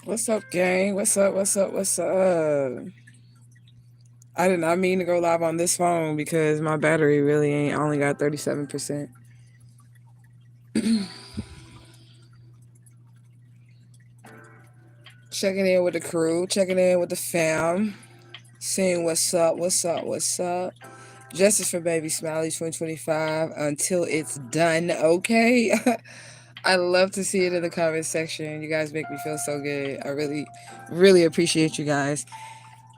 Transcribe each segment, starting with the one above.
What's up, gang? What's up? What's up? What's up? I did not mean to go live on this phone because my battery really ain't. I only got 37%. Checking in with the crew, checking in with the fam, seeing what's up, what's up, what's up. Justice for Baby Smiley 2025 until it's done, okay? I love to see it in the comment section. You guys make me feel so good. I really, really appreciate you guys.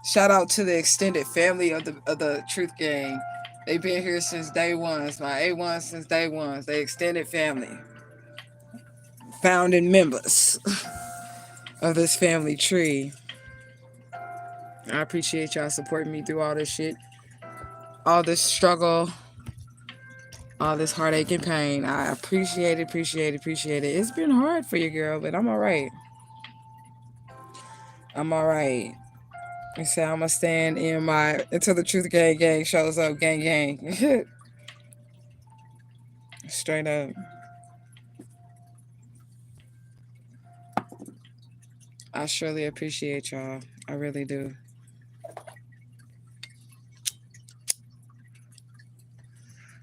Shout out to the extended family of the Truth Gang. They've been here since day one. It's my A1 since day one. They extended family, founding members of this family tree. I appreciate y'all supporting me through all this shit, all this struggle, all this heartache and pain. I appreciate it, appreciate it, appreciate it. It's been hard for you, girl, but I'm all right. I'm all right. I say I'm gonna stand in my until the Truth Gang shows up. Gang. Straight up. I surely appreciate y'all. I really do.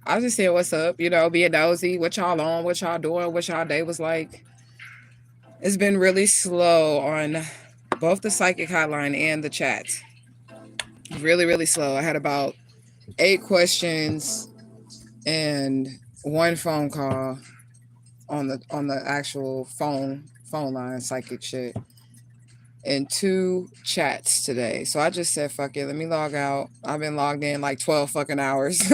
I was just saying what's up, being nosy, what y'all on, what y'all doing, what y'all day was like. It's been really slow on both the psychic hotline and the chat. Really, really slow. I had about 8 questions and one phone call on the actual phone line psychic shit, and 2 chats today. So I just said fuck it, let me log out. I've been logged in like 12 fucking hours.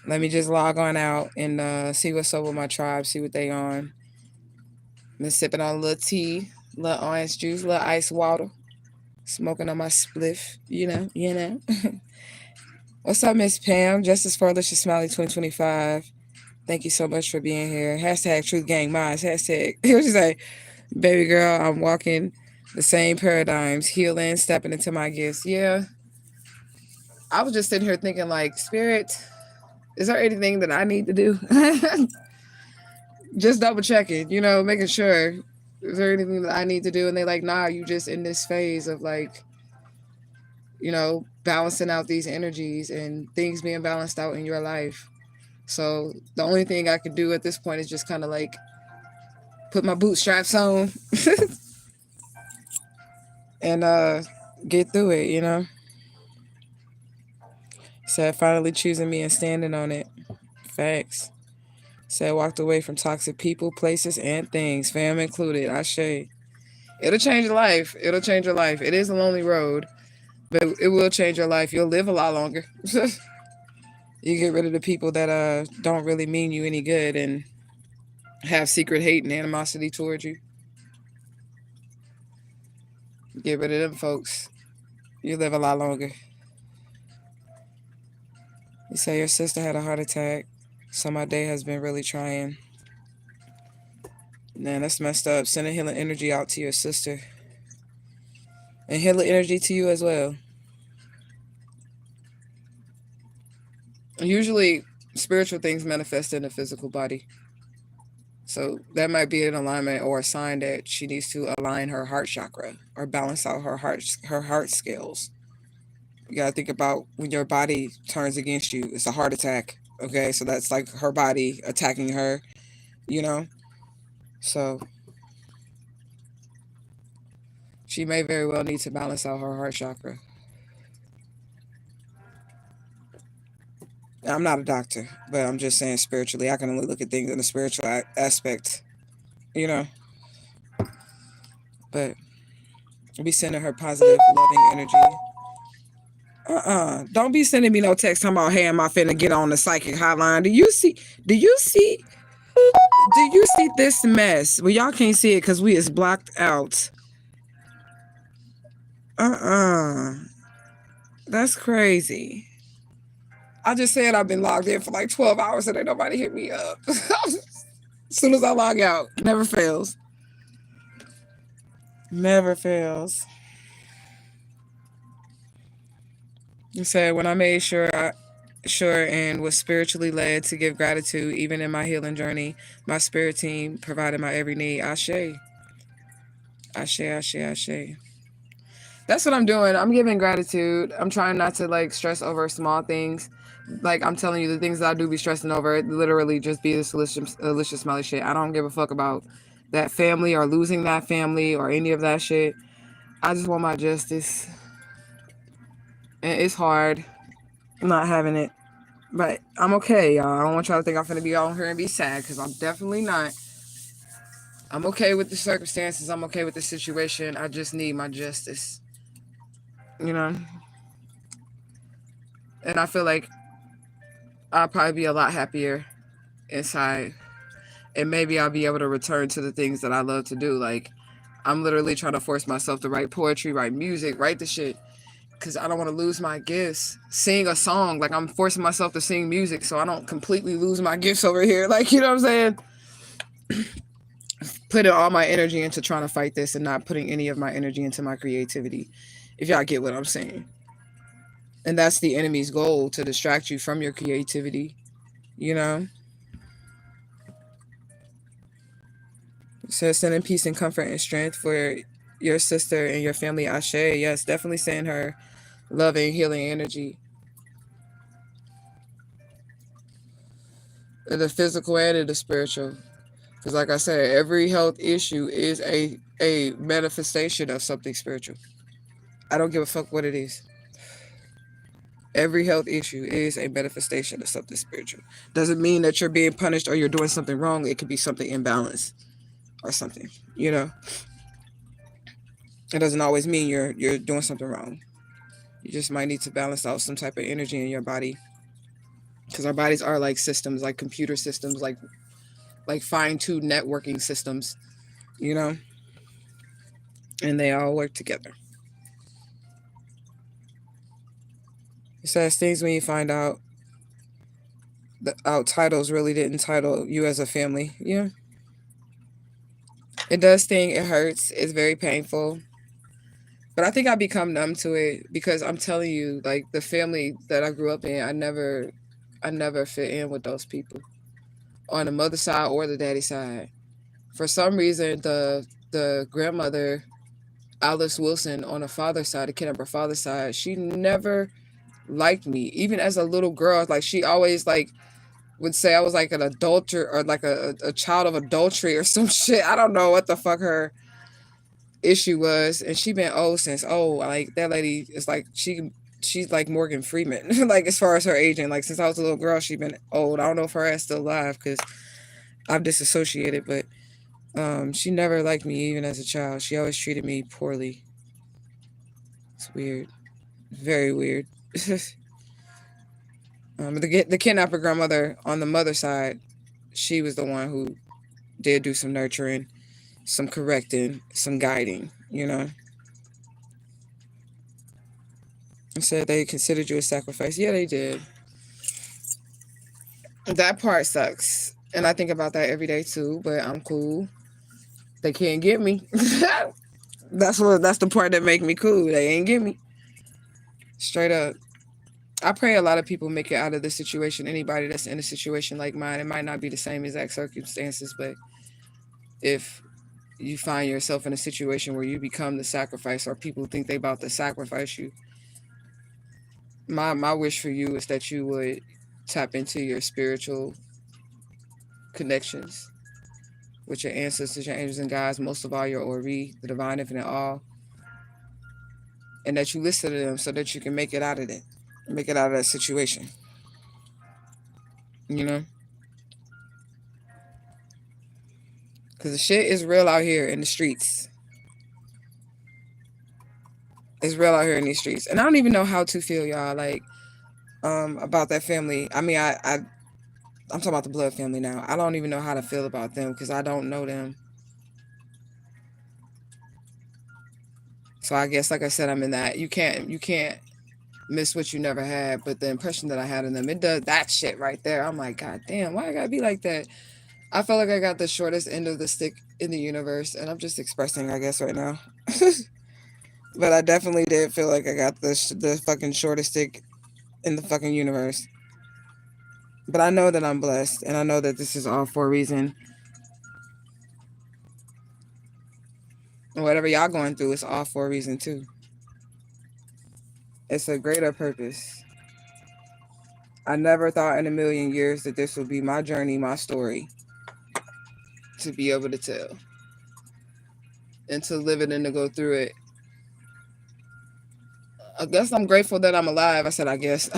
Let me just log on out and see what's up with my tribe, see what they on. Been sipping on a little tea, little orange juice, little ice water, smoking on my spliff, What's up, Miss Pam? Justice for Alicia Smiley 2025. Thank you so much for being here. Hashtag Truth Gang Minds. Hashtag, what you say? Baby girl, I'm walking the same paradigms, healing, stepping into my gifts. Yeah. I was just sitting here thinking, like, Spirit, is there anything that I need to do? Just double checking, making sure. Is there anything that I need to do? And they like, nah, you just in this phase of like, balancing out these energies and things being balanced out in your life. So the only thing I could do at this point is just kind of like put my bootstraps on and get through it. Said finally choosing me and standing on it. Facts. Said walked away from toxic people, places, and things, fam included. I say it'll change your life. It'll change your life. It is a lonely road, but it will change your life. You'll live a lot longer. You get rid of the people that don't really mean you any good and have secret hate and animosity towards you. Get rid of them folks. You live a lot longer. You say your sister had a heart attack, so my day has been really trying. Man, that's messed up. Sending healing energy out to your sister. And healing energy to you as well. Usually, spiritual things manifest in the physical body. So that might be an alignment or a sign that she needs to align her heart chakra or balance out her heart scales. You gotta think about when your body turns against you, it's a heart attack. Okay, so that's like her body attacking her, you know? So she may very well need to balance out her heart chakra. I'm not a doctor, but I'm just saying spiritually, I can only look at things in a spiritual aspect, you know? But be sending her positive, loving energy. Don't be sending me no text talking about, hey, am I finna get on the psychic hotline? Do you see this mess? Well, y'all can't see it because we is blocked out. That's crazy. I just said I've been logged in for like 12 hours and ain't nobody hit me up. As soon as I log out, never fails. Never fails. You said when I made sure and was spiritually led to give gratitude even in my healing journey, my spirit team provided my every need. Ashe. Ashe, ashe, ashe. That's what I'm doing. I'm giving gratitude. I'm trying not to like stress over small things. Like I'm telling you, the things that I do be stressing over, it literally just be this delicious smelly shit. I don't give a fuck about that family or losing that family or any of that shit. I just want my justice. And it's hard. I'm not having it. But I'm okay, y'all. I don't want y'all to think I'm gonna be on here and be sad, because I'm definitely not. I'm okay with the circumstances. I'm okay with the situation. I just need my justice. You know? And I feel like I'll probably be a lot happier inside. And maybe I'll be able to return to the things that I love to do. Like, I'm literally trying to force myself to write poetry, write music, write the shit. Because I don't want to lose my gifts. Sing a song. Like, I'm forcing myself to sing music so I don't completely lose my gifts over here. Like, you know what I'm saying? Putting all my energy into trying to fight this and not putting any of my energy into my creativity. If y'all get what I'm saying. And that's the enemy's goal, to distract you from your creativity. You know? So sending peace and comfort and strength for your sister and your family, Ashe. Yes, definitely send her loving, healing energy. In the physical and in the spiritual. Because like I said, every health issue is a manifestation of something spiritual. I don't give a fuck what it is. Every health issue is a manifestation of something spiritual. Doesn't mean that you're being punished or you're doing something wrong. It could be something imbalanced or something, you know? It doesn't always mean you're doing something wrong. You just might need to balance out some type of energy in your body. Because our bodies are like systems, like computer systems, like fine-tuned networking systems, you know? And they all work together. It says things when you find out the out titles really didn't title you as a family. Yeah. It does sting, it hurts, it's very painful. But I think I become numb to it because I'm telling you, like the family that I grew up in, I never fit in with those people. On the mother side or the daddy side. For some reason the grandmother, Alice Wilson, on the father's side, the kid on her father's side, she never liked me. Even as a little girl, like she always like would say I was like an adulterer or like a child of adultery or some shit. I don't know what the fuck her issue was. And she been old since like that lady is like she's like Morgan Freeman. Like as far as her aging. Like since I was a little girl, she been old. I don't know if her ass still alive because I've disassociated, but she never liked me even as a child. She always treated me poorly. It's weird. Very weird. The kidnapper grandmother on the mother side, she was the one who did do some nurturing, some correcting, some guiding, you know. And said they considered you a sacrifice. Yeah, they did. That part sucks. And I think about that every day too, but I'm cool. They can't get me. That's the part that make me cool. They ain't get me. Straight up. I pray a lot of people make it out of this situation. Anybody that's in a situation like mine, it might not be the same exact circumstances, but if you find yourself in a situation where you become the sacrifice or people think they about to sacrifice you, my wish for you is that you would tap into your spiritual connections with your ancestors, your angels and guides, most of all your Ori, the divine infinite all, and that you listen to them so that you can make it out of it, make it out of that situation. You know? Because the shit is real out here in the streets. It's real out here in these streets. And I don't even know how to feel, y'all, like, about that family. I mean, I'm talking about the blood family now. I don't even know how to feel about them because I don't know them. So I guess, like I said, I'm in that. You can't miss what you never had. But the impression that I had in them, it does that shit right there. I'm like, God damn, why I gotta be like that? I felt like I got the shortest end of the stick in the universe, and I'm just expressing, I guess, right now. But I definitely did feel like I got the fucking shortest stick in the fucking universe. But I know that I'm blessed, and I know that this is all for a reason. And whatever y'all going through, it's all for a reason too. It's a greater purpose. I never thought in a million years that this would be my journey, my story, to be able to tell and to live it and to go through it. I guess I'm grateful that I'm alive. I said, I guess.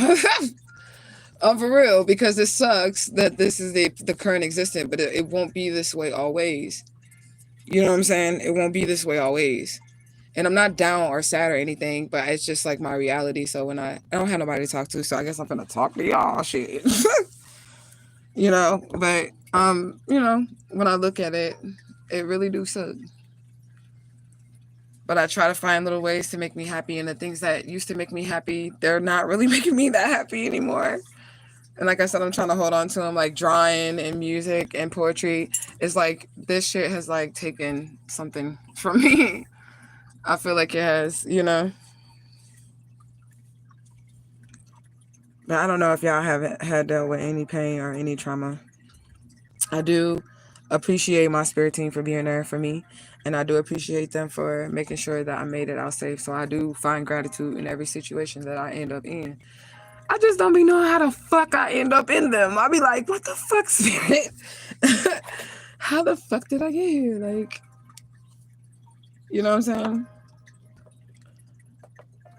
For real, because it sucks that this is the current existence, but it won't be this way always. You know what I'm saying? It won't be this way always. And I'm not down or sad or anything, but it's just like my reality. So when I don't have nobody to talk to, so I guess I'm gonna talk to y'all shit. You know, but you know, when I look at it, it really do suck. But I try to find little ways to make me happy, and the things that used to make me happy, they're not really making me that happy anymore. And like I said, I'm trying to hold on to them, like drawing and music and poetry. It's like this shit has like taken something from me. I feel like it has, you know. But I don't know if y'all haven't had dealt with any pain or any trauma. I do appreciate my spirit team for being there for me. And I do appreciate them for making sure that I made it out safe. So I do find gratitude in every situation that I end up in. I just don't be knowing how the fuck I end up in them. I'll be like, what the fuck, spirit? How the fuck did I get here? Like, you know what I'm saying?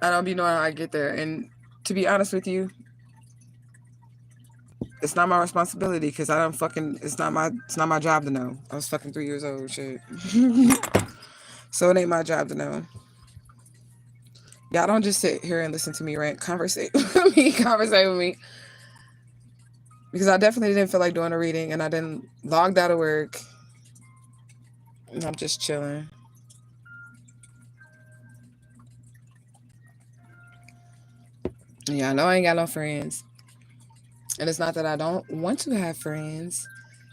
I don't be knowing how I get there. And to be honest with you, it's not my responsibility because I don't fucking, it's not my job to know. I was fucking 3 years old, shit. So it ain't my job to know. Y'all don't just sit here and listen to me rant. Conversate with me. Because I definitely didn't feel like doing a reading, and I didn't logged out of work. And I'm just chilling. Yeah, I know I ain't got no friends. And it's not that I don't want to have friends.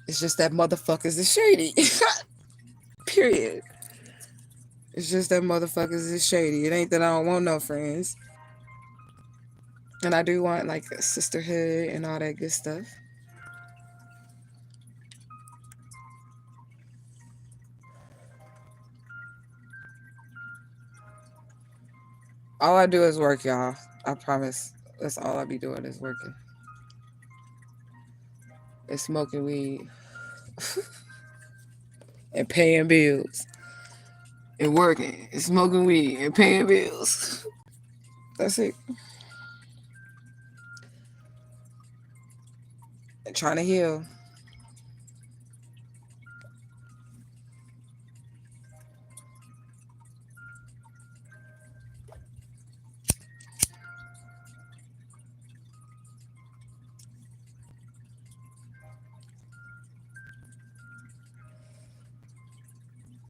It's just that motherfuckers is shady. Period. It's just that motherfuckers is shady. It ain't that I don't want no friends. And I do want like a sisterhood and all that good stuff. All I do is work, y'all. I promise. That's all I be doing is working. And smoking weed. And paying bills. And working. And smoking weed. And paying bills. That's it. And trying to heal.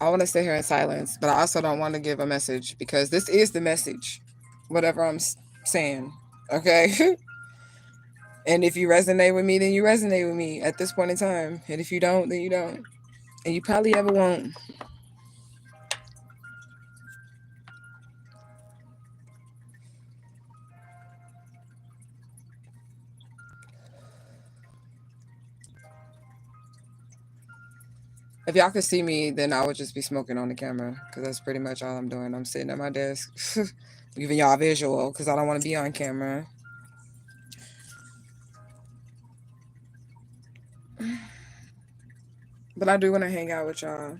I want to stay here in silence, but I also don't want to give a message because this is the message, whatever I'm saying, okay? And if you resonate with me, then you resonate with me at this point in time. And if you don't, then you don't. And you probably ever won't. If y'all could see me, then I would just be smoking on the camera because that's pretty much all I'm doing. I'm sitting at my desk, giving y'all a visual because I don't want to be on camera. But I do want to hang out with y'all.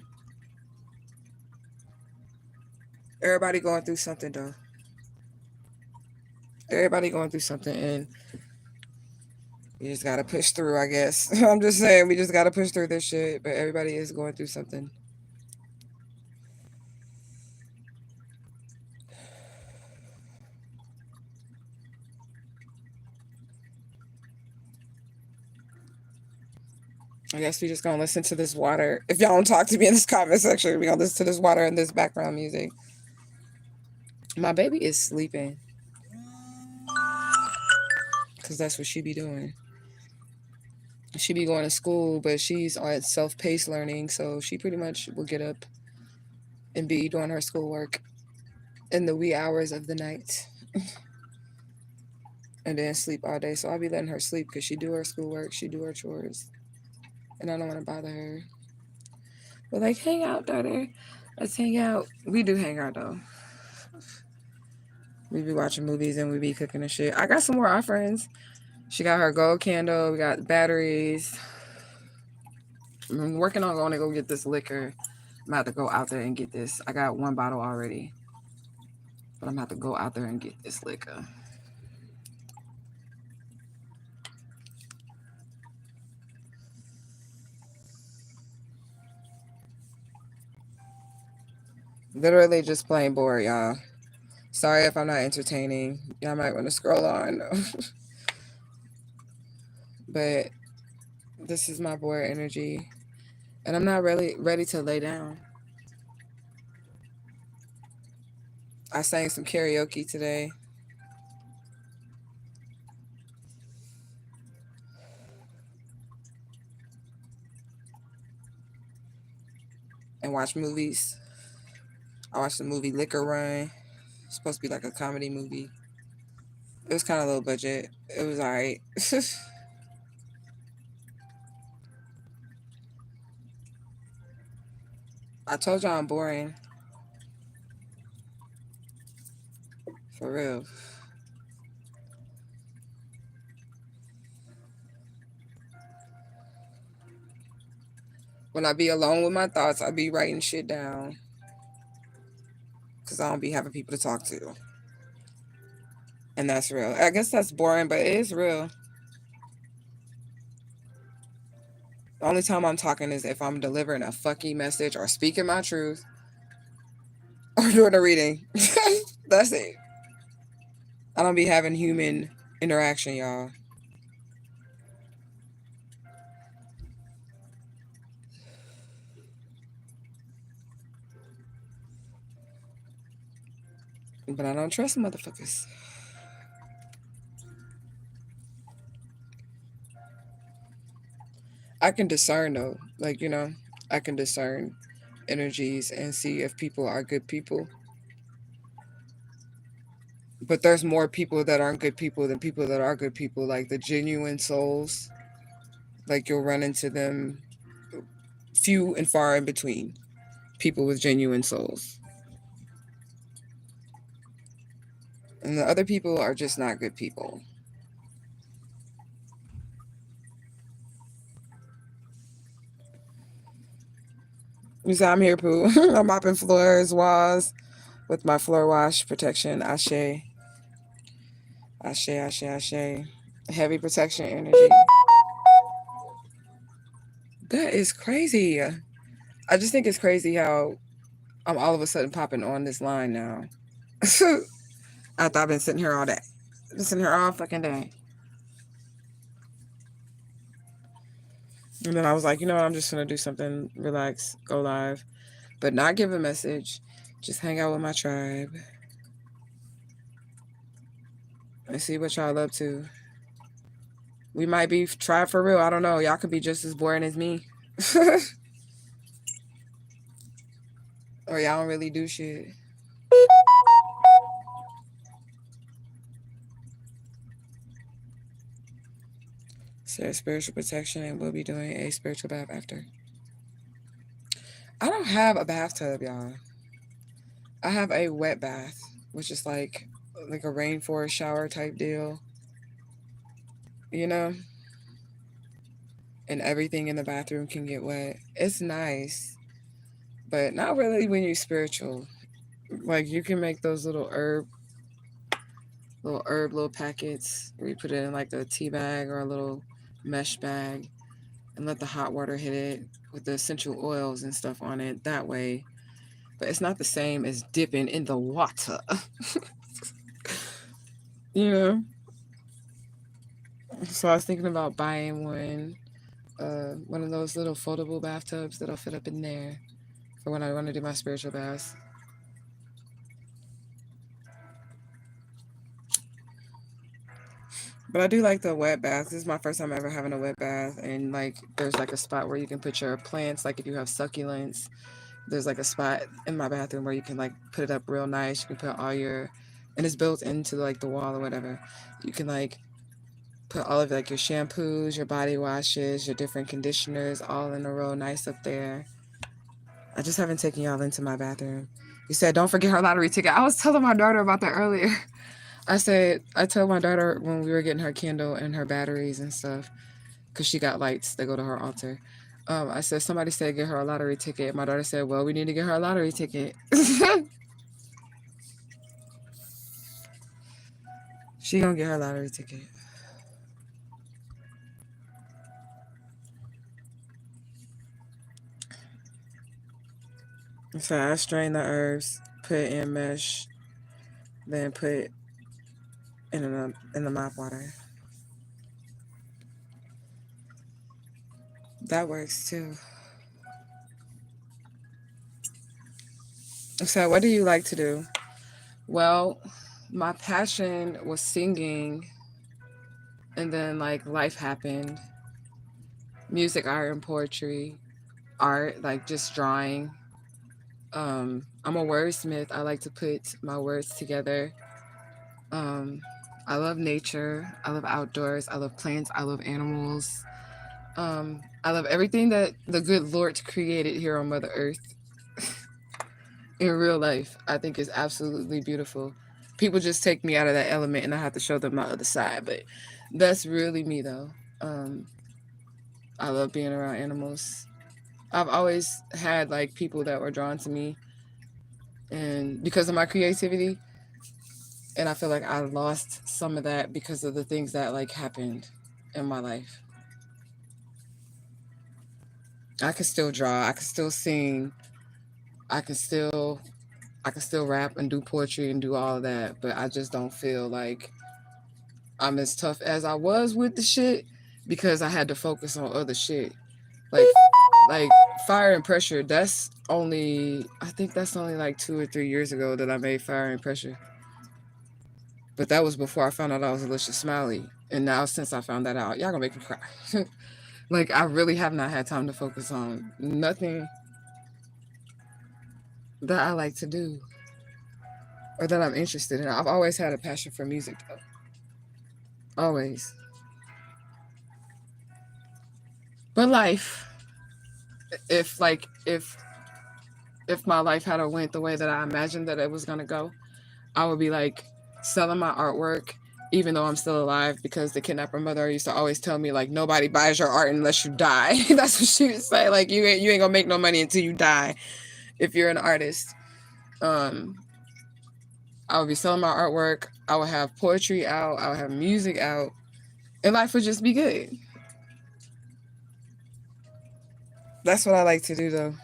Everybody going through something, though. Everybody going through something, and we just gotta push through, I guess. I'm just saying, we just gotta push through this shit, but everybody is going through something. I guess we just gonna listen to this water. If y'all don't talk to me in this comment section, we gonna listen to this water and this background music. My baby is sleeping. Because that's what she be doing. She be going to school, but she's on self-paced learning, so she pretty much will get up and be doing her schoolwork in the wee hours of the night. And then sleep all day. So I'll be letting her sleep because she do her schoolwork, she do her chores. And I don't want to bother her. But like, hang out, daughter. Let's hang out. We do hang out though. We be watching movies and we be cooking and shit. I got some more of our friends. She got her gold candle. We got batteries. I'm working on going to go get this liquor. I'm about to go out there and get this. I got one bottle already, but I'm about to go out there and get this liquor. Literally just plain bored, y'all. Sorry if I'm not entertaining. Y'all might want to scroll on. But this is my bored energy. And I'm not really ready to lay down. I sang some karaoke today. And watched movies. I watched the movie Liquor Run. It's supposed to be like a comedy movie. It was kind of low budget. It was alright. I told y'all I'm boring. For real. When I be alone with my thoughts, I be writing shit down. Because I don't be having people to talk to. And that's real. I guess that's boring, but it is real. The only time I'm talking is if I'm delivering a fucking message or speaking my truth or doing a reading. That's it. I don't be having human interaction, y'all. But I don't trust motherfuckers. I can discern though. Like, I can discern energies and see if people are good people. But there's more people that aren't good people than people that are good people, like the genuine souls. Like you'll run into them few and far in between. People with genuine souls. And the other people are just not good people. You say I'm here, Pooh. I'm mopping floors, walls with my floor wash protection. Ashe. Ashe, ashe, ashe. Heavy protection energy. That is crazy. I just think it's crazy how I'm all of a sudden popping on this line now. I thought I've been sitting here all day. Been sitting here all fucking day. And then I was like, you know what? I'm just going to do something, relax, go live, but not give a message. Just hang out with my tribe and see what y'all up to. We might be tribe for real. I don't know. Y'all could be just as boring as me. Or y'all don't really do shit. So spiritual protection, and we'll be doing a spiritual bath after. I don't have a bathtub, y'all. I have a wet bath, which is like a rainforest shower type deal. You know? And everything in the bathroom can get wet. It's nice. But not really when you're spiritual. Like you can make those little packets where you put it in like a tea bag or a little mesh bag and let the hot water hit it with the essential oils and stuff on it that way. But it's not the same as dipping in the water. You know? So I was thinking about buying one of those little foldable bathtubs that'll fit up in there for when I want to do my spiritual baths. But I do like the wet bath. This is my first time ever having a wet bath. And like there's like a spot where you can put your plants, like if you have succulents, there's like a spot in my bathroom where you can like put it up real nice. You can put all your, and it's built into like the wall or whatever. You can like put all of like your shampoos, your body washes, your different conditioners all in a row nice up there. I just haven't taken y'all into my bathroom. You said, don't forget her lottery ticket. I was telling my daughter about that earlier. I told my daughter when we were getting her candle and her batteries and stuff, because she got lights that go to her altar. I said, somebody said, get her a lottery ticket. My daughter said, well, we need to get her a lottery ticket. She gonna get her lottery ticket. So I strain the herbs, put in mesh, then put in the mop water. That works too. So what do you like to do? Well, my passion was singing, and then like life happened. Music, art, and poetry, art, like just drawing. I'm a wordsmith. I like to put my words together. Um, I love nature. I love outdoors. I love plants. I love animals. I love everything that the good Lord created here on Mother Earth in real life. I think is absolutely beautiful. People just take me out of that element and I have to show them my other side. But that's really me, though. I love being around animals. I've always had like people that were drawn to me, and because of my creativity, and I feel like I lost some of that because of the things that like happened in my life. I can still draw, I can still sing, I can still rap and do poetry and do all of that, but I just don't feel like I'm as tough as I was with the shit because I had to focus on other shit. Like Fire and Pressure, I think that's only like 2 or 3 years ago that I made Fire and Pressure. But that was before I found out I was Alicia Smiley. And now since I found that out, y'all gonna make me cry. Like I really have not had time to focus on nothing that I like to do or that I'm interested in. I've always had a passion for music though. Always. But life, if my life had went the way that I imagined that it was gonna go, I would be like selling my artwork even though I'm still alive, because the kidnapper mother used to always tell me like nobody buys your art unless you die. That's what she would say. Like you ain't gonna make no money until you die if you're an artist. I would be selling my artwork. I would have poetry out. I would have music out, and life would just be good. That's what I like to do though.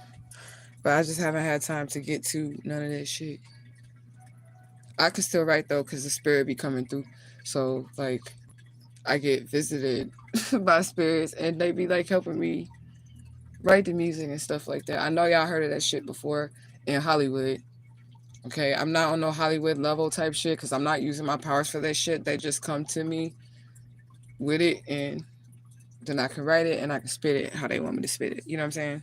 But I just haven't had time to get to none of that shit. I can still write though, because the spirit be coming through. So like I get visited by spirits and they be like helping me write the music and stuff like that. I know y'all heard of that shit before in Hollywood. Okay, I'm not on no Hollywood level type shit because I'm not using my powers for that shit. They just come to me with it and then I can write it and I can spit it how they want me to spit it. You know what I'm saying?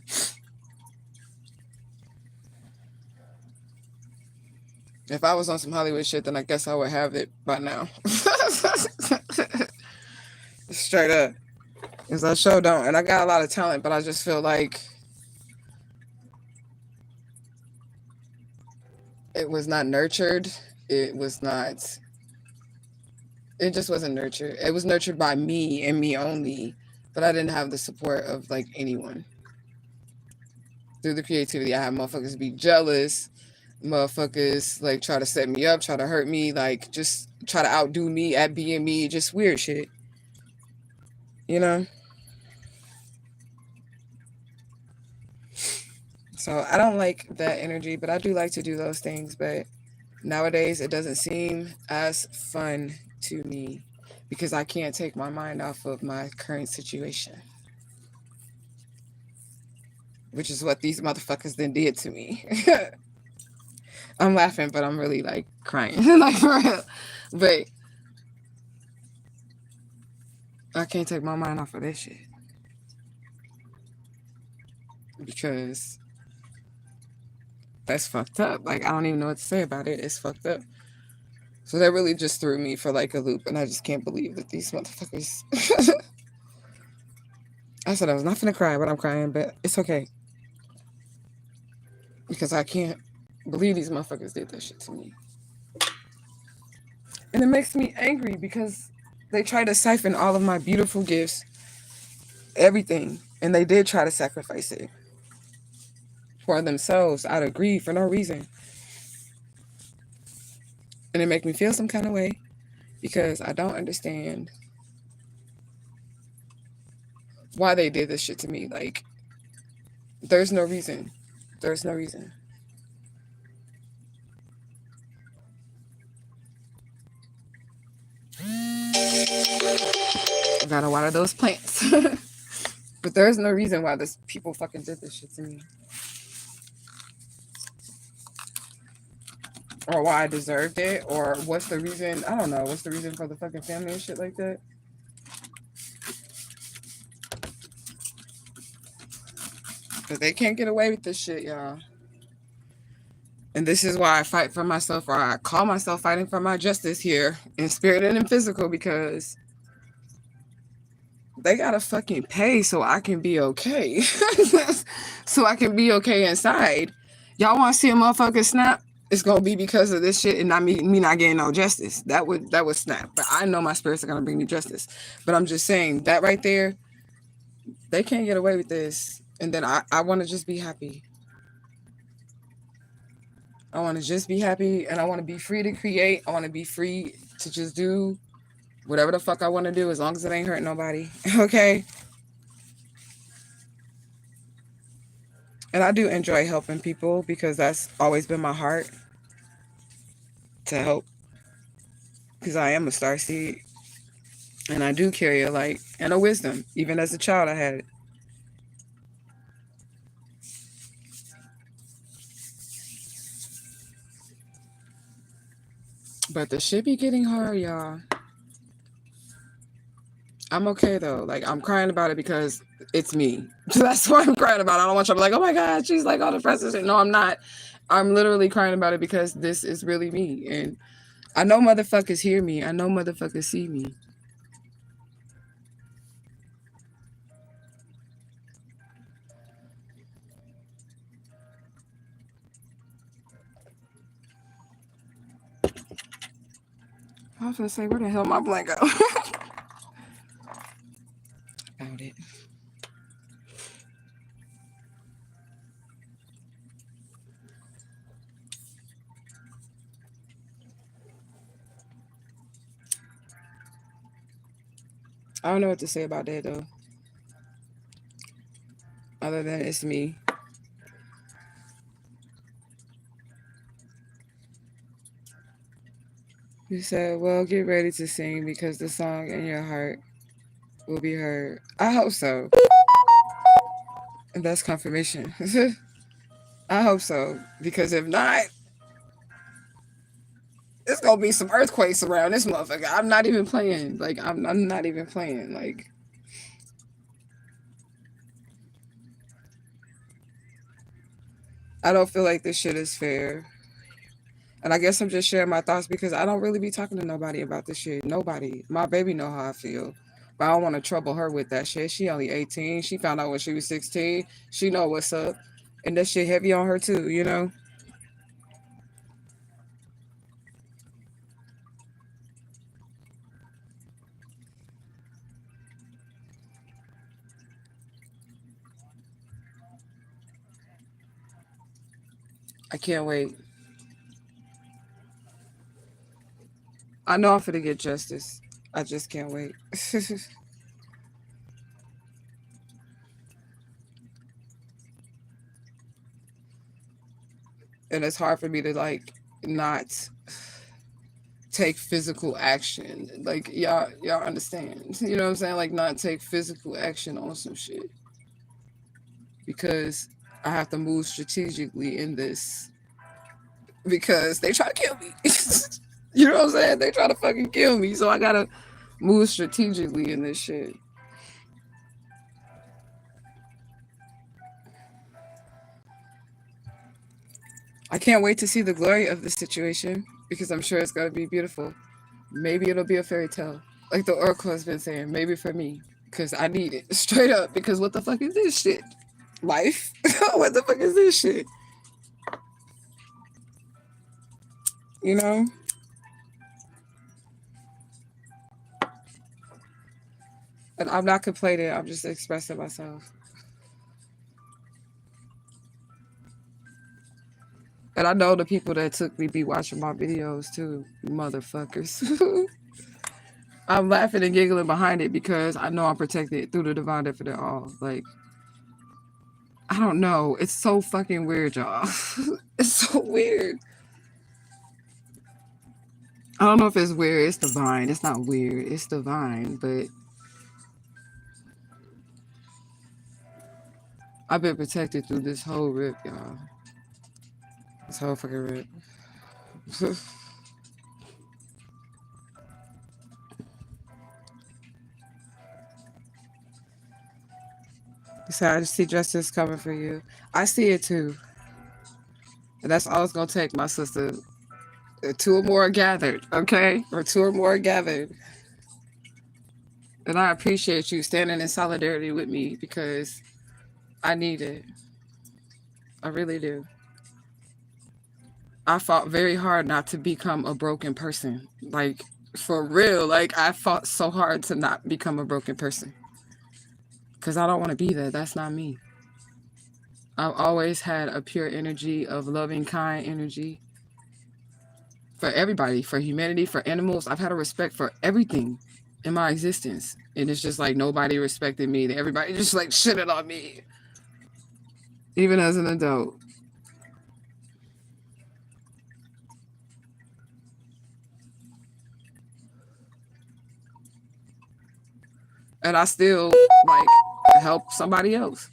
If I was on some Hollywood shit, then I guess I would have it by now. Straight up. Because I sure don't. And I got a lot of talent, but I just feel like it was not nurtured. It just wasn't nurtured. It was nurtured by me and me only, but I didn't have the support of like anyone. Through the creativity, I had motherfuckers be jealous, motherfuckers like try to set me up, try to hurt me, like just try to outdo me at being me, just weird shit. You know? So I don't like that energy, but I do like to do those things. But nowadays, it doesn't seem as fun to me because I can't take my mind off of my current situation, which is what these motherfuckers then did to me. I'm laughing, but I'm really like crying, like for real. But I can't take my mind off of this shit because that's fucked up. Like I don't even know what to say about it. It's fucked up. So that really just threw me for like a loop, and I just can't believe that these motherfuckers. I said I was not gonna cry, but I'm crying, but it's okay. Because I can't believe these motherfuckers did that shit to me. And it makes me angry because they try to siphon all of my beautiful gifts, everything. And they did try to sacrifice it for themselves out of greed for no reason. And it make me feel some kind of way because I don't understand why they did this shit to me. Like, there's no reason. There's no reason. I gotta water those plants. But there's no reason why this people fucking did this shit to me. Or why I deserved it. Or what's the reason. I don't know. What's the reason for the fucking family and shit like that? But they can't get away with this shit, y'all. And this is why I fight for myself, or I call myself fighting for my justice here in spirit and in physical, because they gotta fucking pay so I can be okay. So I can be okay inside. Y'all want to see a motherfucker snap? It's gonna be because of this shit and not me not getting no justice. That would snap. But I know my spirits are gonna bring me justice. But I'm just saying that right there, they can't get away with this. And then I want to just be happy. I want to just be happy, and I want to be free to create. I want to be free to just do whatever the fuck I want to do, as long as it ain't hurting nobody. Okay? And I do enjoy helping people because that's always been my heart, to help. Because I am a starseed. And I do carry a light and a wisdom. Even as a child, I had it. But the shit be getting hard, y'all. I'm okay, though. Like, I'm crying about it because it's me. That's what I'm crying about. I don't want you to be like, oh my God, she's like all depressed and shit. No, I'm not. I'm literally crying about it because this is really me. And I know motherfuckers hear me. I know motherfuckers see me. I was gonna say, where the hell my blanket go? Found it. I don't know what to say about that, though. Other than it's me. You said, well, get ready to sing because the song in your heart will be heard. I hope so. And that's confirmation. I hope so. Because if not, it's gonna be some earthquakes around this motherfucker. I'm not even playing. Like, I'm not even playing. Like, I don't feel like this shit is fair. And I guess I'm just sharing my thoughts because I don't really be talking to nobody about this shit. Nobody. My baby know how I feel. But I don't want to trouble her with that shit. She only 18. She found out when she was 16. She know what's up. And that shit heavy on her too, you know? I can't wait. I know I'm finna get justice. I just can't wait. And it's hard for me to, like, not take physical action. Like, y'all understand. You know what I'm saying? Like, not take physical action on some shit. Because I have to move strategically in this. Because they try to kill me. You know what I'm saying? They try to fucking kill me. So I gotta move strategically in this shit. I can't wait to see the glory of the situation because I'm sure it's gonna be beautiful. Maybe it'll be a fairy tale. Like the Oracle has been saying, maybe for me. Because I need it. Straight up. Because what the fuck is this shit? Life? What the fuck is this shit? you know? And I'm not complaining, I'm just expressing myself. And I know the people that took me be watching my videos too, motherfuckers. I'm laughing and giggling behind it because I know I'm protected through the divine infinite all. Like, I don't know. It's so fucking weird, y'all. It's so weird. I don't know if it's weird. It's divine. It's not weird. It's divine. But I've been protected through this whole rip, y'all. This whole fucking rip. So I just see justice coming for you. I see it too. And that's all it's going to take, my sister. Two or more are gathered, okay? Or two or more are gathered. And I appreciate you standing in solidarity with me because I need it. I really do. I fought very hard not to become a broken person. Like, for real. Like, I fought so hard to not become a broken person. Because I don't want to be that. That's not me. I've always had a pure energy of loving, kind energy. For everybody, for humanity, for animals. I've had a respect for everything in my existence. And it's just like nobody respected me. Everybody just like shitted on me. Even as an adult. And I still like help somebody else.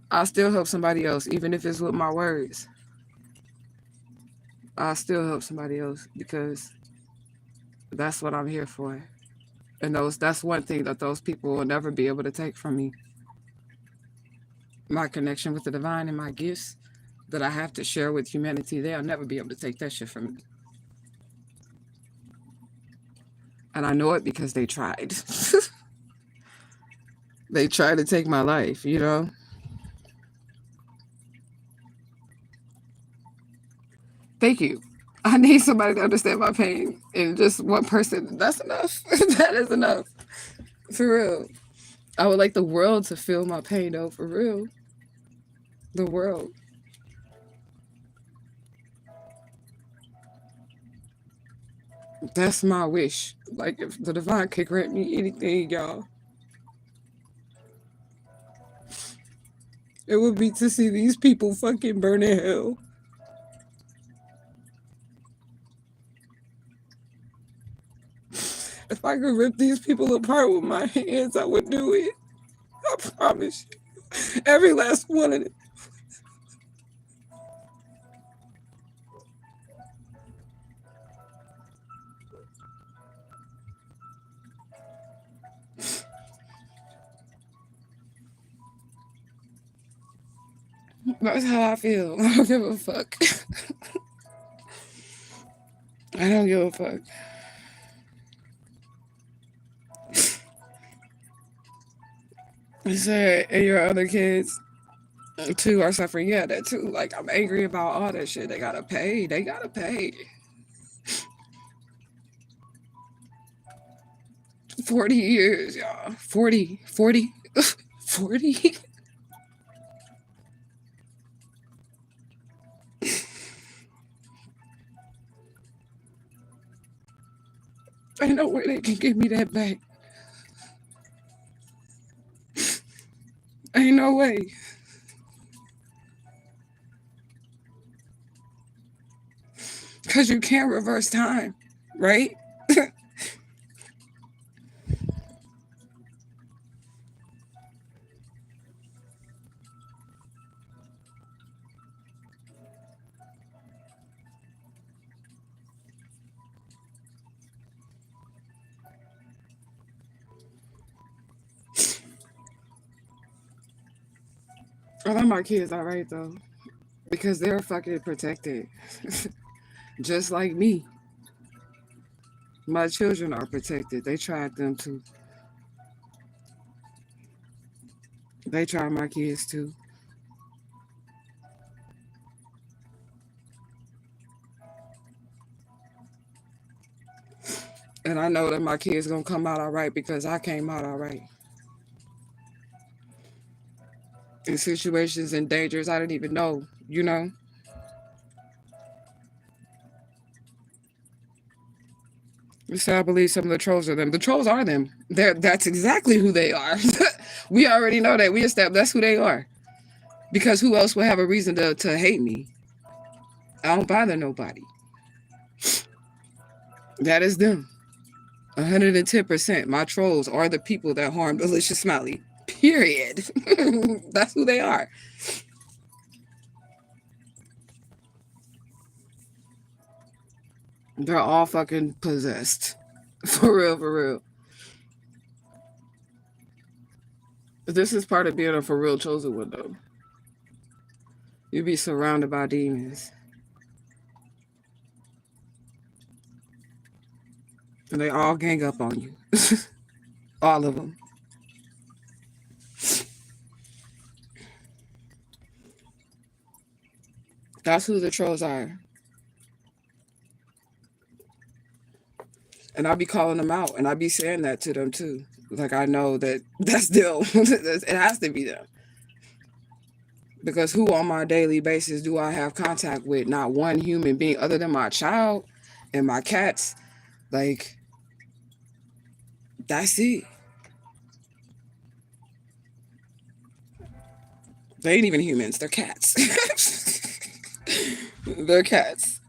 I still help somebody else, even if it's with my words. I still help somebody else because that's what I'm here for. And that's one thing that those people will never be able to take from me. My connection with the divine and my gifts that I have to share with humanity, they'll never be able to take that shit from me. And I know it because they tried. They tried to take my life, you know? Thank you. I need somebody to understand my pain. And just one person, that's enough. That is enough. For real. I would like the world to feel my pain, though, for real. The world. That's my wish. Like, if the divine could grant me anything, y'all, it would be to see these people fucking burn in hell. If I could rip these people apart with my hands, I would do it. I promise you. Every last one of them. That's how I feel. I don't give a fuck. I don't give a fuck. You said, and your other kids too are suffering. Yeah, that too. Like, I'm angry about all that shit. They gotta pay. They gotta pay. 40 years, y'all. 40. 40. 40. Ain't no way they can give me that back. Ain't no way. Because you can't reverse time, right? I love my kids all right, though. Because they're fucking protected. Just like me. My children are protected. They tried them too. They tried my kids too. And I know that my kids gonna come out all right because I came out all right. In situations and dangers I didn't even know, you know? You say I believe some of the trolls are them. The trolls are them. That's exactly who they are. We already know that. We established that's who they are. Because who else would have a reason to hate me? I don't bother nobody. That is them. 110%. My trolls are the people that harmed Alicia Smiley. Period. That's who they are. They're all fucking possessed. For real, for real. This is part of being a for real chosen one, though. You be surrounded by demons. And they all gang up on you. All of them. That's who the trolls are. And I be calling them out. And I be saying that to them, too. Like, I know that that's them. It has to be them. Because who on my daily basis do I have contact with? Not one human being other than my child and my cats. Like, that's it. They ain't even humans. They're cats. They're cats.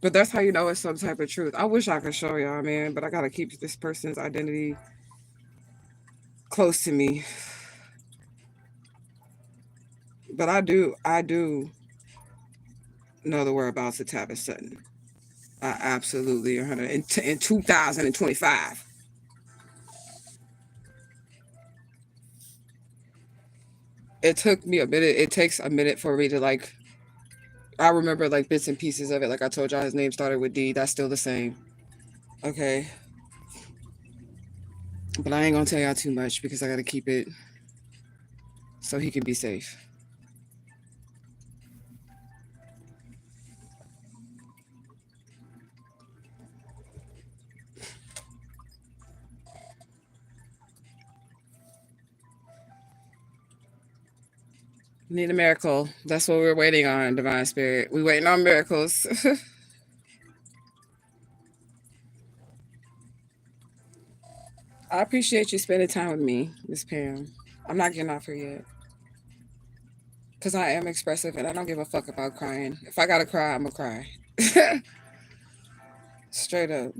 But that's how you know it's some type of truth. I wish I could show y'all, man, but I gotta keep this person's identity close to me. But I do know the whereabouts of Tavis Sutton. I absolutely 100 in 2025. It took me a minute. It takes a minute for me to like. I remember like bits and pieces of it. Like I told y'all, his name started with D. That's still the same. Okay. But I ain't gonna tell y'all too much because I gotta keep it so he can be safe. Need a miracle. That's what we're waiting on, Divine Spirit. We waiting on miracles. I appreciate you spending time with me, Miss Pam. I'm not getting off here yet. Because I am expressive and I don't give a fuck about crying. If I gotta cry, I'm gonna cry. Straight up.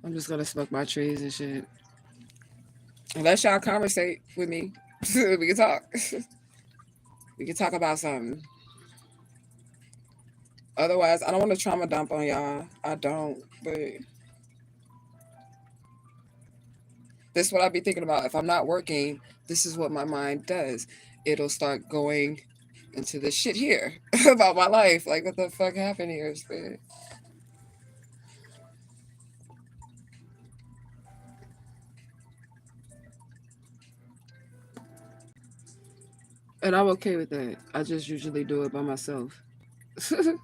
I'm just gonna smoke my trees and shit. Unless y'all conversate with me, we can talk. We can talk about something. Otherwise, I don't want to trauma dump on y'all. I don't. But this is what I be thinking about. If I'm not working, this is what my mind does. It'll start going into this shit here about my life. Like, what the fuck happened here, Spirit? And I'm okay with that. I just usually do it by myself. Because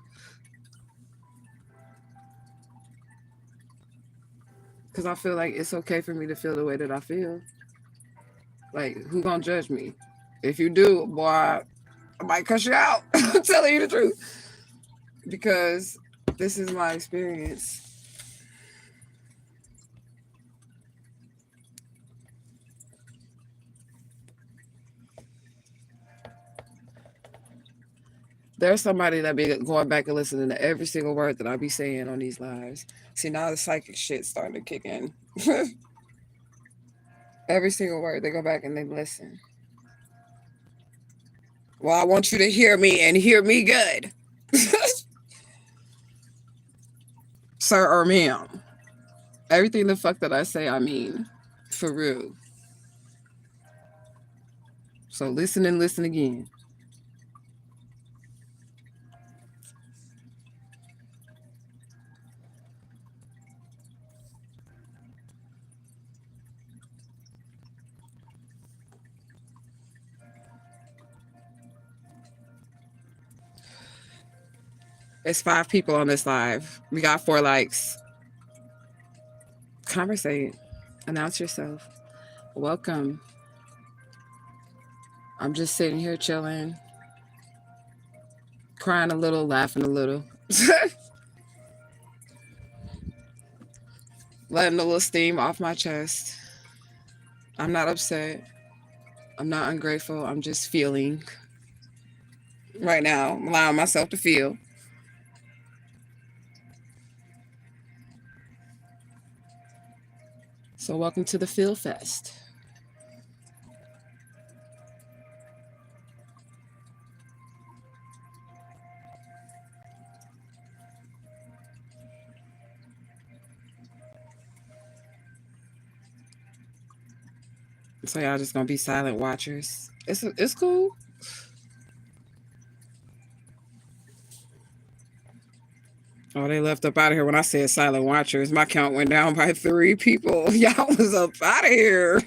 I feel like it's okay for me to feel the way that I feel. Like, who gonna judge me? If you do, boy, I might cuss you out. I'm telling you the truth. Because this is my experience. There's somebody that be going back and listening to every single word that I be saying on these lives. See, now the psychic shit's starting to kick in. Every single word, they go back and they listen. Well, I want you to hear me and hear me good. Sir or ma'am. Everything the fuck that I say, I mean. For real. So listen and listen again. It's 5 people on this live. We got 4 likes. Conversate. Announce yourself. Welcome. I'm just sitting here chilling, crying a little, laughing a little. Letting a little steam off my chest. I'm not upset. I'm not ungrateful. I'm just feeling right now. I'm allowing myself to feel. So welcome to the Feel Fest. So y'all just gonna be silent watchers. It's cool. Oh, they left up out of here when I said silent watchers. My count went down by 3 people. Y'all was up out of here.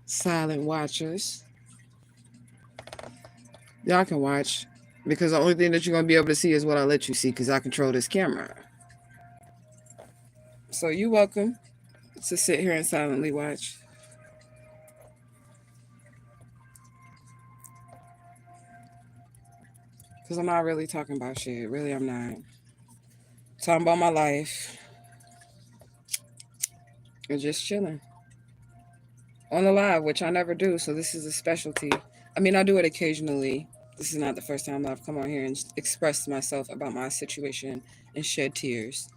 Silent watchers. Y'all can watch because the only thing that you're gonna be able to see is what I let you see because I control this camera. So you're welcome to sit here and silently watch. Because I'm not really talking about shit. Really, I'm not. Talking about my life. And just chilling. On the live, which I never do. So this is a specialty. I mean, I do it occasionally. This is not the first time I've come on here and expressed myself about my situation and shed tears.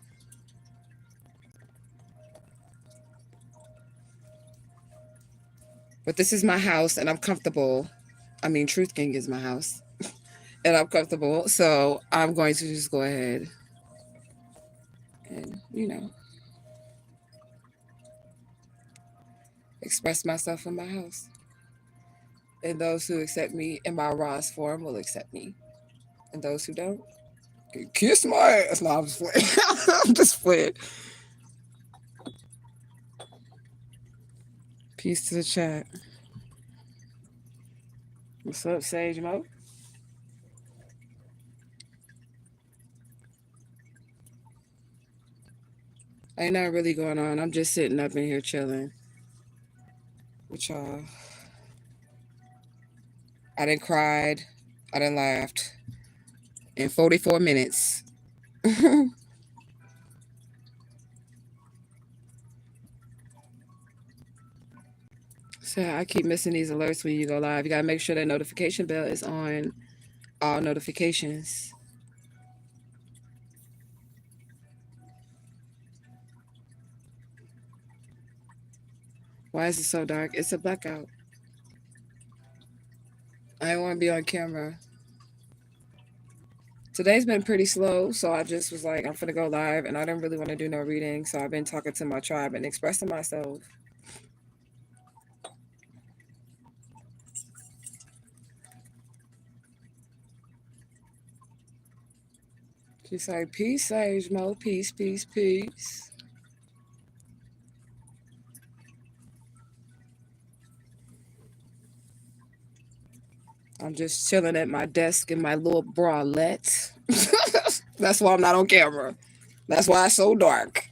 But this is my house and I'm comfortable. I mean, truthgang is my house. And I'm comfortable. So I'm going to just go ahead and, express myself in my house. And those who accept me in my rawest form will accept me. And those who don't, kiss my ass. No, I'm just playing. I'm just playing. Peace to the chat. What's up, Sage Mo? Ain't nothing really going on. I'm just sitting up in here chilling with y'all. I done cried. I done laughed in 44 minutes. So I keep missing these alerts when you go live. You gotta make sure that notification bell is on all notifications. Why is it so dark? It's a blackout. I didn't want to be on camera. Today's been pretty slow, so I just was like, I'm gonna go live, and I didn't really want to do no reading, so I've been talking to my tribe and expressing myself. She's like, peace, Sage Mo, peace, peace, peace. I'm just chilling at my desk in my little bralette. That's why I'm not on camera. That's why it's so dark.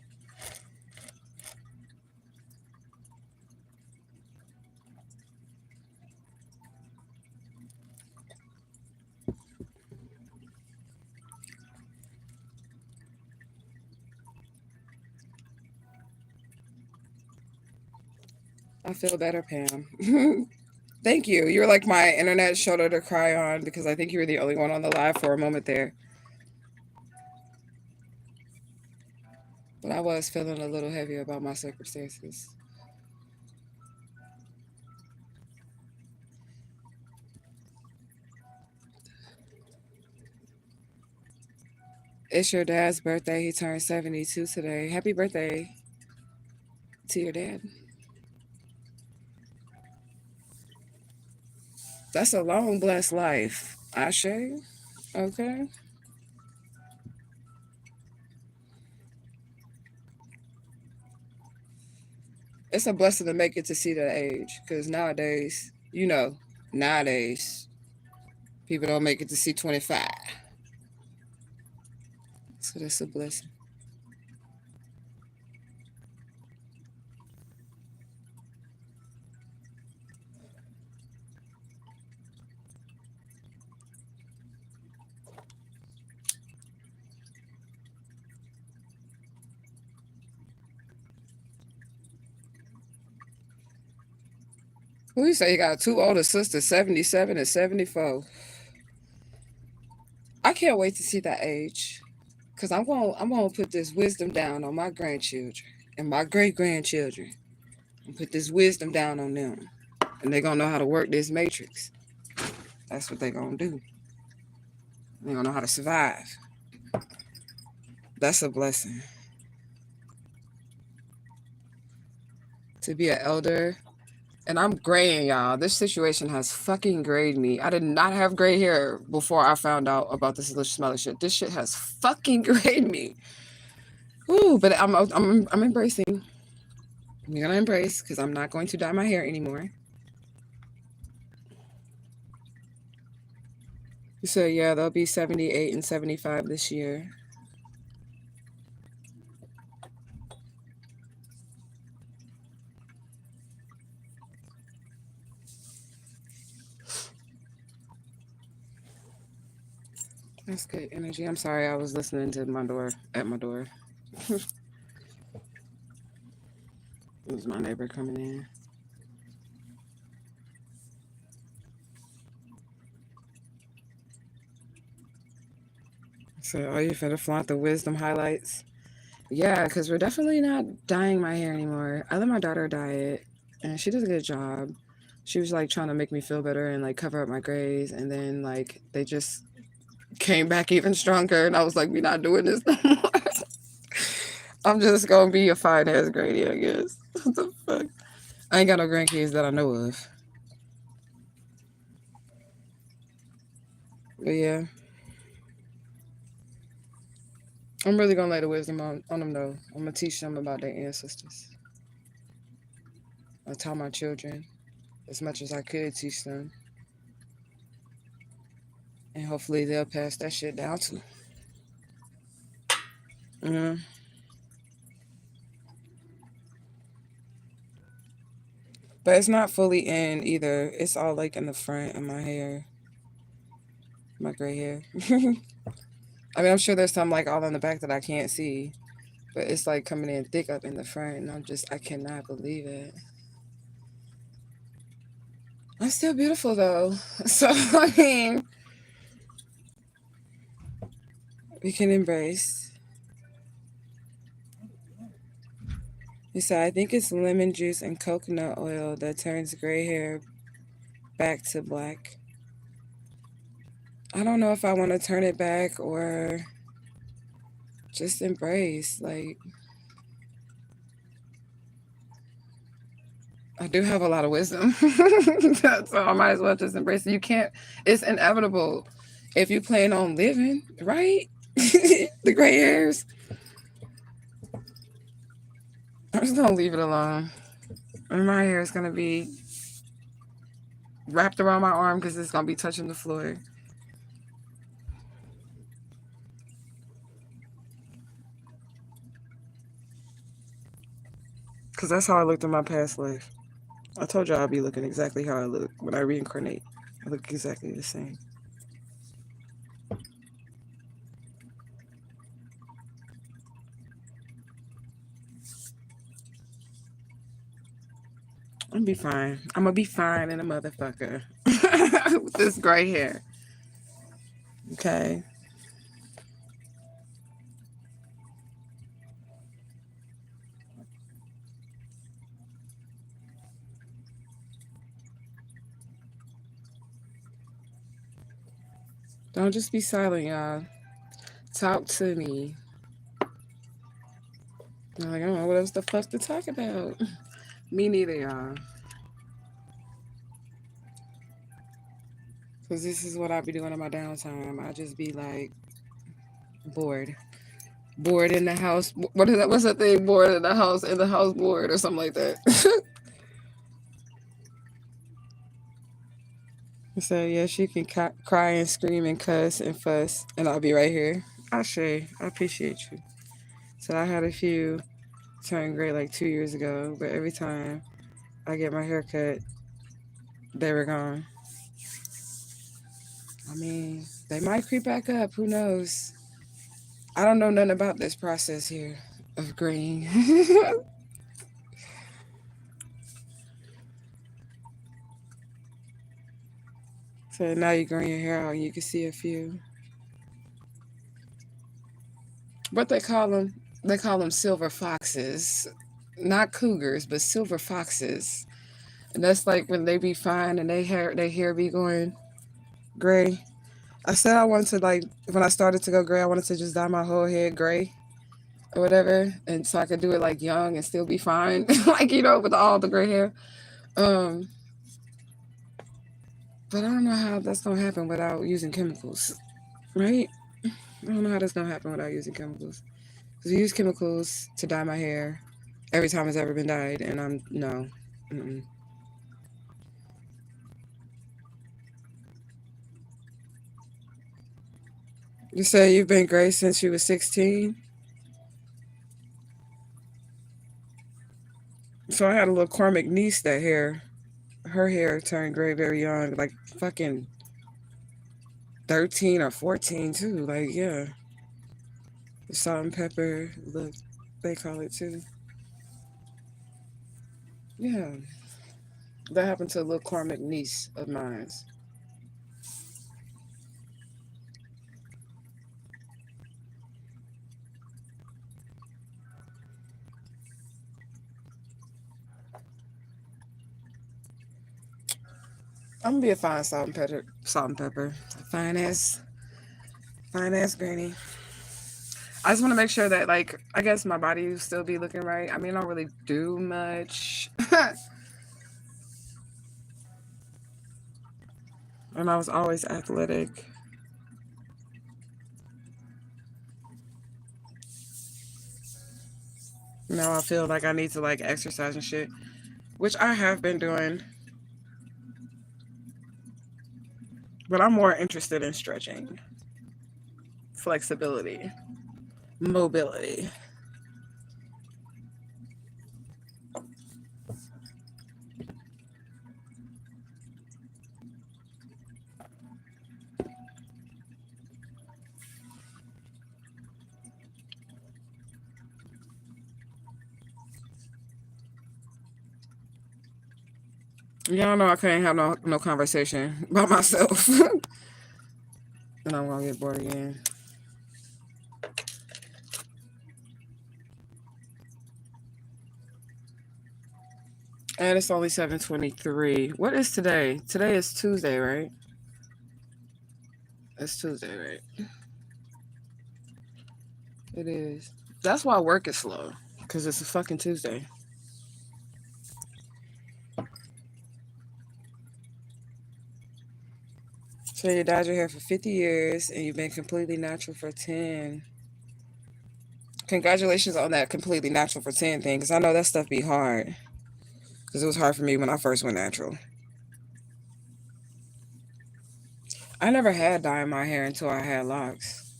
I feel better, Pam. Thank you. You're like my internet shoulder to cry on because I think you were the only one on the live for a moment there. But I was feeling a little heavy about my circumstances. It's your dad's birthday. He turned 72 today. Happy birthday to your dad. That's a long, blessed life. Ashe. Okay. It's a blessing to make it to see that age. Because nowadays, nowadays, people don't make it to see 25. So that's a blessing. Who you say you got two older sisters, 77 and 74? I can't wait to see that age. Because I'm gonna put this wisdom down on my grandchildren and my great grandchildren. And put this wisdom down on them. And they're gonna know how to work this matrix. That's what they're gonna do. They're gonna know how to survive. That's a blessing. To be an elder. And I'm graying, y'all. This situation has fucking grayed me. I did not have gray hair before I found out about this little smelly shit. This shit has fucking grayed me. Ooh, but I'm embracing. I'm gonna embrace because I'm not going to dye my hair anymore. So yeah, they'll be 78 and 75 this year. That's good energy. I'm sorry, I was listening to my door at my door. It was my neighbor coming in. So, are you finna flaunt the wisdom highlights? Yeah, because we're definitely not dyeing my hair anymore. I let my daughter dye it, and she does a good job. She was like trying to make me feel better and like cover up my grays, and then like they just came back even stronger, and I was like, we're not doing this no more. I'm just gonna be a fine ass Grady, I guess. What the fuck? I ain't got no grandkids that I know of. But yeah, I'm really gonna lay the wisdom on them though. I'm gonna teach them about their ancestors. I taught my children as much as I could teach them, and hopefully they'll pass that shit down too. Yeah. But it's not fully in either. It's all like in the front of my hair, my gray hair. I mean, I'm sure there's some like all in the back that I can't see, but it's like coming in thick up in the front, and I cannot believe it. I'm still beautiful though. So, I mean, we can embrace. You said, I think it's lemon juice and coconut oil that turns gray hair back to black. I don't know if I want to turn it back or just embrace. Like, I do have a lot of wisdom. So I might as well just embrace it. You can't, it's inevitable if you plan on living, right? The gray hairs. I'm just gonna leave it alone. And my hair is gonna be wrapped around my arm because it's gonna be touching the floor. Because that's how I looked in my past life. I told you I'll be looking exactly how I look when I reincarnate. I look exactly the same. I'm gonna be fine. I'm gonna be fine in a motherfucker with this gray hair. Okay. Don't just be silent, y'all. Talk to me. I'm like, I don't know what else the fuck to talk about. Me neither, y'all. Because this is what I be doing in my downtime. I just be like bored. Bored in the house. What is that? What's that thing? Bored in the house bored or something like that. So yeah, she can cry and scream and cuss and fuss, and I'll be right here. I appreciate you. So I had a few turn gray like 2 years ago, but every time I get my hair cut, they were gone. I mean, they might creep back up. Who knows? I don't know nothing about this process here of graying. So now you're growing your hair out, and you can see a few. What they call them silver foxes, not cougars, but silver foxes. And that's like when they be fine and they hair be going gray. I said I wanted to like when I started to go gray, I wanted to just dye my whole head gray or whatever, and so I could do it like young and still be fine, like with all the gray hair. Um, but I don't know how that's gonna happen without using chemicals, right? I don't know how that's gonna happen without using chemicals. Because I use chemicals to dye my hair every time it's ever been dyed, and I'm no. Mm-mm. You say you've been gray since you was 16? So I had a little Cormac niece that her hair turned gray very young, like fucking 13 or 14 too. Like, yeah. Salt and pepper, look, they call it too. Yeah. That happened to a little Cormac niece of mine. I'm gonna be a fine salt and pepper. Fine fine ass granny. I just want to make sure that, like, I guess my body will still be looking right. I mean, I don't really do much. And I was always athletic. Now I feel like I need to, like, exercise and shit, which I have been doing. But I'm more interested in stretching, flexibility, mobility. Y'all know I can't have no conversation by myself. And I'm gonna get bored again. And it's only 7:23. What is today? Today is Tuesday, right? It's Tuesday, right? It is. That's why work is slow. Because it's a fucking Tuesday. So you dyed your hair for 50 years and you've been completely natural for 10. Congratulations on that completely natural for 10 thing. Because I know that stuff be hard. Because it was hard for me when I first went natural. I never had dye in my hair until I had locks.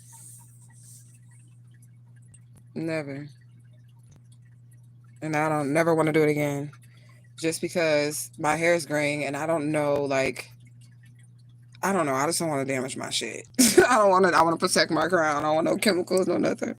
Never. And I don't never want to do it again. Just because my hair is graying and I don't know, like, I don't know. I just don't want to damage my shit. I don't want to. I want to protect my crown. I don't want no chemicals, no nothing.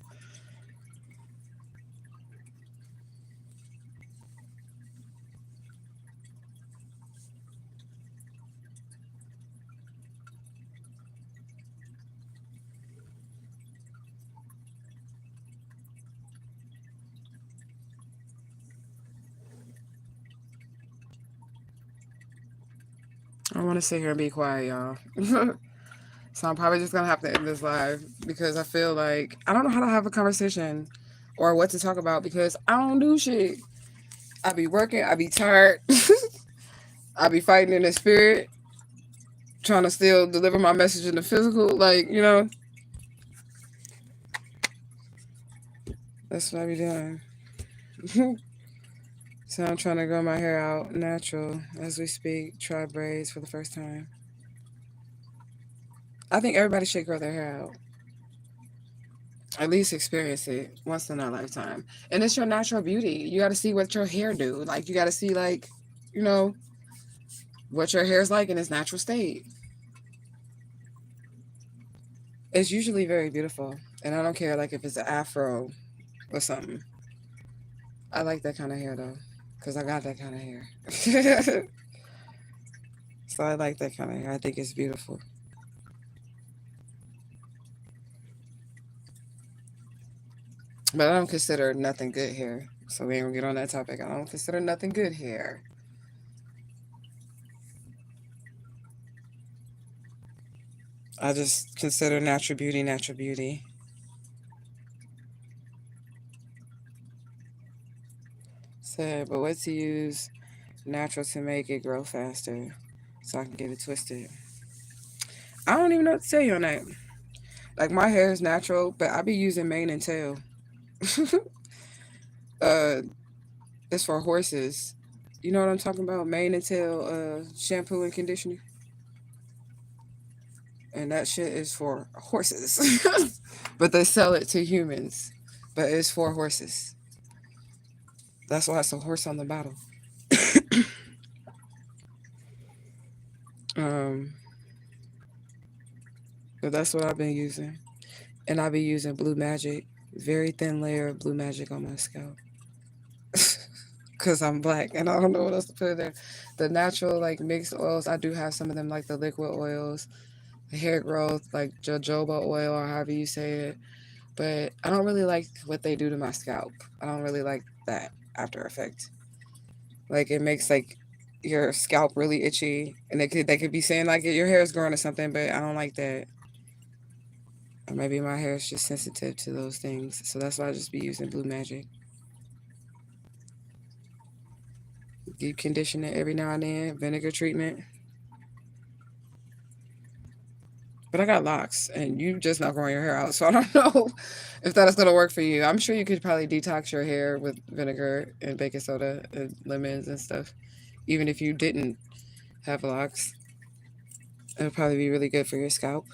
I want to sit here and be quiet, y'all. So So I'm probably just gonna have to end this live because I feel like I don't know how to have a conversation or what to talk about because I don't do shit. I be working, I be tired, I be fighting in the spirit, trying to still deliver my message in the physical. Like, you know, that's what I be doing. So I'm trying to grow my hair out natural as we speak. Try braids for the first time. I think everybody should grow their hair out. At least experience it once in a lifetime. And it's your natural beauty. You got to see what your hair do. Like, you got to see, like, you know, what your hair is like in its natural state. It's usually very beautiful. And I don't care, like, if it's an afro or something. I like that kind of hair, though, because I got that kind of hair. So I like that kind of hair. I think it's beautiful. But I don't consider nothing good hair. So we ain't gonna get on that topic. I don't consider nothing good hair. I just consider natural beauty natural beauty. So, but what to use natural to make it grow faster so I can get it twisted? I don't even know what to tell you on that. Like, my hair is natural, but I be using mane and tail. uh, it's for horses. You know what I'm talking about? Mane and tail shampoo and conditioner. And that shit is for horses. But they sell it to humans. But it's for horses. That's why it's a horse on the bottle. Um, but that's what I've been using. And I've been using blue magic. Very thin layer of blue magic on my scalp. Because I'm black and I don't know what else to put in there. The natural, like, mixed oils, I do have some of them, like the liquid oils, the hair growth, like jojoba oil or however you say it. But I don't really like what they do to my scalp. I don't really like that after effect. Like, it makes, like, your scalp really itchy, and they could be saying like your hair is growing or something, but I don't like that. Or maybe my hair is just sensitive to those things, so that's why I just be using Blue Magic. Deep condition it every now and then, vinegar treatment. But I got locks, and you just not growing your hair out, so I don't know if that is gonna work for you. I'm sure you could probably detox your hair with vinegar and baking soda and lemons and stuff, even if you didn't have locks. It'll probably be really good for your scalp.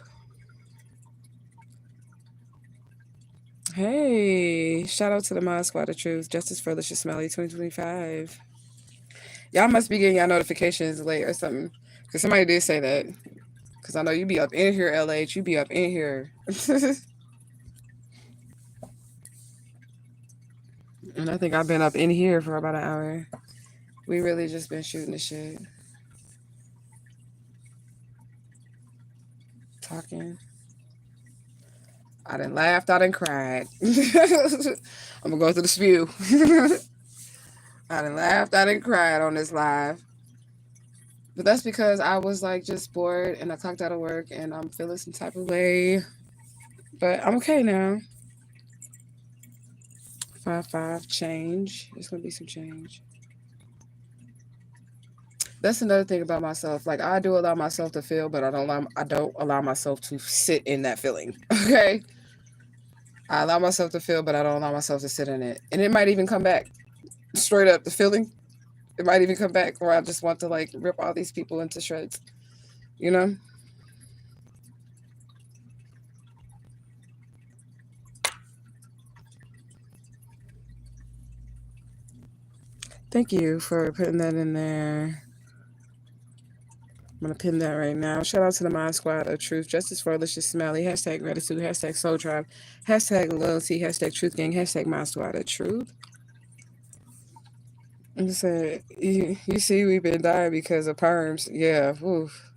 Hey, shout out to the Mod Squad of Truth, Justice for Alicia Smelly 2025. Y'all must be getting y'all notifications late or something, because somebody did say that. Because I know you be up in here, LH. You be up in here. And I think I've been up in here for about an hour. We really just been shooting the shit. Talking. I done laughed, I done cried. I'm gonna go through the spew. I done laughed, I done cried on this live. But that's because I was like just bored and I clocked out of work and I'm feeling some type of way. But I'm okay now. 5-5 change. There's gonna be some change. That's another thing about myself. Like, I do allow myself to feel, but I don't allow myself to sit in that feeling. Okay? I allow myself to feel, but I don't allow myself to sit in it. And it might even come back. Straight up, the feeling. It might even come back where I just want to like rip all these people into shreds. You know? Thank you for putting that in there. I'm gonna pin that right now. Shout out to the Mind Squad of Truth, Justice for Alicia Smiley, hashtag gratitude, hashtag soul tribe, hashtag loyalty, hashtag truth gang, hashtag Mind Squad of Truth. And said, you see, we've been dying because of perms. Yeah, oof.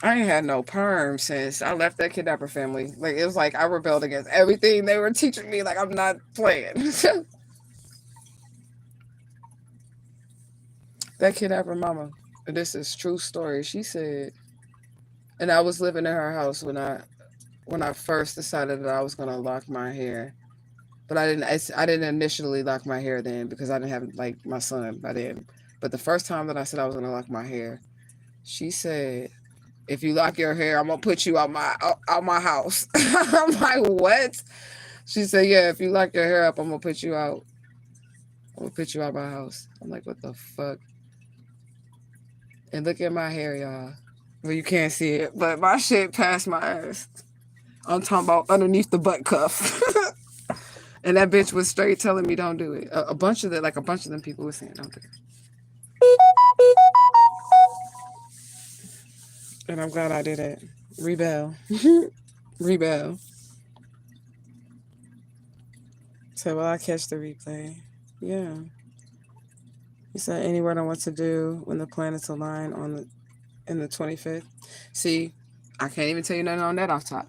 I ain't had no perm since I left that kidnapper family. Like, it was like I rebelled against everything they were teaching me. Like, I'm not playing. That kidnapper mama, this is true story. She said, And I was living in her house when I first decided that I was gonna lock my hair. But I didn't initially lock my hair then because I didn't have like my son by then. But the first time that I said I was gonna lock my hair, she said, "If you lock your hair, I'm gonna put you out my house." I'm like, "What?" She said, "Yeah, if you lock your hair up, I'm gonna put you out. I'm gonna put you out my house." I'm like, "What the fuck?" And look at my hair, y'all. Well, you can't see it, but my shit passed my ass. I'm talking about underneath the butt cuff. And that bitch was straight telling me don't do it. A bunch of them people were saying don't do it. And I'm glad I did it. Rebel. Rebel. So will I catch the replay? Yeah. He said any word on what to do when the planets align in the 25th. See, I can't even tell you nothing on that off top.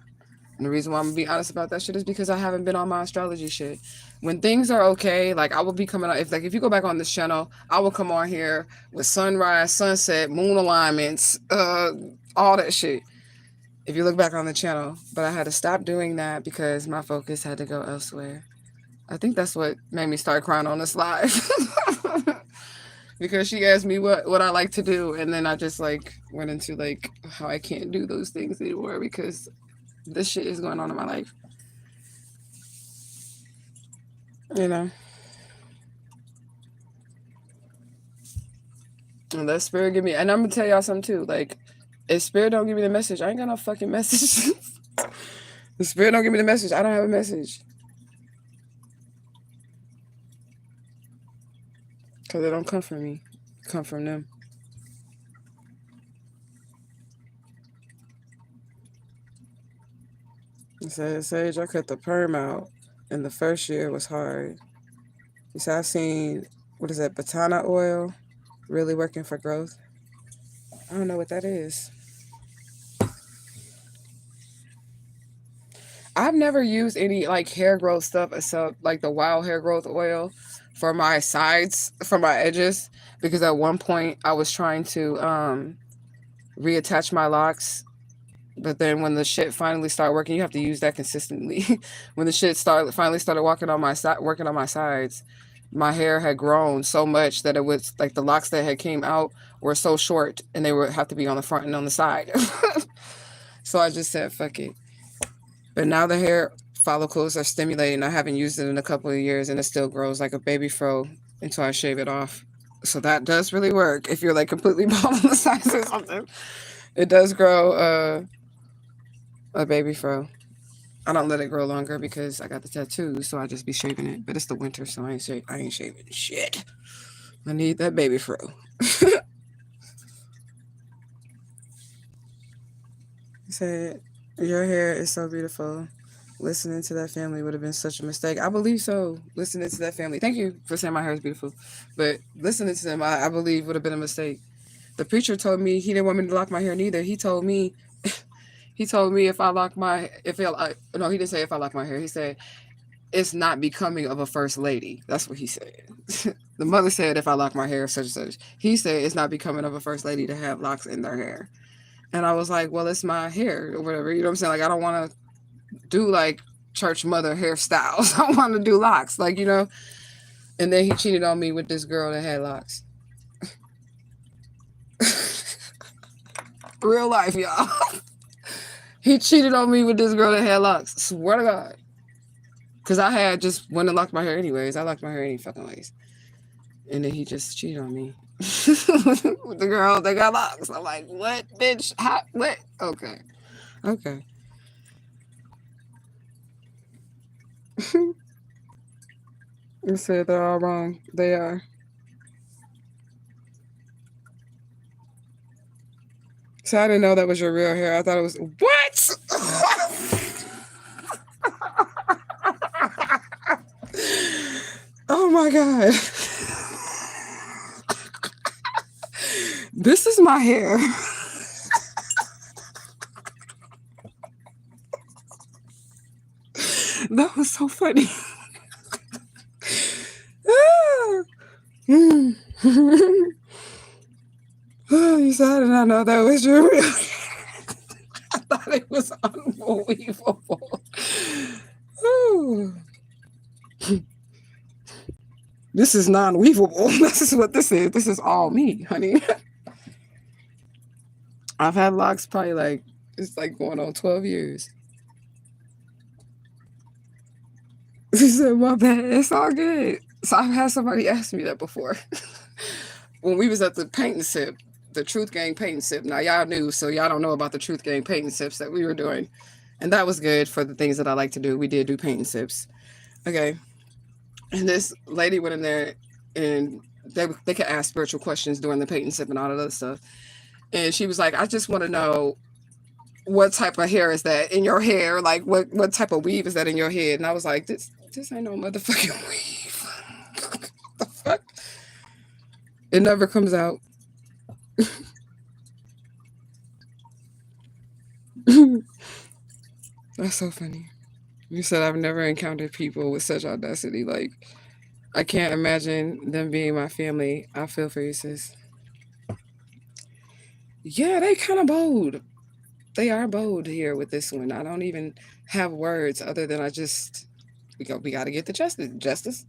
And the reason why I'm gonna be honest about that shit is because I haven't been on my astrology shit. When things are okay, like I will be coming on. If you go back on this channel, I will come on here with sunrise, sunset, moon alignments, all that shit. If you look back on the channel, but I had to stop doing that because my focus had to go elsewhere. I think that's what made me start crying on this live. Because she asked me what I like to do, and then I just like went into like how I can't do those things anymore because this shit is going on in my life. You know? And let spirit give me, and I'm gonna tell y'all something too. Like, if spirit don't give me the message, I ain't got no fucking message. The spirit don't give me the message, I don't have a message. Because it don't come from me. It come from them. He said, Sage, I cut the perm out, and the first year was hard. He said, I've seen, what is that, batana oil really working for growth. I don't know what that is. I've never used any like hair growth stuff except like the wild hair growth oil for my sides, for my edges, because at one point I was trying to reattach my locks, but then when the shit finally started working, you have to use that consistently. When the shit finally started working on my sides, my hair had grown so much that it was like the locks that had came out were so short and they would have to be on the front and on the side. So I just said fuck it. But now the hair follicles are stimulating. I haven't used it in a couple of years and it still grows like a baby fro until I shave it off. So that does really work if you're like completely bald on the sides or something. It does grow a baby fro. I don't let it grow longer because I got the tattoo, so I just be shaving it. But it's the winter, so I ain't shaving shit. I need that baby fro. He said, your hair is so beautiful. Listening to that family would have been such a mistake. I believe so. Listening to that family. Thank you for saying my hair is beautiful. But listening to them, I believe would have been a mistake. The preacher told me he didn't want me to lock my hair neither. He told me if I lock my, no, he didn't say if I lock my hair. He said, it's not becoming of a first lady. That's what he said. The mother said, if I lock my hair, such and such. He said, it's not becoming of a first lady to have locks in their hair. And I was like, well, it's my hair or whatever. You know what I'm saying? Like, I don't want to do like church mother hairstyles. I want to do locks, like, you know. And then he cheated on me with this girl that had locks. Real life, y'all. He cheated on me with this girl that had locks. Swear to God. Because I had just went and locked my hair anyways. I locked my hair any fucking ways. And then he just cheated on me with the girl that got locks. I'm like, what, bitch? How? What? Okay. Okay. You said they're all wrong. They are. So I didn't know that was your real hair. I thought it was... What? Oh my God. This is my hair. That was so funny. Oh, you said I did not know that was your real hair. It was unbelievable. Ooh. This is non-weavable. This is what this is. This is all me, honey. I've had locks probably like, it's like going on 12 years. She said, my bad. It's all good. So I've had somebody ask me that before. When we was at the paint sip, the Truth Gang paint sip. Now y'all knew, so y'all don't know about the Truth Gang paint sips that we were doing. And that was good for the things that I like to do. We did do paint sips. Okay. And this lady went in there and they could ask spiritual questions during the paint sip and all that other stuff. And she was like, I just want to know what type of hair is that in your hair? Like what type of weave is that in your head? And I was like, this ain't no motherfucking weave. What the fuck? It never comes out. That's so funny. You said I've never encountered people with such audacity. Like, I can't imagine them being my family. I feel for you, sis. Yeah, they kind of bold. They are bold here with this one. I don't even have words other than we got to get the justice.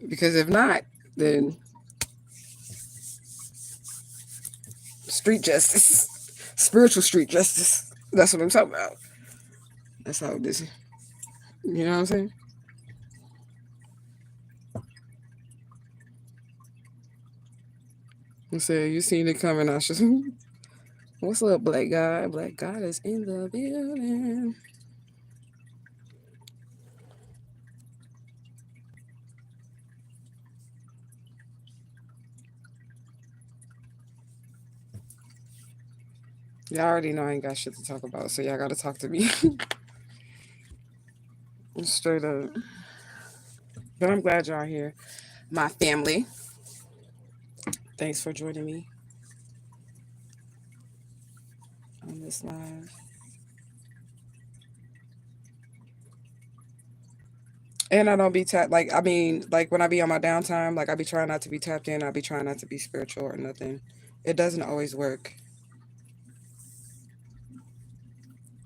Because if not, then street justice, spiritual street justice. That's what I'm talking about. That's how it is. You know what I'm saying? I said, you seen it coming. I should. What's up, black guy? Black God is in the building. Y'all already know I ain't got shit to talk about, so y'all gotta talk to me. Straight up. But I'm glad y'all here. My family. Thanks for joining me on this live. And I don't be tapped, like, I mean, like when I be on my downtime, like I be trying not to be tapped in. I be trying not to be spiritual or nothing. It doesn't always work.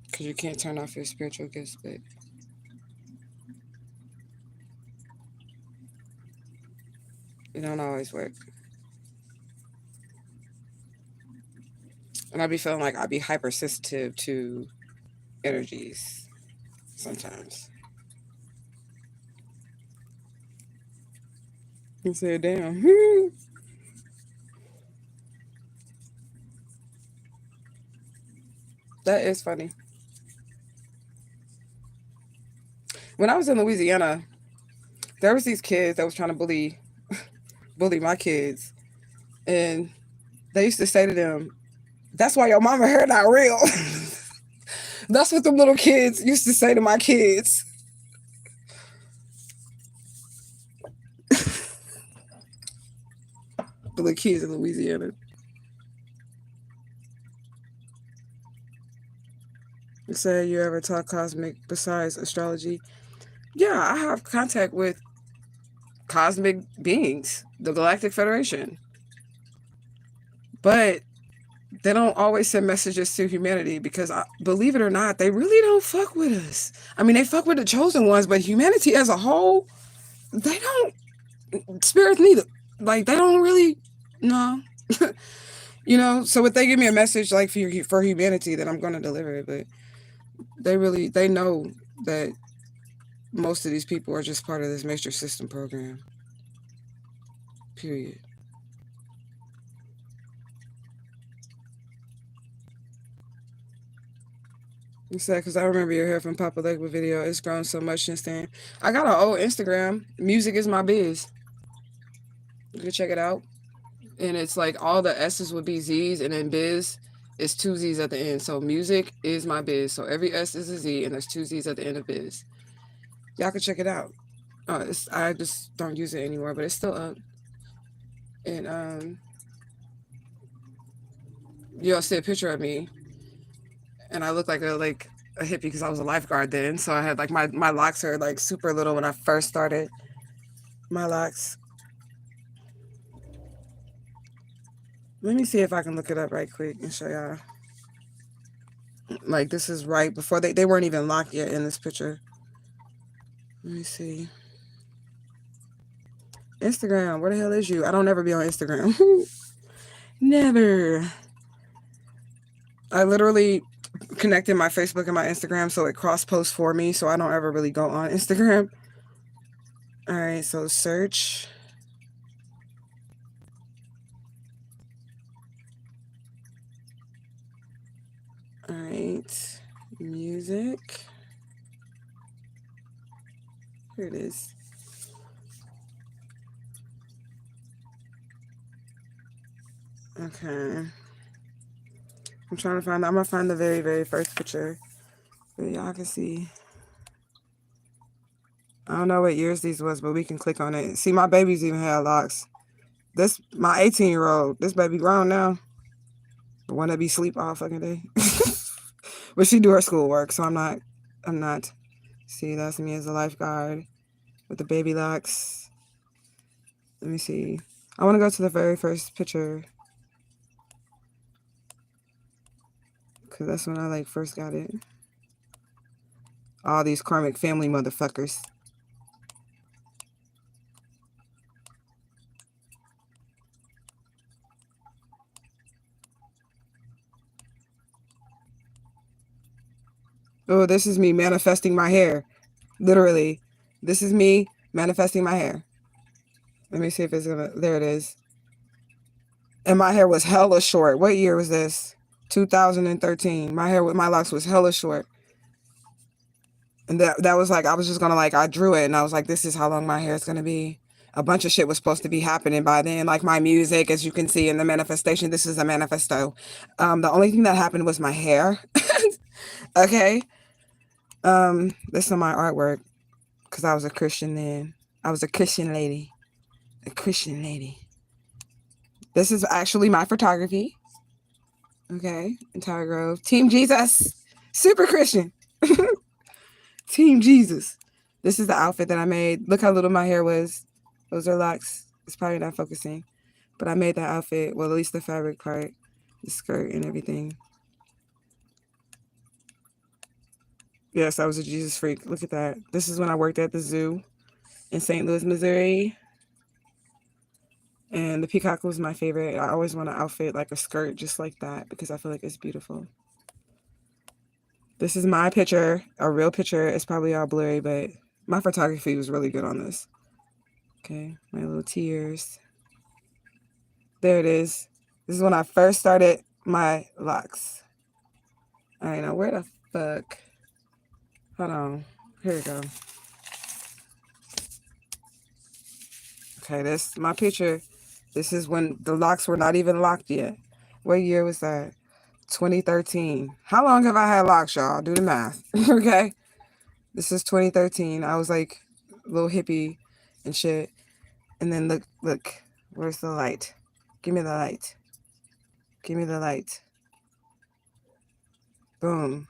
Because you can't turn off your spiritual gifts, but it don't always work. And I be feeling like I be hypersensitive to energies sometimes. You say, damn. That is funny. When I was in Louisiana, there was these kids that was trying to bully my kids. And they used to say to them, that's why your mama hair not real. That's what them little kids used to say to my kids. The little kids in Louisiana. You say you ever talk cosmic besides astrology? Yeah, I have contact with cosmic beings, the Galactic Federation. But they don't always send messages to humanity because, believe it or not, they really don't fuck with us. I mean, they fuck with the chosen ones, but humanity as a whole, they don't. Spirits neither. Like, they don't really, no. You know, so if they give me a message like for humanity, then I'm going to deliver it. But they know that most of these people are just part of this matrix system program. Period. You said, because I remember your hair from Papa Legba video. It's grown so much since then. I got an old Instagram. Music is my biz. You can check it out. And it's like all the S's would be Z's, and then biz is two Z's at the end. So music is my biz. So every S is a Z, and there's two Z's at the end of biz. Y'all can check it out. I just don't use it anymore, but it's still up. And you'll see a picture of me, and I look like a hippie because I was a lifeguard then. So I had like my locks are like super little when I first started. My locks. Let me see if I can look it up right quick and show y'all. Like, this is right before they weren't even locked yet in this picture. Let me see. Instagram, where the hell is you? I don't ever be on Instagram. Never. I literally connected my Facebook and my Instagram so it cross posts for me, so I don't ever really go on Instagram. All right, so search. All right, music. Here it is. Okay. I'm trying to find, I'm going to find the very, very first picture so y'all can see. I don't know what years these was, but we can click on it. See, my babies even had locks. This, my 18-year-old, this baby grown now. The one that be sleep all fucking day. But she do her schoolwork, so I'm not. See, that's me as a lifeguard with the baby locks. Let me see. I want to go to the very first picture. Because that's when I, like, first got it. All these karmic family motherfuckers. Oh, this is me manifesting my hair. Literally. This is me manifesting my hair. Let me see if it's gonna... There it is. And my hair was hella short. What year was this? 2013. My hair with my locks was hella short. And that was like, I was just gonna, like, I drew it and I was like, this is how long my hair is gonna be. A bunch of shit was supposed to be happening by then, like my music, as you can see in the manifestation. This is a manifesto. The only thing that happened was my hair. Okay. This is my artwork because I was a Christian then. I was a Christian lady. A Christian lady. This is actually my photography. Okay. In Tower Grove. Team Jesus. Super Christian. Team Jesus. This is the outfit that I made. Look how little my hair was. Those are locks. It's probably not focusing. But I made that outfit. Well, at least the fabric part. The skirt and everything. Yes, I was a Jesus freak. Look at that. This is when I worked at the zoo in St. Louis, Missouri. And the peacock was my favorite. I always want to outfit like a skirt just like that because I feel like it's beautiful. This is my picture, a real picture. It's probably all blurry, but my photography was really good on this. Okay, my little tears. There it is. This is when I first started my locks. All right, now where the fuck? Hold on. Here we go. Okay, this my picture. This is when the locks were not even locked yet. What year was that? 2013. How long have I had locks, y'all? Do the math. Okay. This is 2013. I was like a little hippie and shit. And then look. Where's the light? Give me the light. Give me the light. Boom.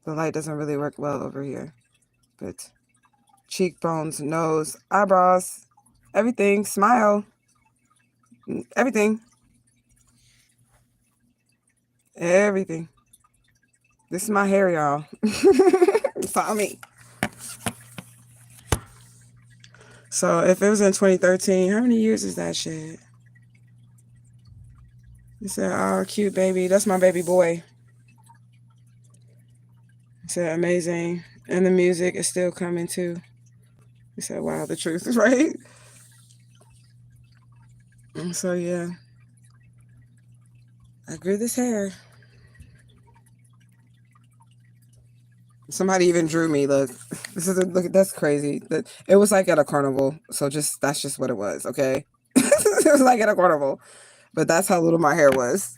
The light doesn't really work well over here. But cheekbones, nose, eyebrows, everything, smile, everything. Everything. This is my hair, y'all. Follow me. So if it was in 2013, how many years is that shit? He said, oh, cute baby. That's my baby boy. He said, amazing. And the music is still coming too. He said, wow, the truth is right. And so, yeah. I grew this hair. Somebody even drew me. Look, look. That's crazy. It was like at a carnival. So that's just what it was. Okay, it was like at a carnival, but that's how little my hair was.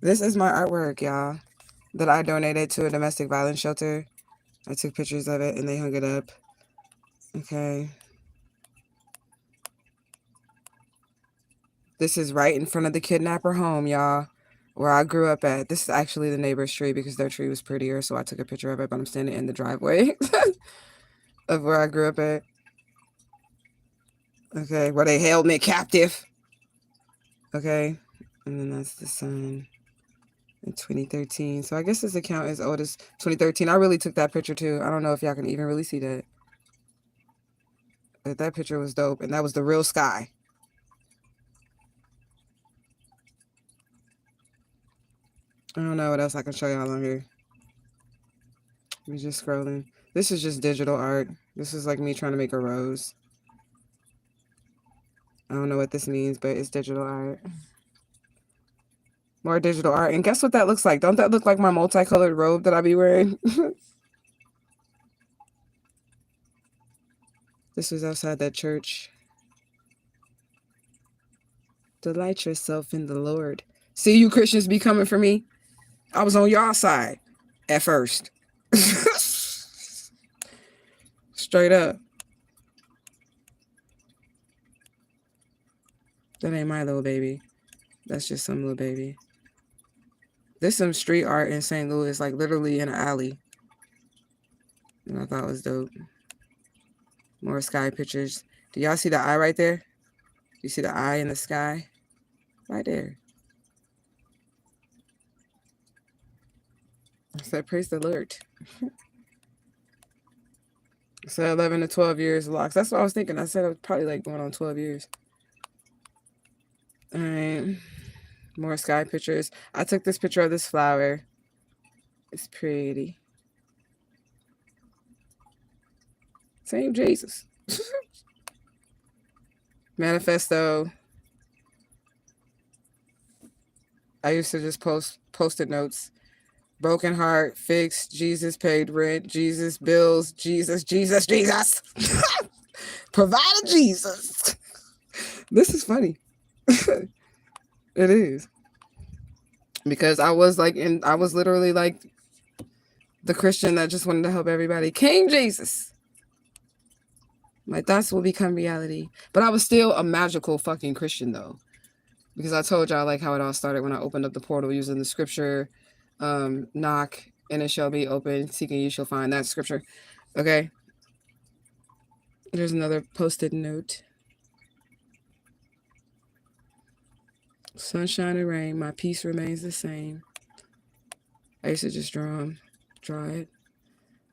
This is my artwork, y'all, that I donated to a domestic violence shelter. I took pictures of it and they hung it up. Okay. This is right in front of the kidnapper home, y'all, where I grew up at. This is actually the neighbor's tree because their tree was prettier, so I took a picture of it, but I'm standing in the driveway of where I grew up at. Okay, where they held me captive. Okay, And then that's the sun in 2013. So I guess this account is old as 2013. I really took that picture too. I don't know if y'all can even really see that. But that picture was dope. And that was the real sky. I don't know what else I can show y'all on here. We're just scrolling. This is just digital art. This is like me trying to make a rose. I don't know what this means, but it's digital art. More digital art. And guess what that looks like? Don't that look like my multicolored robe that I be wearing? This was outside that church. Delight yourself in the Lord. See, you Christians be coming for me. I was on y'all side at first. Straight up. That ain't my little baby. That's just some little baby. This some street art in St. Louis, like literally in an alley. And I thought it was dope. More sky pictures. Do y'all see the eye right there? You see the eye in the sky? Right there. I said, praise the Lord. I said 11 to 12 years locks. That's what I was thinking. I said it was probably like going on 12 years. All right. More sky pictures. I took this picture of this flower. It's pretty. Same Jesus. Manifesto. I used to just post Post-it notes. Broken heart, fixed, Jesus paid rent, Jesus bills, Jesus, Jesus, Jesus. Provided Jesus. This is funny. It is. Because I was literally like the Christian that just wanted to help everybody. King Jesus. My thoughts will become reality. But I was still a magical fucking Christian though. Because I told y'all like how it all started when I opened up the portal using the scripture, knock and it shall be open, seek and you shall find. That scripture. Okay. There's another posted note. Sunshine and rain, my peace remains the same. I used to just draw it.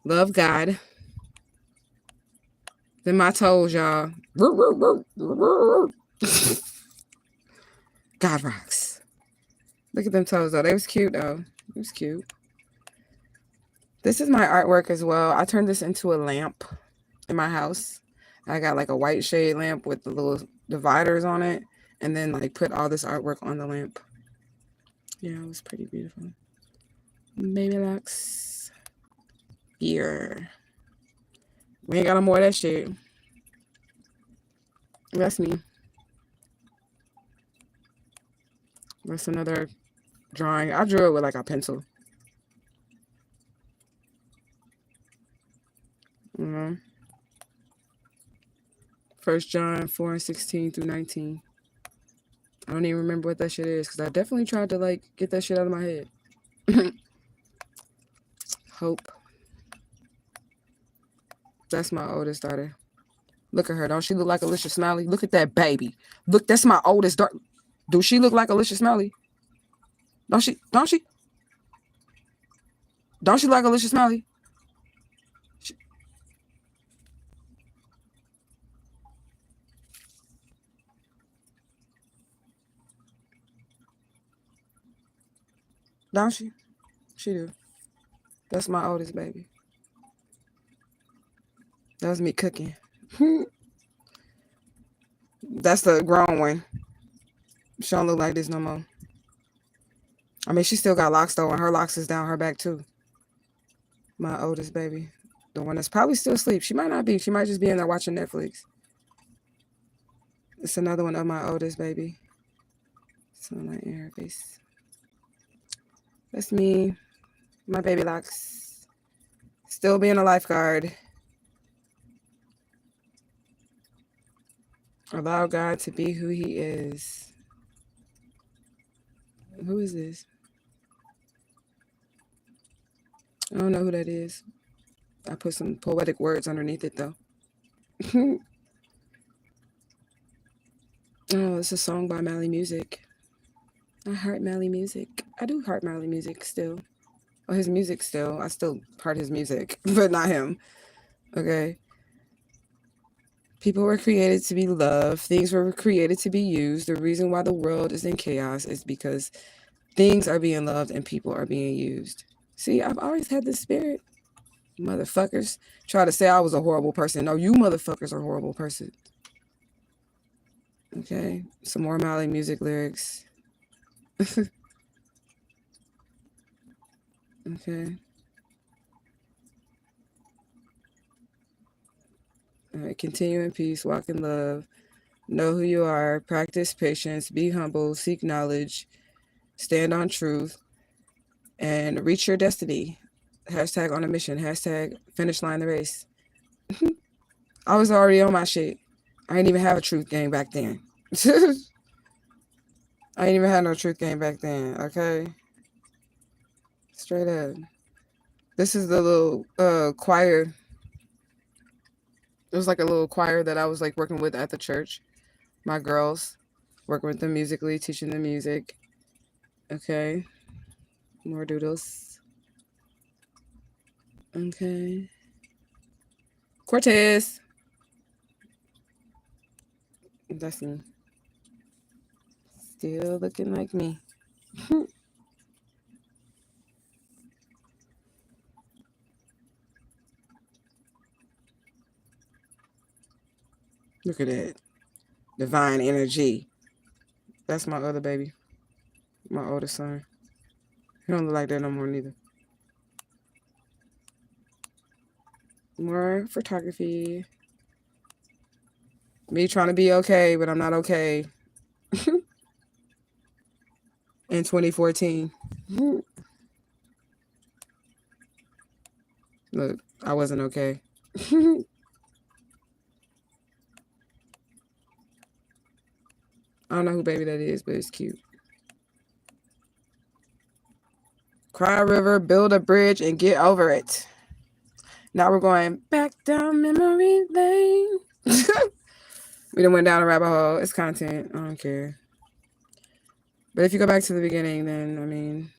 Love God. Then my toes, y'all. God rocks. Look at them toes, though. They was cute, though. It was cute. This is my artwork as well. I turned this into a lamp in my house. I got like a white shade lamp with the little dividers on it. And then like put all this artwork on the lamp. Yeah, it was pretty beautiful. Baby locks. Here. We ain't got no more of that shit. That's me. That's another drawing. I drew it with like a pencil. Mm-hmm. 1 John 4:16 through 19. I don't even remember what that shit is because I definitely tried to like get that shit out of my head. Hope. That's my oldest daughter. Look at her. Don't she look like Alicia Smiley? Look at that baby. Look, that's my oldest daughter. Do she look like Alicia Smiley? Don't she? Don't she? Don't she like Alicia Smiley? Don't she? She do. That's my oldest baby. That was me cooking. That's the grown one. She don't look like this no more. I mean, she still got locks though, and her locks is down her back too. My oldest baby. The one that's probably still asleep. She might not be. She might just be in there watching Netflix. It's another one of my oldest baby. Sunlight in her face. That's me. My baby locks. Still being a lifeguard. Allow God to be who he is. Who is this? I don't know who that is. I put some poetic words underneath it though. Oh, it's a song by Mally Music. I heart Mally music. I do heart Mally music still. Oh, his music still. I still heart his music, but not him. Okay. People were created to be loved. Things were created to be used. The reason why the world is in chaos is because things are being loved and people are being used. See, I've always had this spirit. Motherfuckers try to say I was a horrible person. No, you motherfuckers are horrible persons. Okay. Some more Mally music lyrics. Okay. All right. Continue in peace. Walk in love. Know who you are. Practice patience. Be humble. Seek knowledge. Stand on truth. And reach your destiny. Hashtag on a mission. Hashtag finish line the race. I was already on my shit. I didn't even have a truth game back then. I ain't even had no truth game back then, okay? Straight up. This is the little choir. It was like a little choir that I was like working with at the church. My girls, working with them musically, teaching them music. Okay. More doodles. Okay. Cortez. That's me. Still looking like me. Look at that. Divine energy. That's my other baby. My oldest son. He don't look like that no more neither. More photography. Me trying to be okay, but I'm not okay. In 2014. Look, I wasn't okay. I don't know who baby that is, but it's cute. Cry a river, build a bridge, and get over it. Now we're going back down memory lane. We done went down a rabbit hole. It's content. I don't care. But if you go back to the beginning, then, I mean,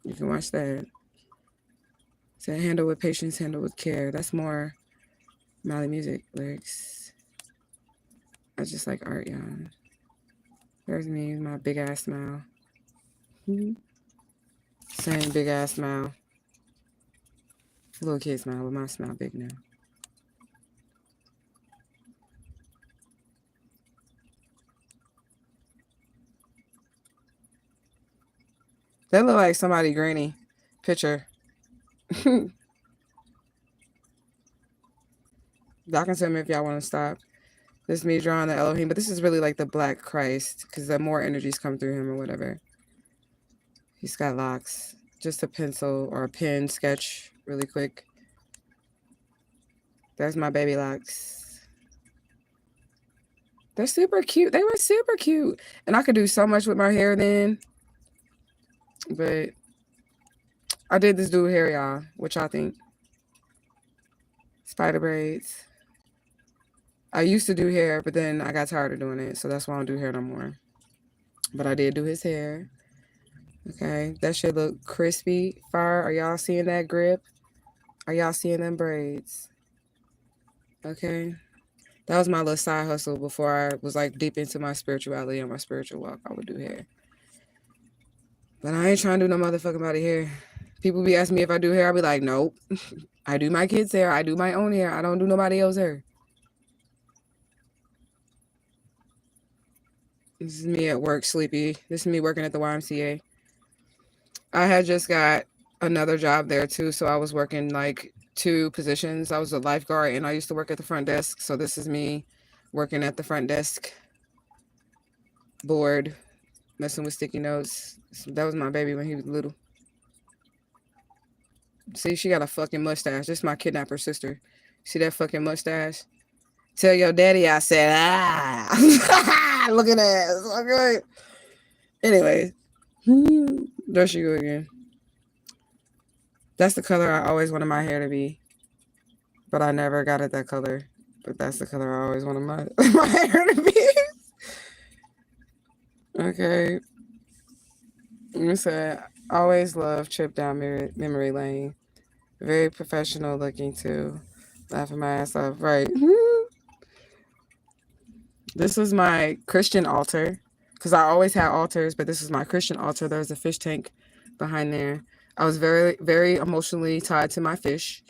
you can watch that. So handle with patience, handle with care. That's more Mally music lyrics. I just like art, y'all. There's me, my big ass smile. Same big ass smile. Little kid smile, but my smile big now. That look like somebody granny picture. Y'all can tell me if y'all want to stop. This is me drawing the Elohim, but this is really like the Black Christ because the more energies come through him or whatever. He's got locks. Just a pencil or a pen sketch really quick. There's my baby locks. They're super cute. They were super cute. And I could do so much with my hair then. But I did this dude hair, y'all. What y'all think? Spider braids. I used to do hair, but then I got tired of doing it. So that's why I don't do hair no more. But I did do his hair. Okay. That should look crispy. Fire. Are y'all seeing that grip? Are y'all seeing them braids? Okay. That was my little side hustle before I was like deep into my spirituality and my spiritual walk. I would do hair. But I ain't trying to do no motherfucking body hair. People be asking me if I do hair. I'll be like, nope. I do my kids' hair. I do my own hair. I don't do nobody else's hair. This is me at work, sleepy. This is me working at the YMCA. I had just got another job there too. So I was working like 2 positions. I was a lifeguard and I used to work at the front desk. So this is me working at the front desk, bored, messing with sticky notes. That was my baby when he was little. See, she got a fucking mustache. This is my kidnapper sister. See that fucking mustache? Tell your daddy I said, ah. Look at that. Okay. Anyway, there she go again. That's the color I always wanted my hair to be. But I never got it that color. But that's the color I always wanted my hair to be. Okay. You said, always love trip down memory lane. Very professional looking too. Laughing my ass off. Right. This was my Christian altar. Because I always had altars, but this was my Christian altar. There's a fish tank behind there. I was very, very emotionally tied to my fish.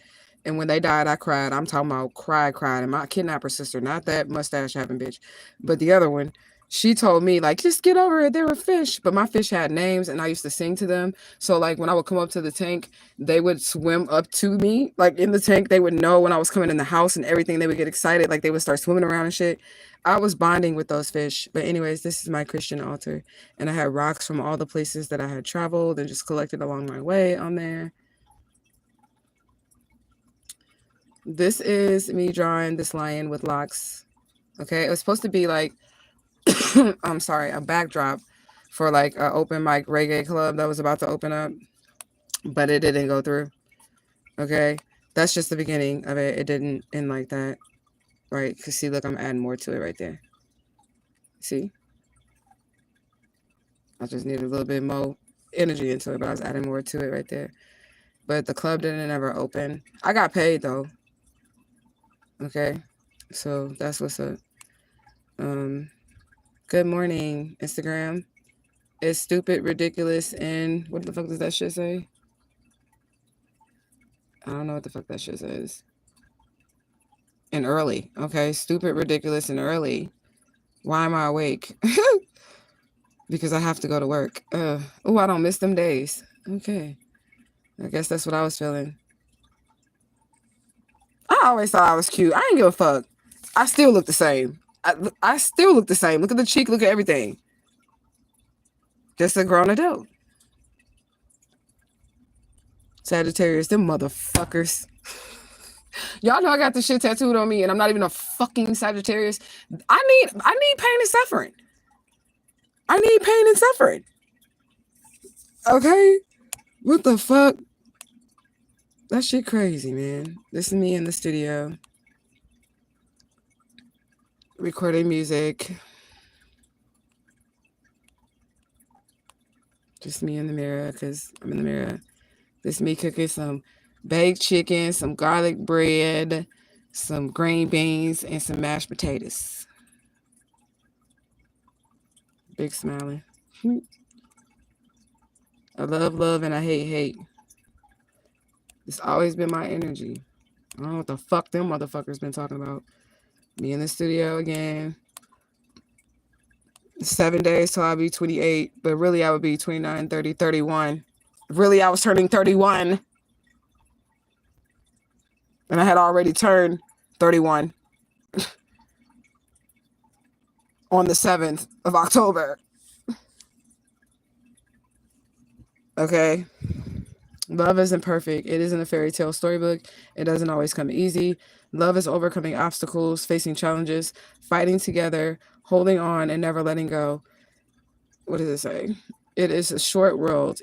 And when they died, I cried. I'm talking about cried. And my kidnapper sister, not that mustache having bitch, but the other one, she told me, like, just get over it. They were fish. But my fish had names and I used to sing to them. So, like, when I would come up to the tank, they would swim up to me. Like, in the tank, they would know when I was coming in the house and everything. They would get excited. Like, they would start swimming around and shit. I was bonding with those fish. But, anyways, this is my Christian altar. And I had rocks from all the places that I had traveled and just collected along my way on there. This is me drawing this lion with locks. Okay, it was supposed to be like, I'm sorry, a backdrop for like an open mic reggae club that was about to open up, but it didn't go through. Okay, that's just the beginning of it. It didn't end like that, right? Because see, look, I'm adding more to it right there. See, I just needed a little bit more energy into it, but I was adding more to it right there. But the club didn't ever open. I got paid though. Okay, so that's what's up. Good morning, Instagram. It's stupid, ridiculous, and what the fuck does that shit say? I don't know what the fuck that shit says. And early. Okay, stupid, ridiculous, and early. Why am I awake? Because I have to go to work. Oh, I don't miss them days. Okay. I guess that's what I was feeling. I always thought I was cute. I ain't give a fuck. I still look the same. I still look the same. Look at the cheek. Look at everything. Just a grown adult. Sagittarius, them motherfuckers. Y'all know I got this shit tattooed on me and I'm not even a fucking Sagittarius. I need pain and suffering. I need pain and suffering. Okay? What the fuck? That shit crazy, man. This is me in the studio. Recording music. Just me in the mirror, because I'm in the mirror. This me cooking some baked chicken, some garlic bread, some green beans, and some mashed potatoes. Big smiling. I love, and I hate. It's always been my energy. I don't know what the fuck them motherfuckers been talking about. Me in the studio again. 7 days till I'll be 28, but really I would be 29, 30, 31. Really, I was turning 31. And I had already turned 31 on the 7th of October. Okay. Love isn't perfect. It isn't a fairy tale storybook. It doesn't always come easy. Love is overcoming obstacles, facing challenges, fighting together, holding on, and never letting go. What does it say? It is a short world,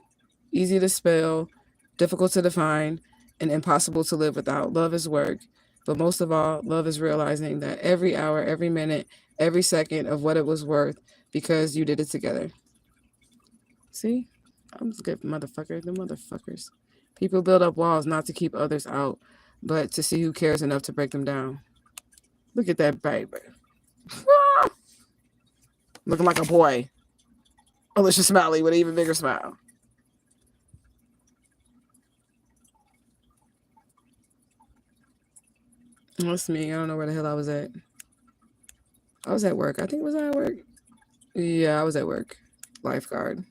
easy to spell, difficult to define, and impossible to live without. Love is work. But most of all, love is realizing that every hour, every minute, every second of what it was worth because you did it together. See? I'm just good motherfucker. The motherfuckers. People build up walls not to keep others out, but to see who cares enough to break them down. Look at that baby. Looking like a boy. Alicia Smiley with an even bigger smile. That's me. I don't know where the hell I was at. I was at work. I think was I at work? Yeah, I was at work. Lifeguard.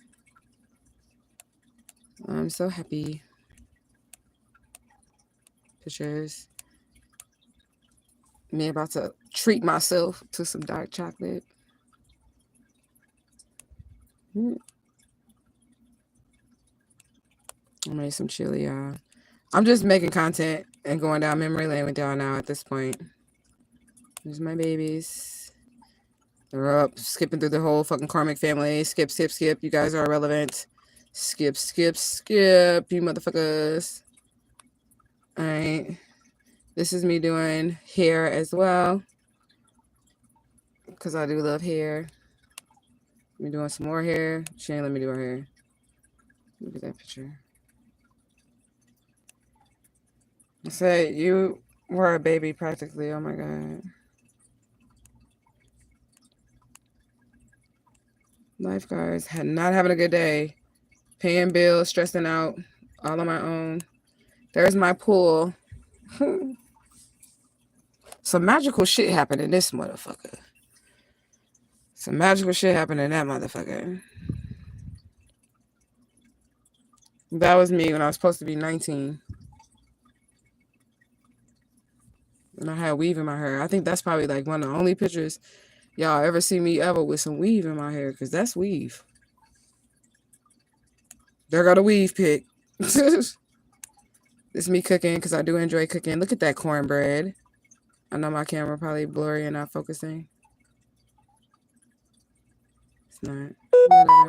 I'm so happy. Pictures. Me about to treat myself to some dark chocolate. I made some chili, y'all. I'm just making content and going down memory lane with y'all now at this point. There's my babies. They're up, skipping through the whole fucking karmic family. Skip. You guys are irrelevant. Skip, you motherfuckers. All right. This is me doing hair as well, because I do love hair. Me doing some more hair. She ain't let me do her hair. Look at that picture. I said you were a baby practically. Oh my God. Lifeguards had not having a good day. Paying bills, stressing out, all on my own. There's my pool. Some magical shit happened in this motherfucker. Some magical shit happened in that motherfucker. That was me when I was supposed to be 19. And I had weave in my hair. I think that's probably like one of the only pictures y'all ever see me ever with some weave in my hair, because that's weave. There got a weave pic. This is me cooking because I do enjoy cooking. Look at that cornbread. I know my camera probably blurry and not focusing. It's not. Whatever.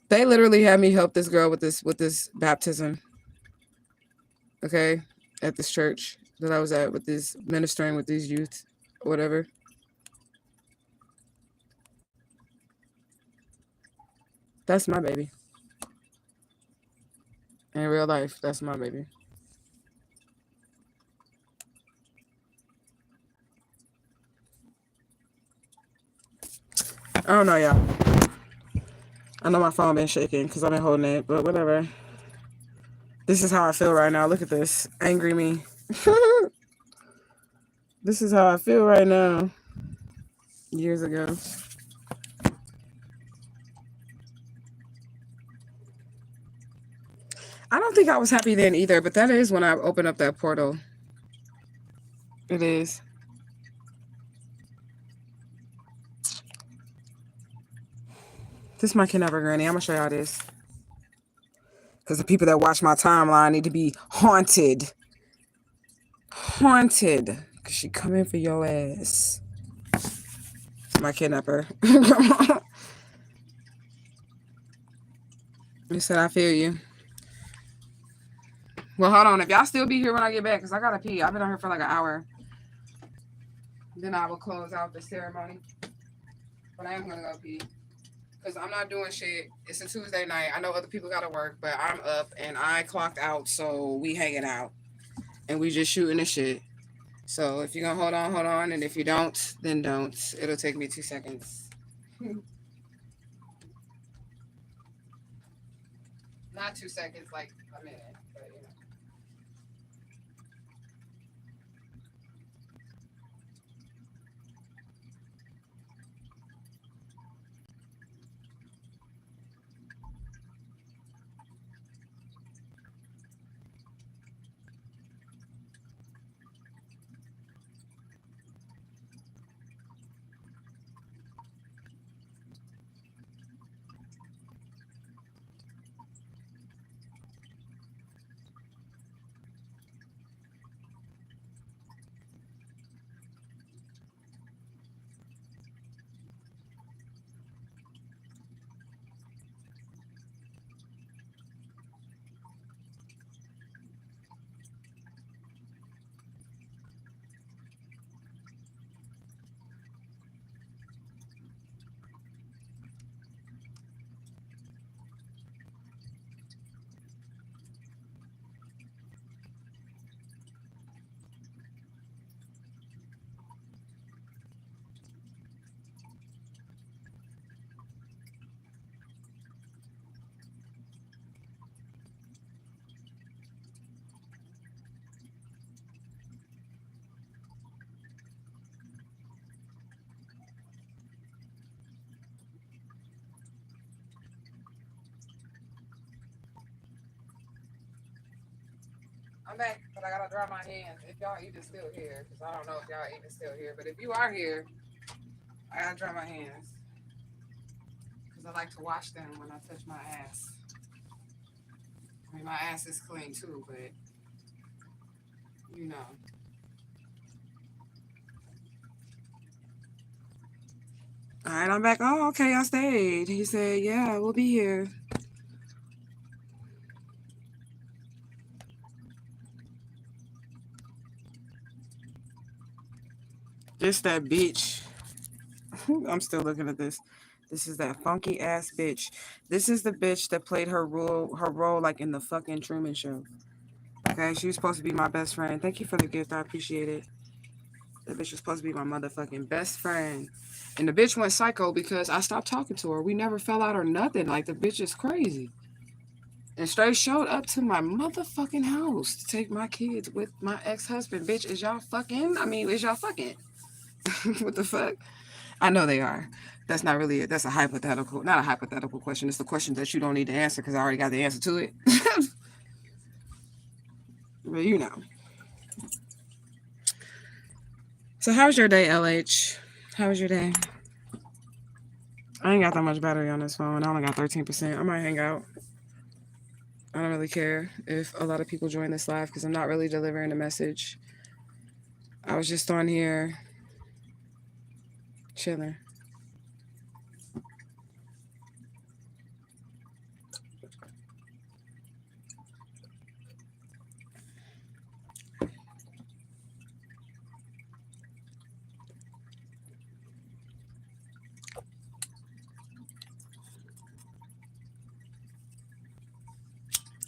They literally had me help this girl with this baptism. Okay, at this church that I was at with this ministering with these youth, whatever. That's my baby. In real life, that's my baby. I don't know, y'all. I know my phone been shaking because I've been holding it, but whatever. This is how I feel right now. Look at this. Angry me. This is how I feel right now. Years ago. I don't think I was happy then either, but that is when I opened up that portal. It is. This is my kidnapper granny. I'm going to show y'all this. Because the people that watch my timeline need to be haunted. Haunted. Because she coming for your ass. My kidnapper. You said I feel you. Well, hold on. If y'all still be here when I get back, because I got to pee. I've been on here for like an hour. Then I will close out the ceremony. But I am going to go pee. Because I'm not doing shit. It's a Tuesday night. I know other people got to work, but I'm up and I clocked out. So we hanging out. And we just shooting the shit. So if you're going to hold on. And if you don't, then don't. It'll take me 2 seconds. Not 2 seconds, like a minute. But, you know. I'm back, but I gotta dry my hands. If y'all even still here, because I don't know if y'all even still here, but if you are here, I gotta dry my hands. Because I like to wash them when I touch my ass. I mean, my ass is clean too, but you know. All right, I'm back. Oh, okay, I stayed. He said, yeah, we'll be here. This that bitch. I'm still looking at this. This is that funky ass bitch. This is the bitch that played her role like in the fucking Truman Show. Okay, she was supposed to be my best friend. Thank you for the gift. I appreciate it. That bitch was supposed to be my motherfucking best friend. And the bitch went psycho because I stopped talking to her. We never fell out or nothing. Like, the bitch is crazy. And straight showed up to my motherfucking house to take my kids with my ex-husband. Bitch, is y'all fucking? I mean, is y'all fucking? What the fuck? I know they are. That's not really it. That's a hypothetical, not a hypothetical question. It's the question that you don't need to answer because I already got the answer to it. But you know. So how's your day, LH? How was your day? I ain't got that much battery on this phone. I only got 13%. I might hang out. I don't really care if a lot of people join this live because I'm not really delivering a message. I was just on here chilling.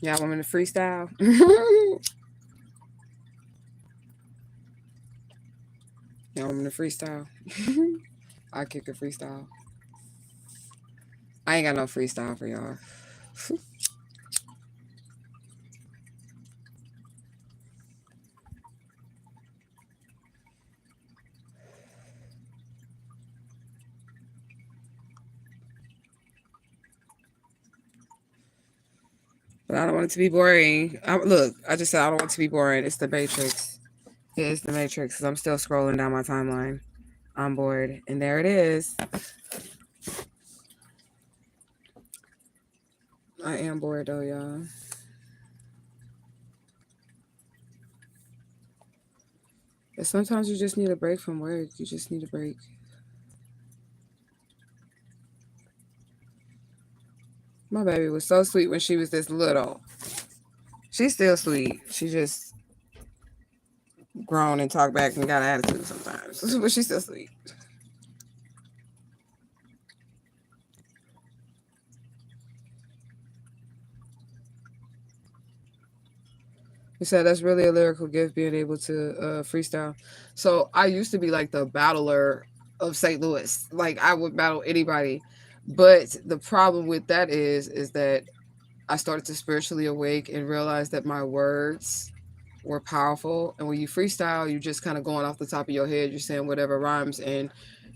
Y'all want me to freestyle? Y'all want me to freestyle? I kick a freestyle. I ain't got no freestyle for y'all. But I don't want it to be boring. Look, I just said I don't want it to be boring. It's the Matrix. It is the Matrix because I'm still scrolling down my timeline. I'm bored. And there it is. I am bored though, y'all. But sometimes you just need a break from work. You just need a break. My baby was so sweet when she was this little. She's still sweet. She just grown and talk back and got an attitude sometimes. But she's still sweet. You said that's really a lyrical gift, being able to freestyle. So I used to be like the battler of St. Louis. Like, I would battle anybody. But the problem with that is that I started to spiritually awake and realize that my words were powerful. And when you freestyle, you're just kind of going off the top of your head. You're saying whatever rhymes, and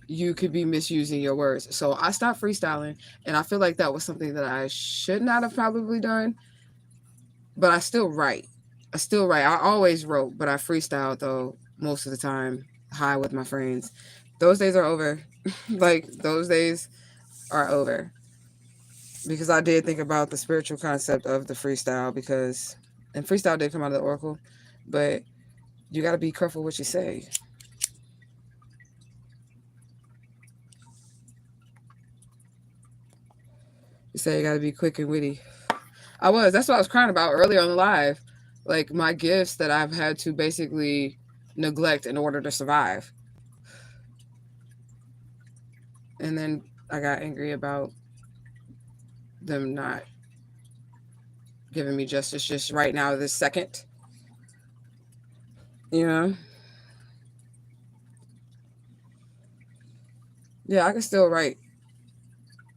you could be misusing your words. So I stopped freestyling, and I feel like that was something that I should not have probably done. But I still write. I always wrote, but I freestyled though most of the time, high with my friends. Those days are over. Like, those days are over. Because I did think about the spiritual concept of the freestyle, and freestyle did come out of the oracle, but you got to be careful what you say. You say you got to be quick and witty. That's what I was crying about earlier on the live. Like, my gifts that I've had to basically neglect in order to survive. And then I got angry about them not giving me justice just right now, this second. You know? Yeah, I can still write.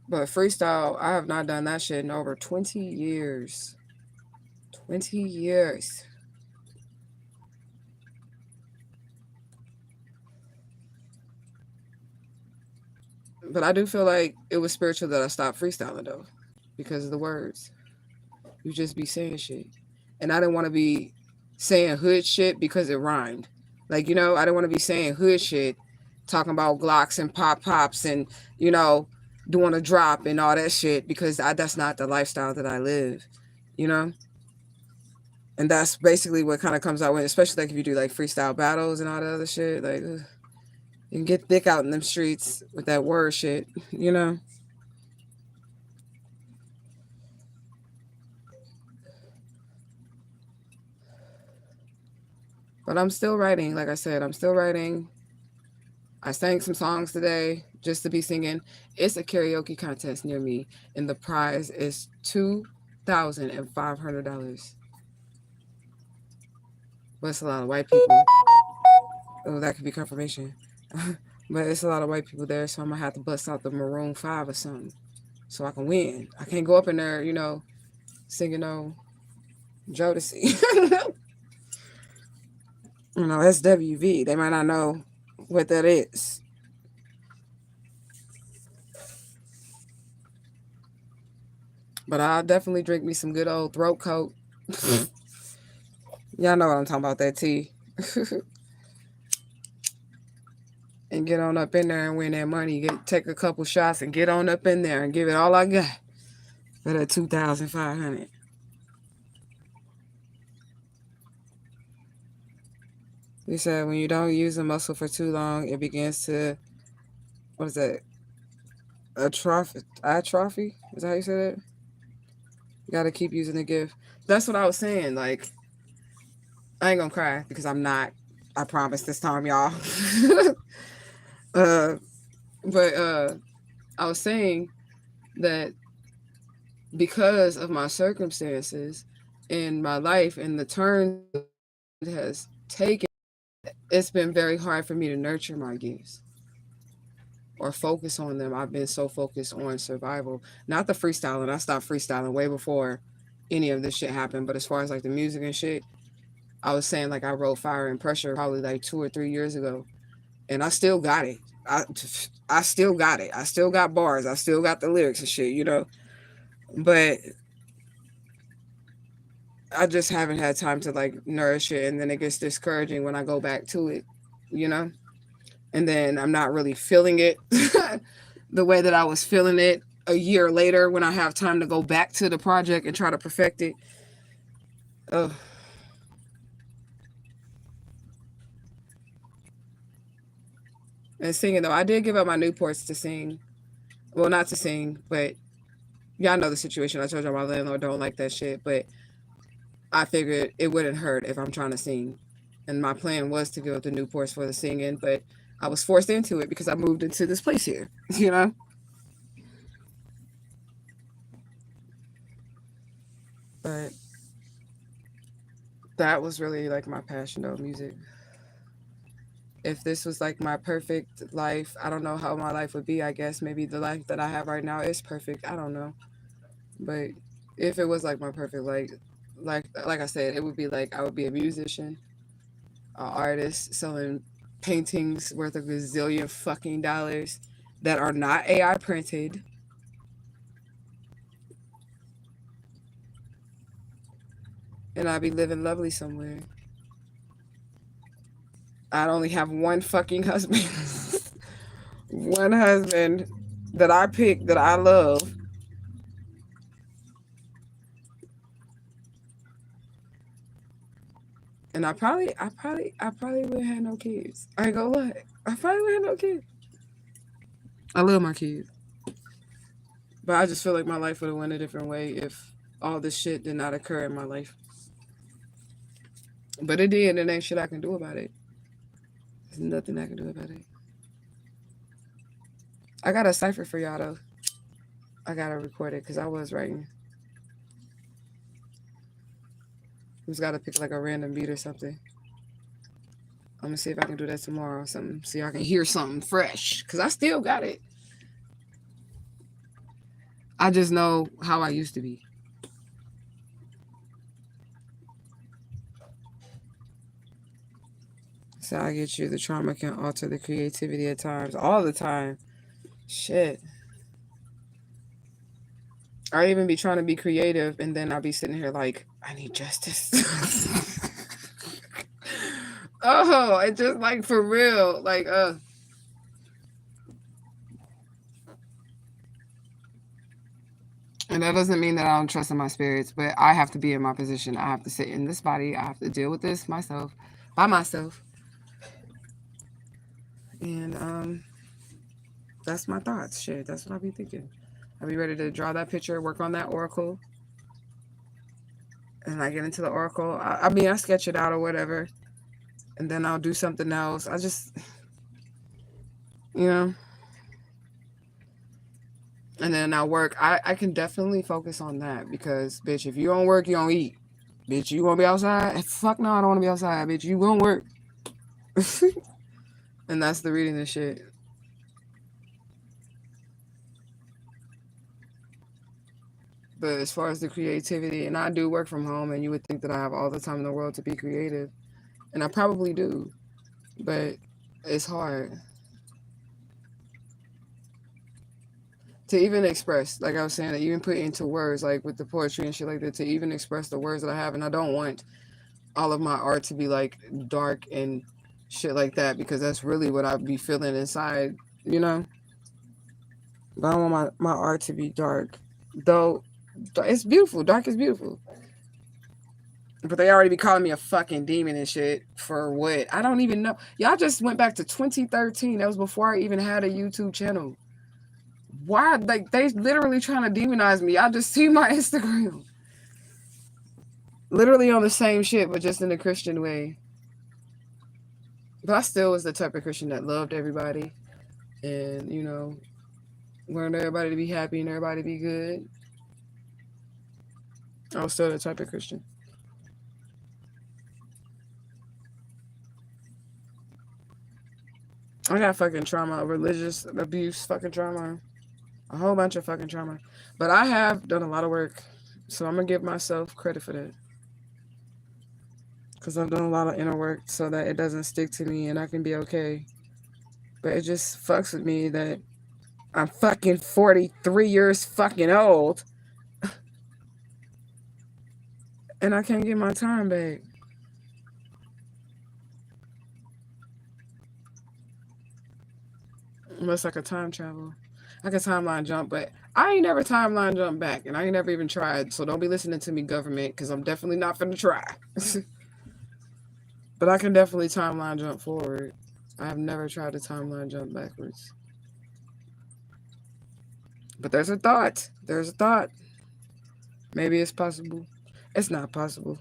But freestyle, I have not done that shit in over 20 years. 20 years. But I do feel like it was spiritual that I stopped freestyling, though, because of the words. You just be saying shit. And I didn't want to be saying hood shit because it rhymed. Like, I didn't want to be saying hood shit, talking about Glocks and pops and, doing a drop and all that shit, because that's not the lifestyle that I live, you know? And that's basically what kind of comes out when, especially like if you do like freestyle battles and all that other shit, like, you can get thick out in them streets with that word shit, you know? But I'm still writing. Like I said, I'm still writing. I sang some songs today just to be singing. It's a karaoke contest near me, and the prize is $2,500. But it's a lot of white people. Oh, that could be confirmation. But it's a lot of white people there, so I'm gonna have to bust out the Maroon 5 or something so I can win. I can't go up in there, singing no Jodeci. SWV. They might not know what that is. But I'll definitely drink me some good old throat coat. Y'all know what I'm talking about, that tea. And get on up in there and win that money. Take a couple shots and get on up in there and give it all I got for that 2,500. He said when you don't use a muscle for too long, it begins to, what is that? Atrophy? Is that how you said it? You gotta keep using the gift. That's what I was saying. Like, I ain't gonna cry because I'm not. I promise this time, y'all. uh, but I was saying that because of my circumstances in my life and the turn it has taken, it's been very hard for me to nurture my gifts or focus on them. I've been so focused on survival, not the freestyling. I stopped freestyling way before any of this shit happened. But as far as like the music and shit, I was saying like I wrote Fire and Pressure probably like 2 or 3 years ago, and I still got it. I still got it. I still got bars. I still got the lyrics and shit. But I just haven't had time to like nourish it, and then it gets discouraging when I go back to it, you know? And then I'm not really feeling it the way that I was feeling it a year later when I have time to go back to the project and try to perfect it. Oh. And singing though, I did give up my Newports to sing. Well, not to sing, but y'all know the situation. I told y'all my landlord don't like that shit, but I figured it wouldn't hurt if I'm trying to sing. And my plan was to give up the Newports for the singing, but I was forced into it because I moved into this place here, you know? But that was really like my passion though, music. If this was like my perfect life, I don't know how my life would be. I guess maybe the life that I have right now is perfect. I don't know. But if it was like my perfect like I said, it would be like I would be a musician, an artist selling paintings worth a gazillion fucking dollars that are not AI printed. And I'd be living lovely somewhere. I'd only have one fucking husband. One husband that I pick that I love. And I probably wouldn't have no kids. I ain't gonna lie. I probably wouldn't have no kids. I love my kids. But I just feel like my life would have went a different way if all this shit did not occur in my life. But it did, and there ain't shit I can do about it. There's nothing I can do about it. I got a cipher for y'all though. I gotta record it because I was writing. Just gotta pick like a random beat or something. I'm gonna see if I can do that tomorrow or something. See if I can hear something fresh. Cause I still got it. I just know how I used to be. So I get you. The trauma can alter the creativity at times. All the time. Shit. I even be trying to be creative and then I'll be sitting here like, I need justice. Oh, it just like for real. Like, and that doesn't mean that I don't trust in my spirits, but I have to be in my position. I have to sit in this body. I have to deal with this myself, by myself. And that's my thoughts. Shit, that's what I be thinking. I'll be ready to draw that picture, work on that oracle, and I get into the oracle. I mean, I sketch it out or whatever, and then I'll do something else. I just you know. And then I work. I can definitely focus on that because, bitch, if you don't work, you don't eat. Bitch, you gonna be outside? Fuck no, I don't want to be outside. Bitch, you gonna work. And that's the reading this shit. But as far as the creativity, and I do work from home, and you would think that I have all the time in the world to be creative, and I probably do, but it's hard to even express. Like I was saying, to even put into words, like with the poetry and shit like that, to even express the words that I have, and I don't want all of my art to be like dark and shit like that because that's really what I'd be feeling inside, you know. But I don't want my art to be dark, though. It's beautiful. Dark is beautiful. But they already be calling me a fucking demon and shit for what? I don't even know. Y'all just went back to 2013. That was before I even had a YouTube channel. Why? Like, they literally trying to demonize me. I just see my Instagram. Literally on the same shit, but just in a Christian way. But I still was the type of Christian that loved everybody and, you know, wanted everybody to be happy and everybody to be good. I was still the type of Christian. I got fucking trauma, religious abuse, fucking trauma, a whole bunch of fucking trauma. But I have done a lot of work, so I'm gonna give myself credit for that. Because I've done a lot of inner work so that it doesn't stick to me and I can be okay. But it just fucks with me that I'm fucking 43 years fucking old and I can't get my time back. Unless I could time travel. I could timeline jump, but I ain't never timeline jump back, and I ain't never even tried. So don't be listening to me, government, because I'm definitely not finna try. But I can definitely timeline jump forward. I have never tried to timeline jump backwards. But there's a thought. There's a thought. Maybe it's possible. It's not possible.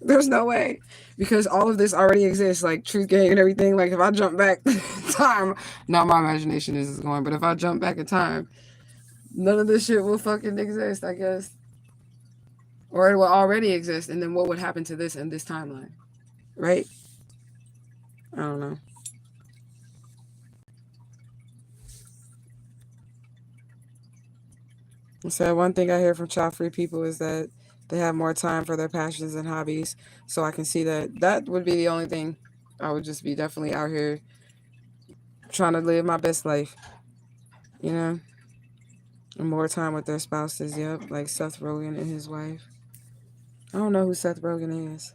There's no way. Because all of this already exists, like truth gang and everything. Like if I jump back time, now my imagination is going, but if I jump back in time, none of this shit will fucking exist, I guess. Or it will already exist, and then what would happen to this in this timeline? Right? I don't know. So one thing I hear from child-free people is that they have more time for their passions and hobbies. So I can see that that would be the only thing. I would just be definitely out here trying to live my best life, you know? And more time with their spouses, yep, like Seth Rogen and his wife. I don't know who Seth Rogen is.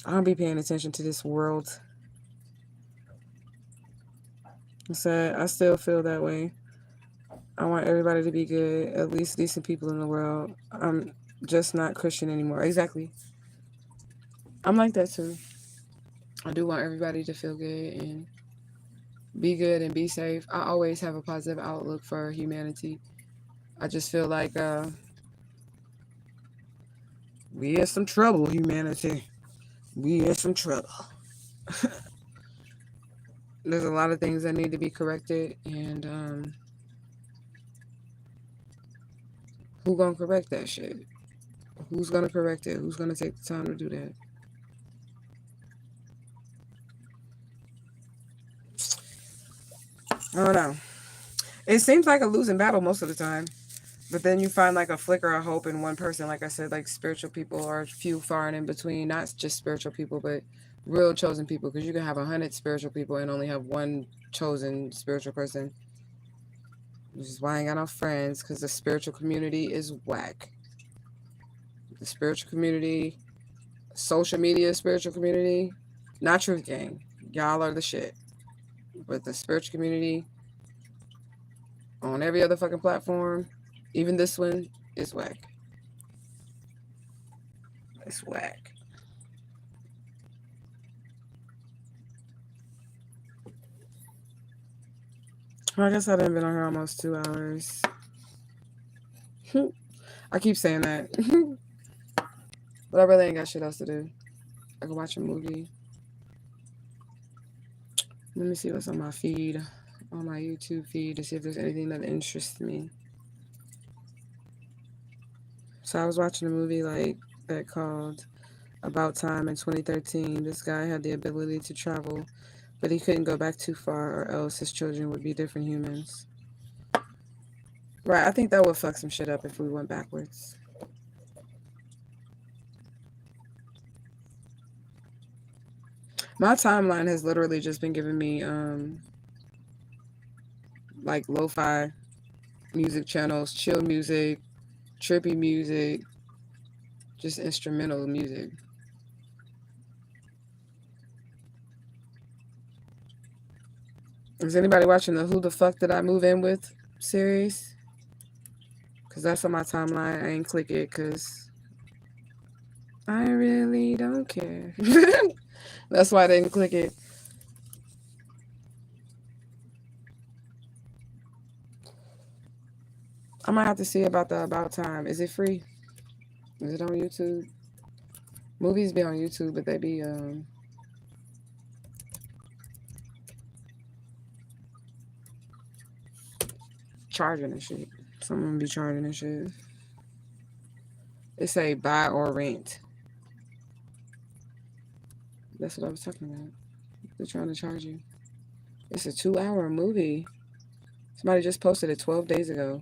I don't be paying attention to this world. So I still feel that way. I want everybody to be good, at least decent people in the world. I'm just not Christian anymore. Exactly. I'm like that too. I do want everybody to feel good and be good and be safe. I always have a positive outlook for humanity. I just feel like we in some trouble, humanity. We in some trouble. There's a lot of things that need to be corrected, and who gonna correct that shit? Who's gonna correct it? Who's gonna take the time to do that? I don't know. It seems like a losing battle most of the time. But then you find like a flicker of hope in one person, like I said, like spiritual people are few far and in between, not just spiritual people, but real chosen people. Because you can have 100 spiritual people and only have one chosen spiritual person. Which is why I ain't got no friends, because the spiritual community is whack. The spiritual community, social media spiritual community, not truth gang. Y'all are the shit. But the spiritual community on every other fucking platform, even this one, is whack. It's whack. Well, I guess I done been on here almost 2 hours. I keep saying that. But I really ain't got shit else to do. I can watch a movie. Let me see what's on my feed, on my YouTube feed, to see if there's anything that interests me. So I was watching a movie like that called About Time in 2013. This guy had the ability to travel, but he couldn't go back too far, or else his children would be different humans. Right, I think that would fuck some shit up if we went backwards. My timeline has literally just been giving me like lo-fi music channels, chill music, trippy music, just instrumental music. Is anybody watching the Who the Fuck Did I Move In With series? Because that's on my timeline. I ain't click it because I really don't care. That's why I didn't click it. I might have to see about the About Time. Is it free? Is it on YouTube? Movies be on YouTube, but they be charging and shit. Some of them be charging and shit. It say buy or rent. That's what I was talking about. They're trying to charge you. It's a 2-hour movie. Somebody just posted it 12 days ago.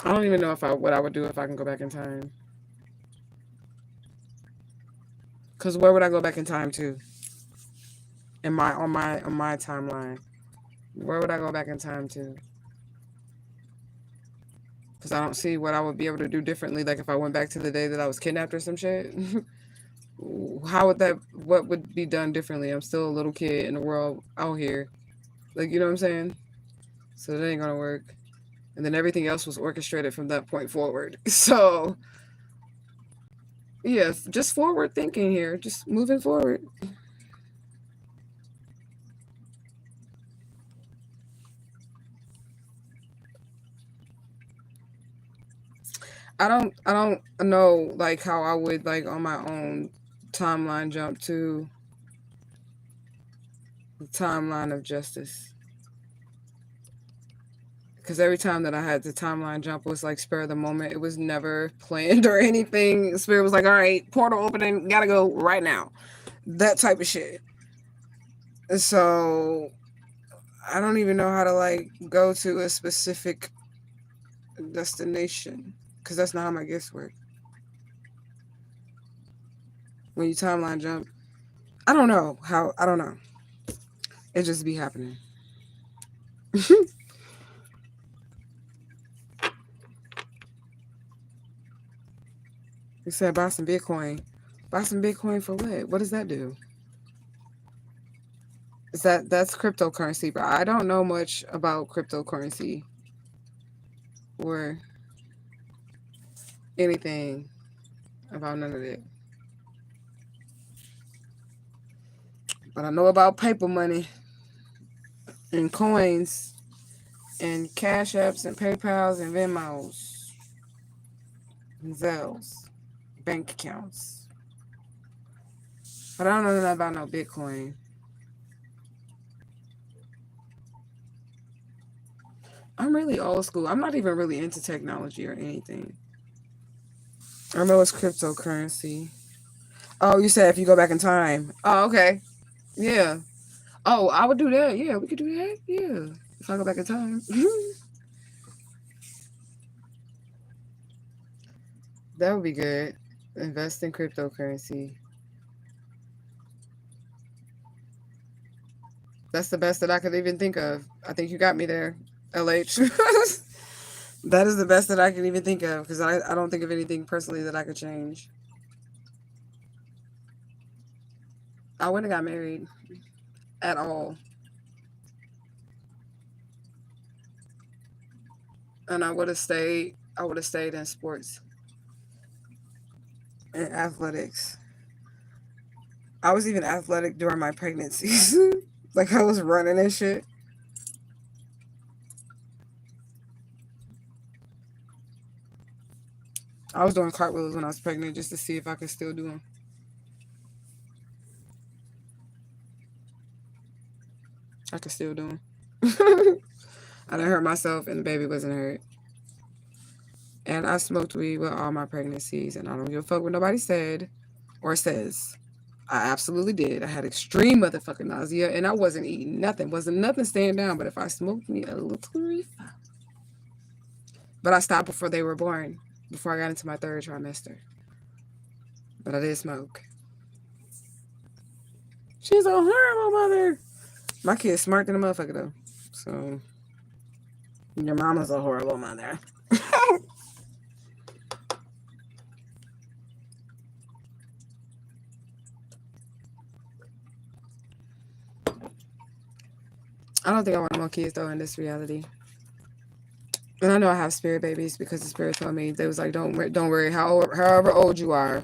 I don't even know what I would do if I can go back in time. Cause where would I go back in time to? On my timeline, where would I go back in time to? Cause I don't see what I would be able to do differently. Like if I went back to the day that I was kidnapped or some shit. How would that? What would be done differently? I'm still a little kid in the world out here. Like you know what I'm saying? So that ain't gonna work. And then everything else was orchestrated from that point forward. So yeah, just forward thinking here, just moving forward. I don't know like how I would like on my own timeline jump to the timeline of justice. Because every time that I had the timeline jump was like spur of the moment. It was never planned or anything. Spirit was like, all right, portal opening, gotta go right now. That type of shit. So I don't even know how to like go to a specific destination. Because that's not how my gifts work. When you timeline jump, I don't know how, I don't know. It just be happening. You said buy some Bitcoin. Buy some Bitcoin for what? What does that do? That's cryptocurrency, but I don't know much about cryptocurrency or anything about none of it. But I know about paper money and coins and cash apps and PayPals and Venmos and Zells, bank accounts. But I don't know nothing about no Bitcoin. I'm really old school. I'm not even really into technology or anything. I know it's cryptocurrency. Oh, you said if you go back in time. Oh, okay. Yeah. Oh, I would do that. Yeah, we could do that. Yeah. If I go back in time. That would be good. Invest in cryptocurrency. That's the best that I could even think of. I think you got me there, LH. That is the best that I can even think of because I don't think of anything personally that I could change. I wouldn't have got married at all. And I would have stayed in sports and athletics. I was even athletic during my pregnancies. Like I was running and shit. I was doing cartwheels when I was pregnant just to see if I could still do them. I could still do them. I didn't hurt myself and the baby wasn't hurt. And I smoked weed with all my pregnancies, and I don't give a fuck what nobody said or says. I absolutely did. I had extreme motherfucking nausea, and I wasn't eating nothing. Wasn't nothing staying down, but if I smoked me a little reefer. But I stopped before they were born, before I got into my 3rd trimester. But I did smoke. She's a horrible mother. My kid's smart than a motherfucker, though. So, your mama's a horrible mother. I don't think I want more kids, though, in this reality. And I know I have spirit babies because the spirit told me, they was like, don't worry, however old you are,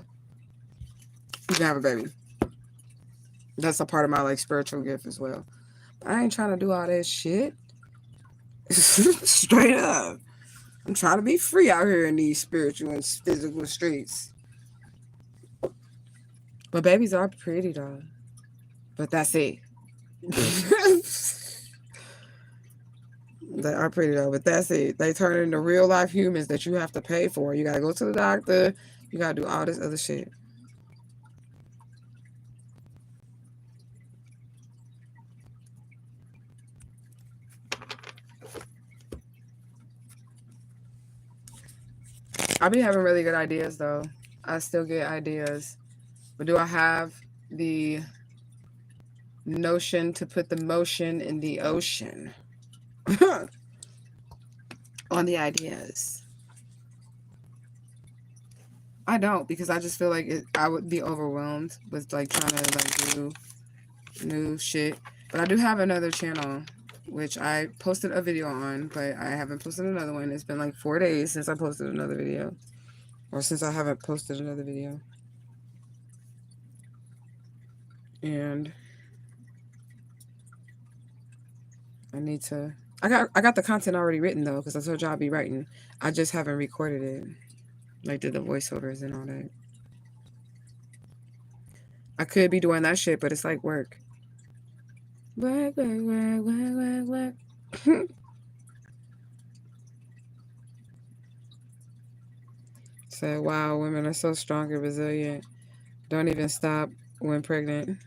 you can have a baby. That's a part of my, like, spiritual gift as well. I ain't trying to do all that shit. Straight up. I'm trying to be free out here in these spiritual and physical streets. But babies are pretty, though. But that's it. They are pretty, though, but that's it. They turn into real life humans that you have to pay for. You gotta go to the doctor. You gotta do all this other shit. I be having really good ideas, though. I still get ideas. But do I have the notion to put the motion in the ocean on the ideas? I don't, because I just feel like I would be overwhelmed with like trying to like do new shit. But I do have another channel which I posted a video on, but I haven't posted another one. It's been like 4 days since I posted another video, or since I haven't posted another video. And I need to, I got the content already written, though, because I told y'all I'd be writing. I just haven't recorded it, like did the voiceovers and all that. I could be doing that shit, but it's like work. Work. So, wow, women are so strong and resilient. Don't even stop when pregnant.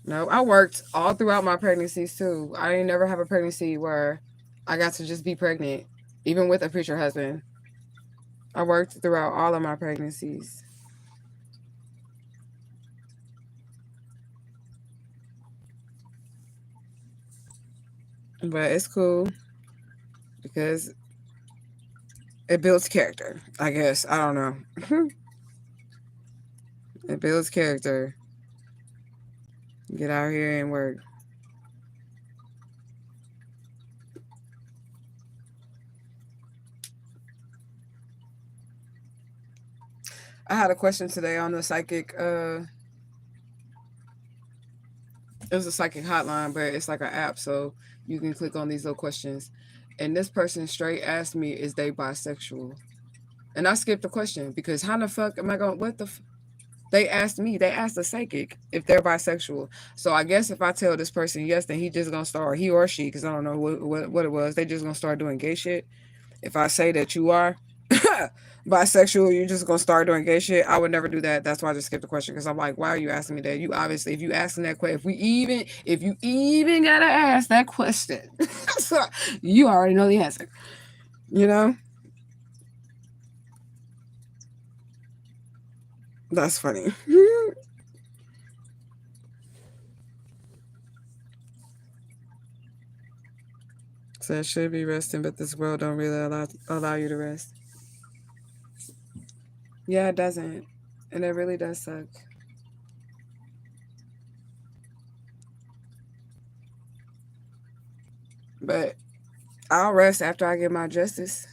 No, I worked all throughout my pregnancies, too. I didn't never have a pregnancy where I got to just be pregnant, even with a preacher husband. I worked throughout all of my pregnancies. But it's cool because it builds character, I guess. I don't know. It builds character. Get out here and work. I had a question today on the psychic. It was a psychic hotline, but it's like an app, so you can click on these little questions. And this person straight asked me, "Is they bisexual?" And I skipped the question because how the fuck am I going? What the? They asked me. They asked the psychic if they're bisexual. So I guess if I tell this person yes, then he just gonna start, he or she, because I don't know what it was. They just gonna start doing gay shit. If I say that you are bisexual, you're just gonna start doing gay shit. I would never do that. That's why I just skipped the question, because I'm like, why are you asking me that? You obviously, if you asking that question, if you even gotta ask that question, so you already know the answer. You know? That's funny. So I should be resting, but this world don't really allow you to rest. Yeah, it doesn't. And it really does suck. But I'll rest after I get my justice.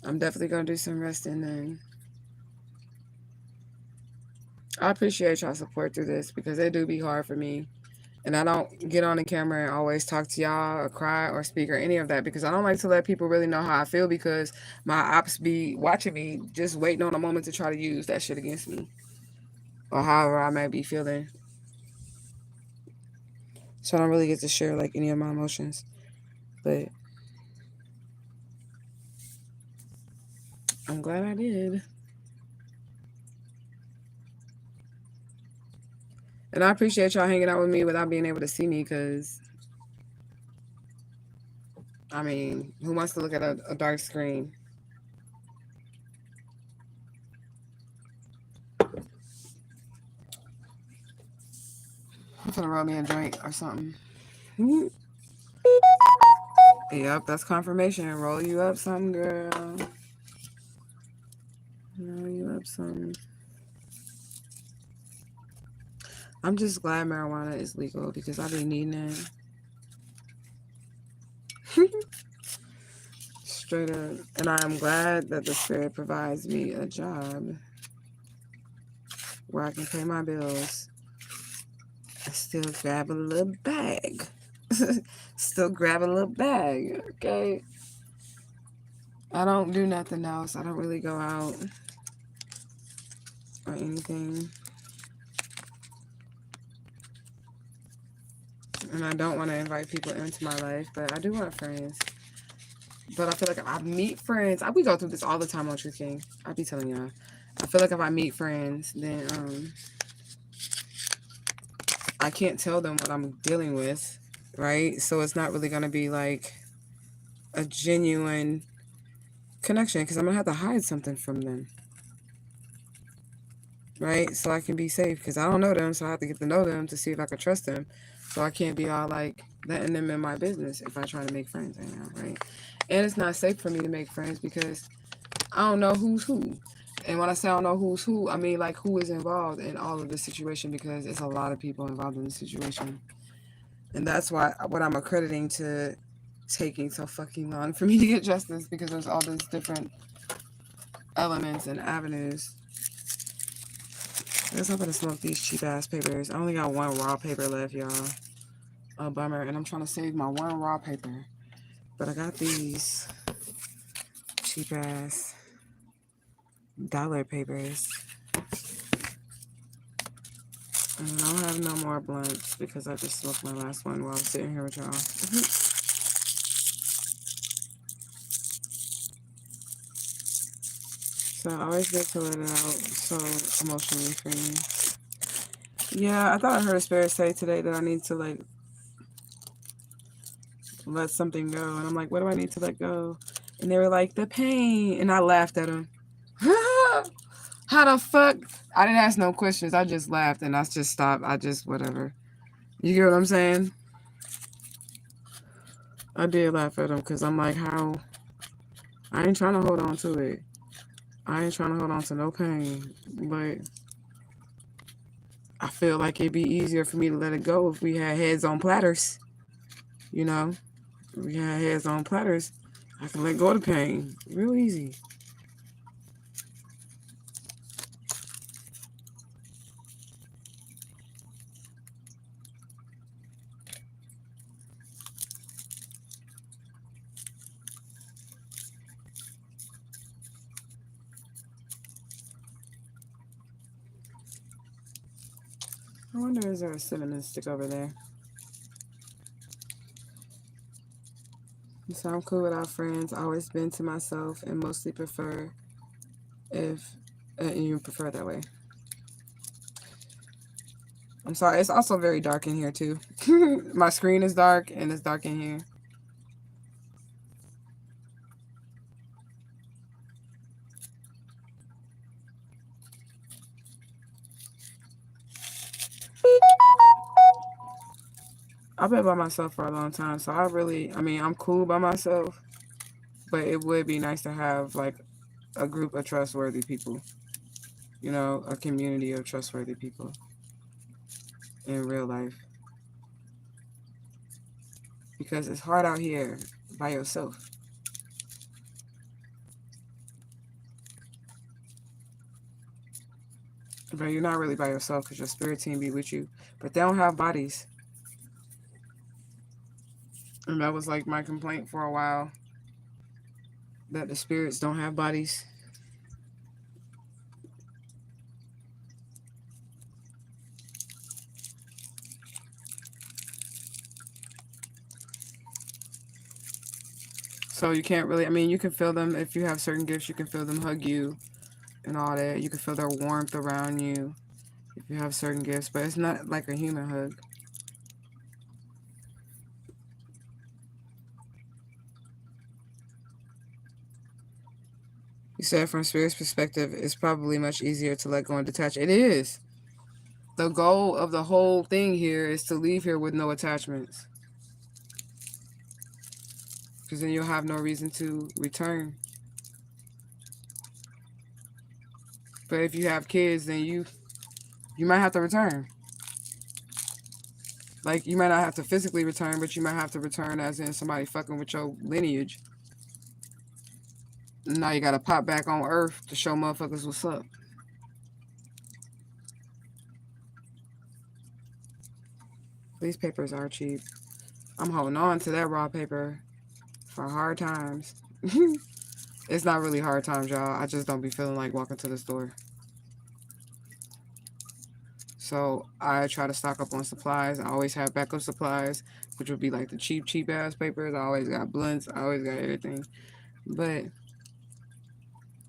I'm definitely going to do some resting then. I appreciate y'all support through this because it do be hard for me. And I don't get on the camera and always talk to y'all or cry or speak or any of that because I don't like to let people really know how I feel because my ops be watching me just waiting on a moment to try to use that shit against me or however I may be feeling. So I don't really get to share like any of my emotions. But I'm glad I did. And I appreciate y'all hanging out with me without being able to see me because, I mean, who wants to look at a dark screen? I'm gonna roll me a joint or something. Yep, that's confirmation. Roll you up something, girl. Roll you up something. I'm just glad marijuana is legal because I've been needing it. Straight up. And I am glad that the spirit provides me a job where I can pay my bills and still grab a little bag. Still grab a little bag, okay? I don't do nothing else. I don't really go out or anything. And I don't want to invite people into my life, but I do want friends. But I feel like if I meet friends, we go through this all the time on Truth King. I be telling y'all. I feel like if I meet friends, then I can't tell them what I'm dealing with, right? So it's not really gonna be like a genuine connection because I'm gonna have to hide something from them, right? So I can be safe because I don't know them, so I have to get to know them to see if I can trust them. So I can't be all like letting them in my business if I try to make friends right now, right? And it's not safe for me to make friends because I don't know who's who. And when I say I don't know who's who, I mean like who is involved in all of this situation because it's a lot of people involved in the situation. And that's why what I'm accrediting to taking so fucking long for me to get justice because there's all these different elements and avenues. I guess I'm gonna smoke these cheap ass papers. I only got one raw paper left, y'all. A bummer. And I'm trying to save my one raw paper. But I got these cheap ass dollar papers. And I don't have no more blunts because I just smoked my last one while I'm sitting here with y'all. So I always get to let it out so emotionally free. Yeah, I thought I heard a spirit say today that I need to like let something go. And I'm like, what do I need to let go? And they were like, the pain. And I laughed at them. How the fuck? I didn't ask no questions. I just laughed and I just stopped. I just, whatever. You get what I'm saying? I did laugh at them because I'm like, how? I ain't trying to hold on to it. I ain't trying to hold on to no pain. But I feel like it'd be easier for me to let it go if we had heads on platters. You know? If we had heads on platters, I can let go of the pain. Real easy. I wonder, is there a cinnamon stick over there? So I'm cool with our friends. Always been to myself and mostly prefer if you prefer that way. I'm sorry. It's also very dark in here too. My screen is dark and it's dark in here. I've been by myself for a long time, so I mean, I'm cool by myself, but it would be nice to have like a group of trustworthy people, you know, a community of trustworthy people in real life. Because it's hard out here by yourself. But you're not really by yourself because your spirit team be with you. But they don't have bodies. And that was like my complaint for a while, that the spirits don't have bodies. So you can't really, I mean, you can feel them if you have certain gifts, you can feel them hug you and all that. You can feel their warmth around you if you have certain gifts, but it's not like a human hug. You said from spirit's perspective, it's probably much easier to let go and detach. It is. The goal of the whole thing here is to leave here with no attachments. Because then you'll have no reason to return. But if you have kids, then you might have to return. Like, you might not have to physically return, but you might have to return as in somebody fucking with your lineage. Now you gotta pop back on Earth to show motherfuckers what's up. These papers are cheap. I'm holding on to that raw paper for hard times. It's not really hard times, y'all. I just don't be feeling like walking to the store. So I try to stock up on supplies. I always have backup supplies, which would be like the cheap ass papers. I always got blunts. I always got everything. But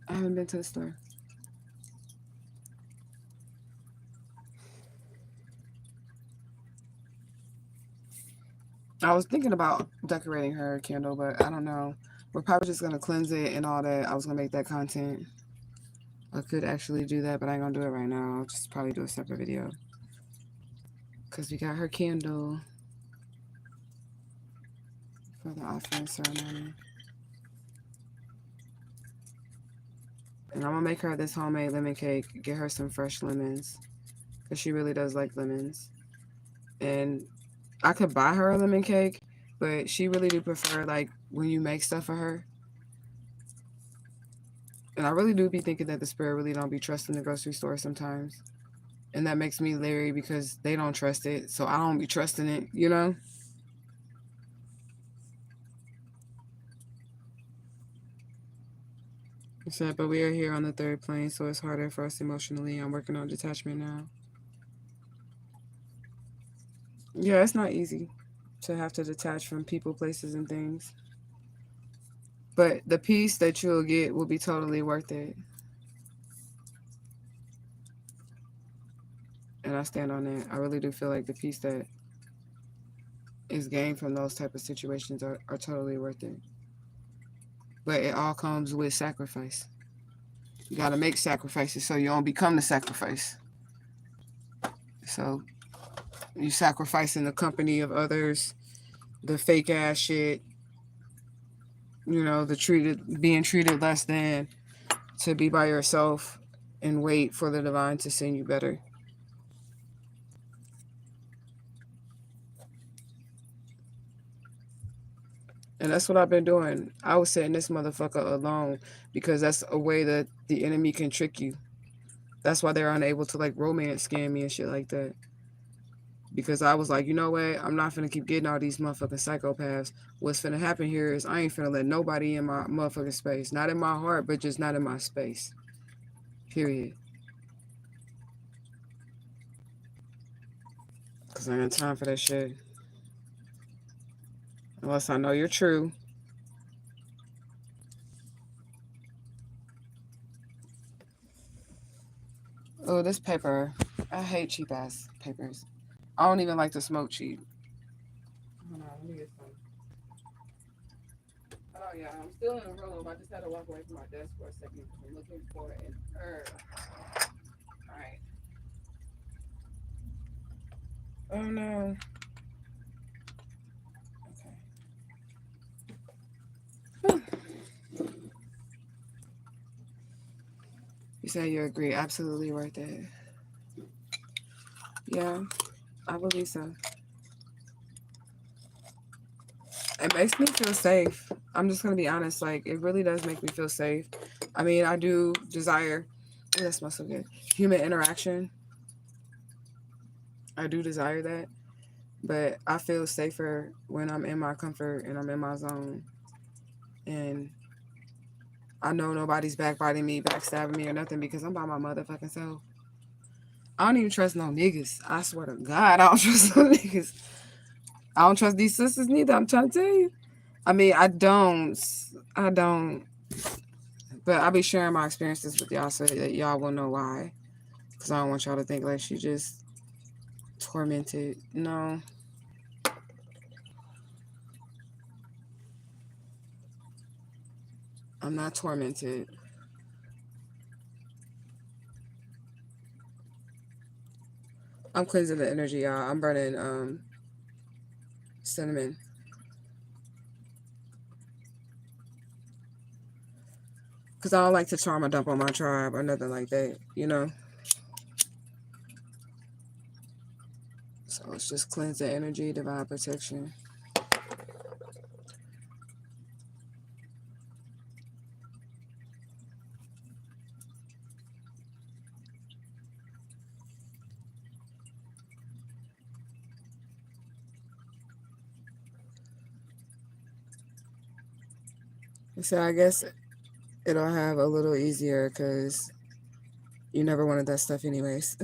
I haven't been to the store. I was thinking about decorating her candle, but I don't know. We're probably just gonna cleanse it and all that. I was gonna make that content. I could actually do that, but I ain't gonna do it right now. I'll just probably do a separate video. Because we got her candle for the offering ceremony. And I'm gonna make her this homemade lemon cake, get her some fresh lemons. Because she really does like lemons. And I could buy her a lemon cake, but she really do prefer like when you make stuff for her. And I really do be thinking that the spirit really don't be trusting the grocery store sometimes. And that makes me leery because they don't trust it. So I don't be trusting it, you know? I said, but we are here on the third plane, so it's harder for us emotionally. I'm working on detachment now. Yeah, it's not easy to have to detach from people, places, and things. But the peace that you'll get will be totally worth it. And I stand on that. I really do feel like the peace that is gained from those type of situations are totally worth it. But it all comes with sacrifice. You got to make sacrifices so you don't become the sacrifice. So you sacrifice in the company of others, the fake ass shit, you know, being treated less than, to be by yourself and wait for the divine to send you better. And that's what I've been doing. I was setting this motherfucker alone because that's a way that the enemy can trick you. That's why they're unable to like romance scam me and shit like that. Because I was like, you know what? I'm not finna keep getting all these motherfucking psychopaths. What's finna happen here is I ain't finna let nobody in my motherfucking space. Not in my heart, but just not in my space. Period. Because I ain't got time for that shit. Unless I know you're true. Oh, this paper. I hate cheap ass papers. I don't even like to smoke cheap. Hold on, let me get some. Oh yeah, I'm still in a robe. I just had to walk away from my desk for a second because I'm looking for an herb. Alright. Oh no. Okay. You say you agree. Absolutely worth it. Yeah, I believe so. It makes me feel safe. I'm just gonna be honest. Like, it really does make me feel safe. I mean, I do desire. Oh, that smells so good. Human interaction. I do desire that, But I feel safer when I'm in my comfort and I'm in my zone. And I know nobody's backbiting me, backstabbing me or nothing because I'm by my motherfucking self. I don't even trust no niggas. I swear to God, I don't trust no niggas. I don't trust these sisters neither. I'm trying to tell you. I mean, I don't. But I'll be sharing my experiences with y'all so that y'all will know why. Because I don't want y'all to think like she just tormented. No. I'm not tormented. I'm cleansing the energy, y'all. I'm burning cinnamon. Because I don't like to trauma dump on my tribe or nothing like that, you know? So it's just cleanse the energy, divine protection. So I guess it'll have a little easier because you never wanted that stuff anyways.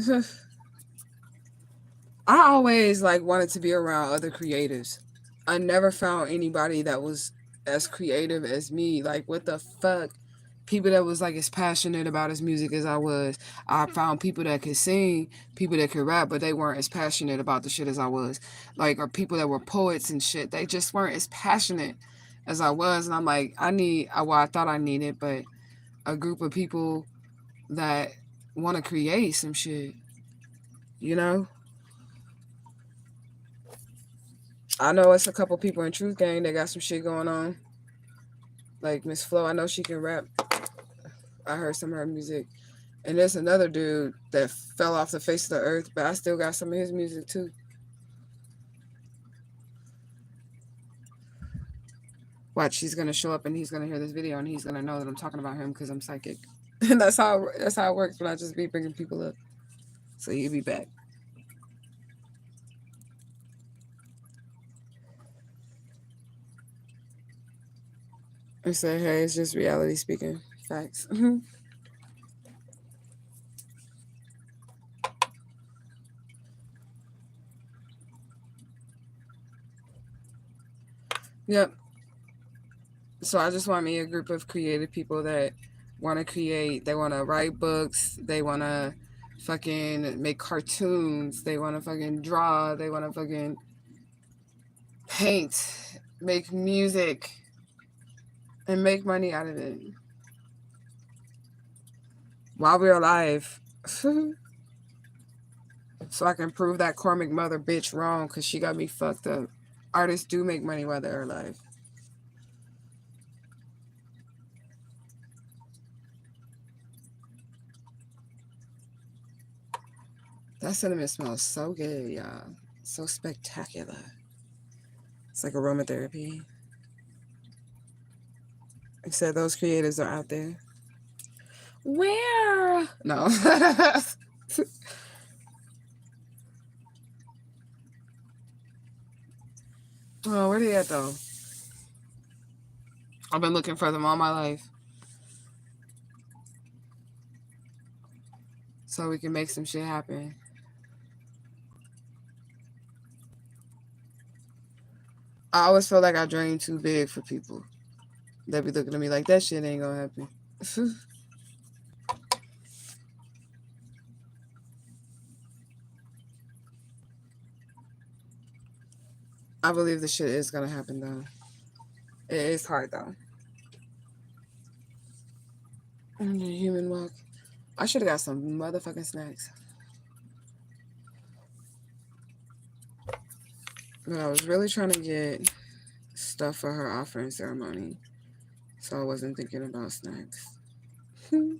I always like wanted to be around other creatives. I never found anybody that was as creative as me. Like what the fuck? People that was like as passionate about his music as I was. I found people that could sing, people that could rap, but they weren't as passionate about the shit as I was. Like, or people that were poets and shit. They just weren't as passionate as I was. And I'm like, well, I thought I needed, but a group of people that want to create some shit, you know? I know it's a couple people in Truth Gang that got some shit going on. Like Miss Flo, I know she can rap. I heard some of her music. And there's another dude that fell off the face of the earth, but I still got some of his music too. Watch, he's gonna show up and he's gonna hear this video and he's gonna know that I'm talking about him because I'm psychic. And that's how it works when I just be bringing people up. So he'll be back. I said, hey, it's just reality speaking. Facts. Yep. So I just want me a group of creative people that want to create. They want to write books. They want to fucking make cartoons. They want to fucking draw. They want to fucking paint, make music, and make money out of it while we're alive. So I can prove that karmic mother bitch wrong because she got me fucked up. Artists do make money while they're alive. That cinnamon smells so good, y'all. So spectacular. It's like aromatherapy. I said those creatives are out there. Where? No. Oh, where they at though? I've been looking for them all my life. So we can make some shit happen. I always feel like I dream too big for people. They be looking at me like that shit ain't gonna happen. I believe the shit is gonna happen though. It is hard though. Human walk. I should have got some motherfucking snacks. But I was really trying to get stuff for her offering ceremony. So I wasn't thinking about snacks. My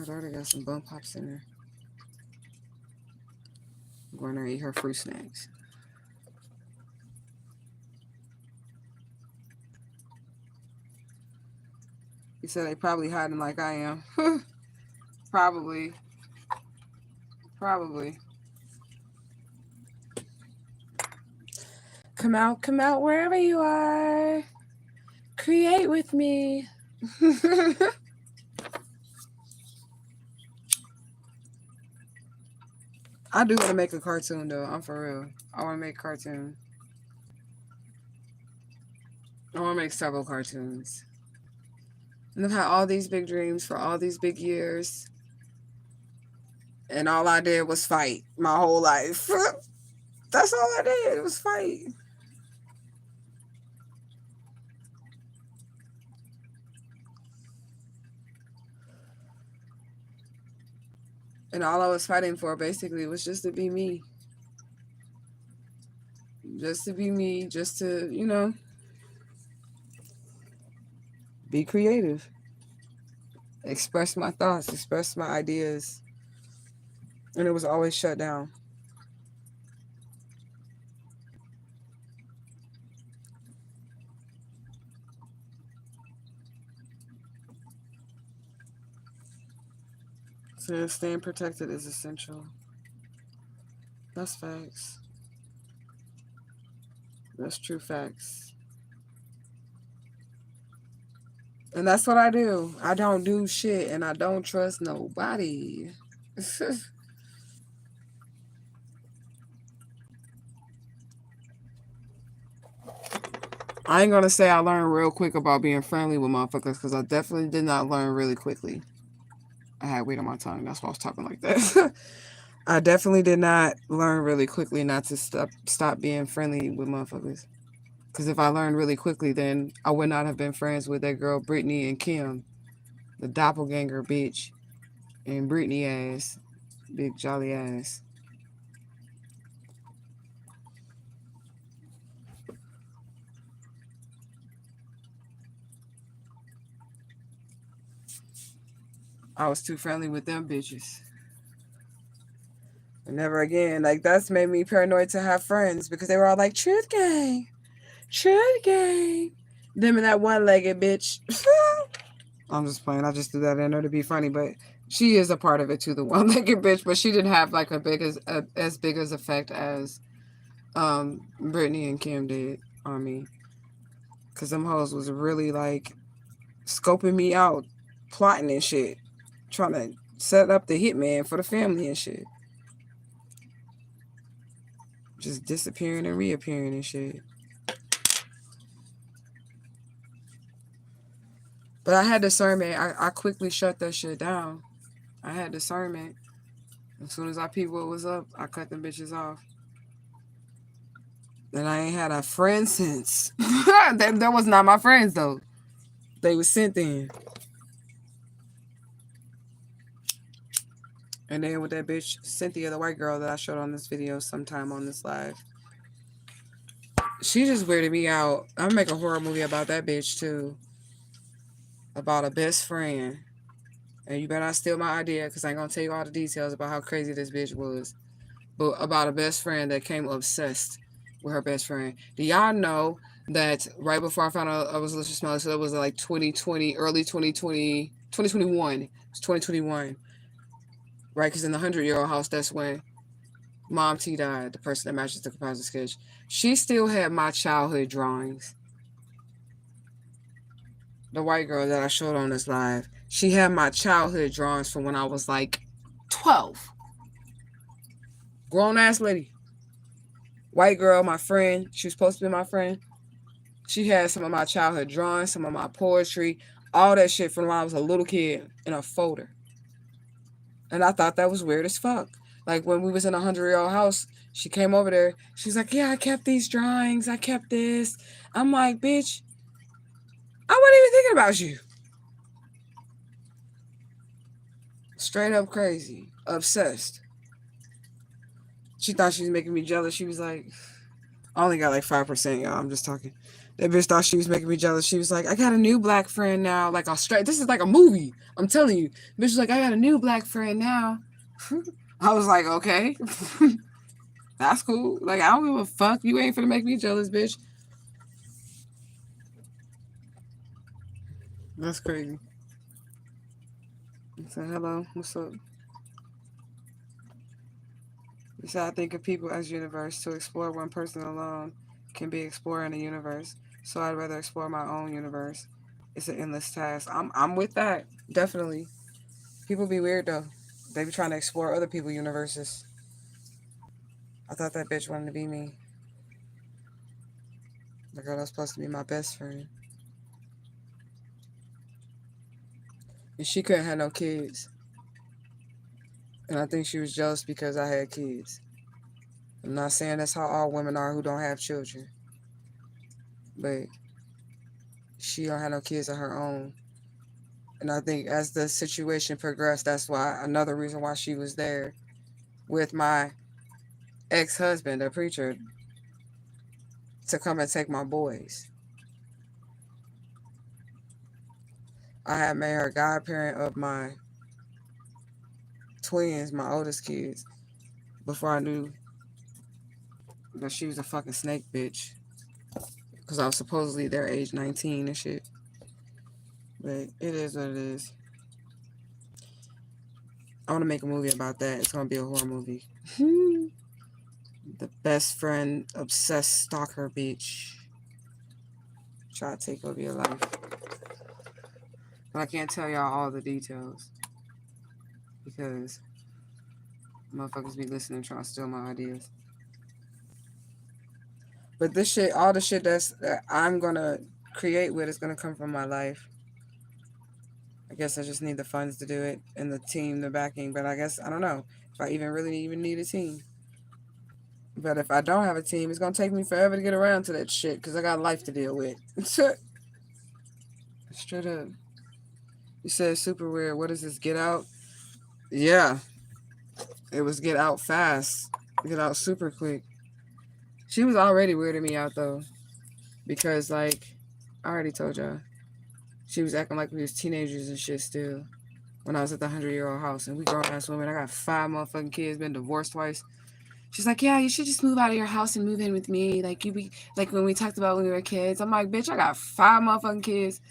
daughter got some bun pops in her. I'm going to eat her fruit snacks. He said they probably hiding like I am. Probably. Probably. Come out wherever you are. Create with me. I do want to make a cartoon though. I'm for real. I want to make a cartoon. I want to make several cartoons. And I've had all these big dreams for all these big years. And all I did was fight my whole life. That's all I did. It was fight. And all I was fighting for basically was just to be me. Just to be me. Just to, you know, be creative. Express my thoughts. Express my ideas. And it was always shut down. So staying protected is essential. That's facts. That's true facts. And that's what I do. I don't do shit and I don't trust nobody. I ain't gonna say I learned real quick about being friendly with motherfuckers because I definitely did not learn really quickly. I had weight on my tongue. That's why I was talking like that. I definitely did not learn really quickly not to stop being friendly with motherfuckers. Because if I learned really quickly, then I would not have been friends with that girl Brittany and Kim, the doppelganger bitch, and Brittany ass, big jolly ass. I was too friendly with them bitches. And never again. Like, that's made me paranoid to have friends because they were all like, truth gang. Truth gang. Them and that one-legged bitch. I'm just playing. I just threw that in there to be funny, but she is a part of it too, the one-legged bitch. But she didn't have like as big as effect as Brittany and Kim did on me. Cause them hoes was really like scoping me out, plotting and shit, trying to set up the hitman for the family and shit. Just disappearing and reappearing and shit. But I had discernment. I quickly shut that shit down. I had discernment. As soon as I peeped what was up, I cut them bitches off. And I ain't had a friend since. that was not my friends though. They was sent in. And then with that bitch Cynthia, the white girl that I showed on this video sometime on this live, she just weirded me out. I'm gonna make a horror movie about that bitch too. About a best friend. And you better not steal my idea because I ain't gonna tell you all the details about how crazy this bitch was. But about a best friend that came obsessed with her best friend. Do y'all know that right before I found out I was Alicia Smelly, so it was like 2020, early 2020, 2021. It's 2021. Right? Because in the 100-year-old house, that's when Mom T died, the person that matches the composite sketch. She still had my childhood drawings. The white girl that I showed on this live, she had my childhood drawings from when I was like 12. Grown ass lady. White girl, my friend. She was supposed to be my friend. She had some of my childhood drawings, some of my poetry, all that shit from when I was a little kid in a folder. And I thought that was weird as fuck. Like when we was in a 100-year-old house, she came over there. She's like, yeah, I kept these drawings. I kept this. I'm like, bitch, I wasn't even thinking about you. Straight up crazy. Obsessed. She thought she was making me jealous. She was like, I only got like 5%, y'all. I'm just talking. That bitch thought she was making me jealous. She was like, I got a new black friend now. Like, this is like a movie. I'm telling you. Bitch was like, I got a new black friend now. I was like, okay. That's cool. Like, I don't give a fuck. You ain't finna make me jealous, bitch. That's crazy. So hello, what's up? You said I think of people as universe. To explore one person alone can be exploring the universe. So I'd rather explore my own universe. It's an endless task. I'm with that. Definitely. People be weird though. They be trying to explore other people's universes. I thought that bitch wanted to be me. The girl that's supposed to be my best friend. And she couldn't have no kids. And I think she was jealous because I had kids. I'm not saying that's how all women are who don't have children. But she don't have no kids of her own. And I think as the situation progressed, that's why another reason why she was there with my ex-husband, the preacher, to come and take my boys. I had made her godparent of my twins, my oldest kids, before I knew that she was a fucking snake bitch. Because I was supposedly their age 19 and shit. But it is what it is. I want to make a movie about that. It's going to be a horror movie. The best friend, obsessed stalker bitch. Try to take over your life. But I can't tell y'all all the details. Because motherfuckers be listening trying to steal my ideas. But this shit, all the shit that I'm going to create with is going to come from my life. I guess I just need the funds to do it and the team, the backing. But I guess, I don't know if I even need a team. But if I don't have a team, it's going to take me forever to get around to that shit because I got life to deal with. Straight up. You said super weird. What is this? Get out? Yeah. It was get out fast. Get out super quick. She was already weirding me out though. Because like, I already told y'all. She was acting like we was teenagers and shit still. When I was at the 100-year-old house and we grown ass women. I got 5 motherfucking kids, been divorced twice. She's like, yeah, you should just move out of your house and move in with me. Like you be like when we talked about when we were kids. I'm like, bitch, I got 5 motherfucking kids.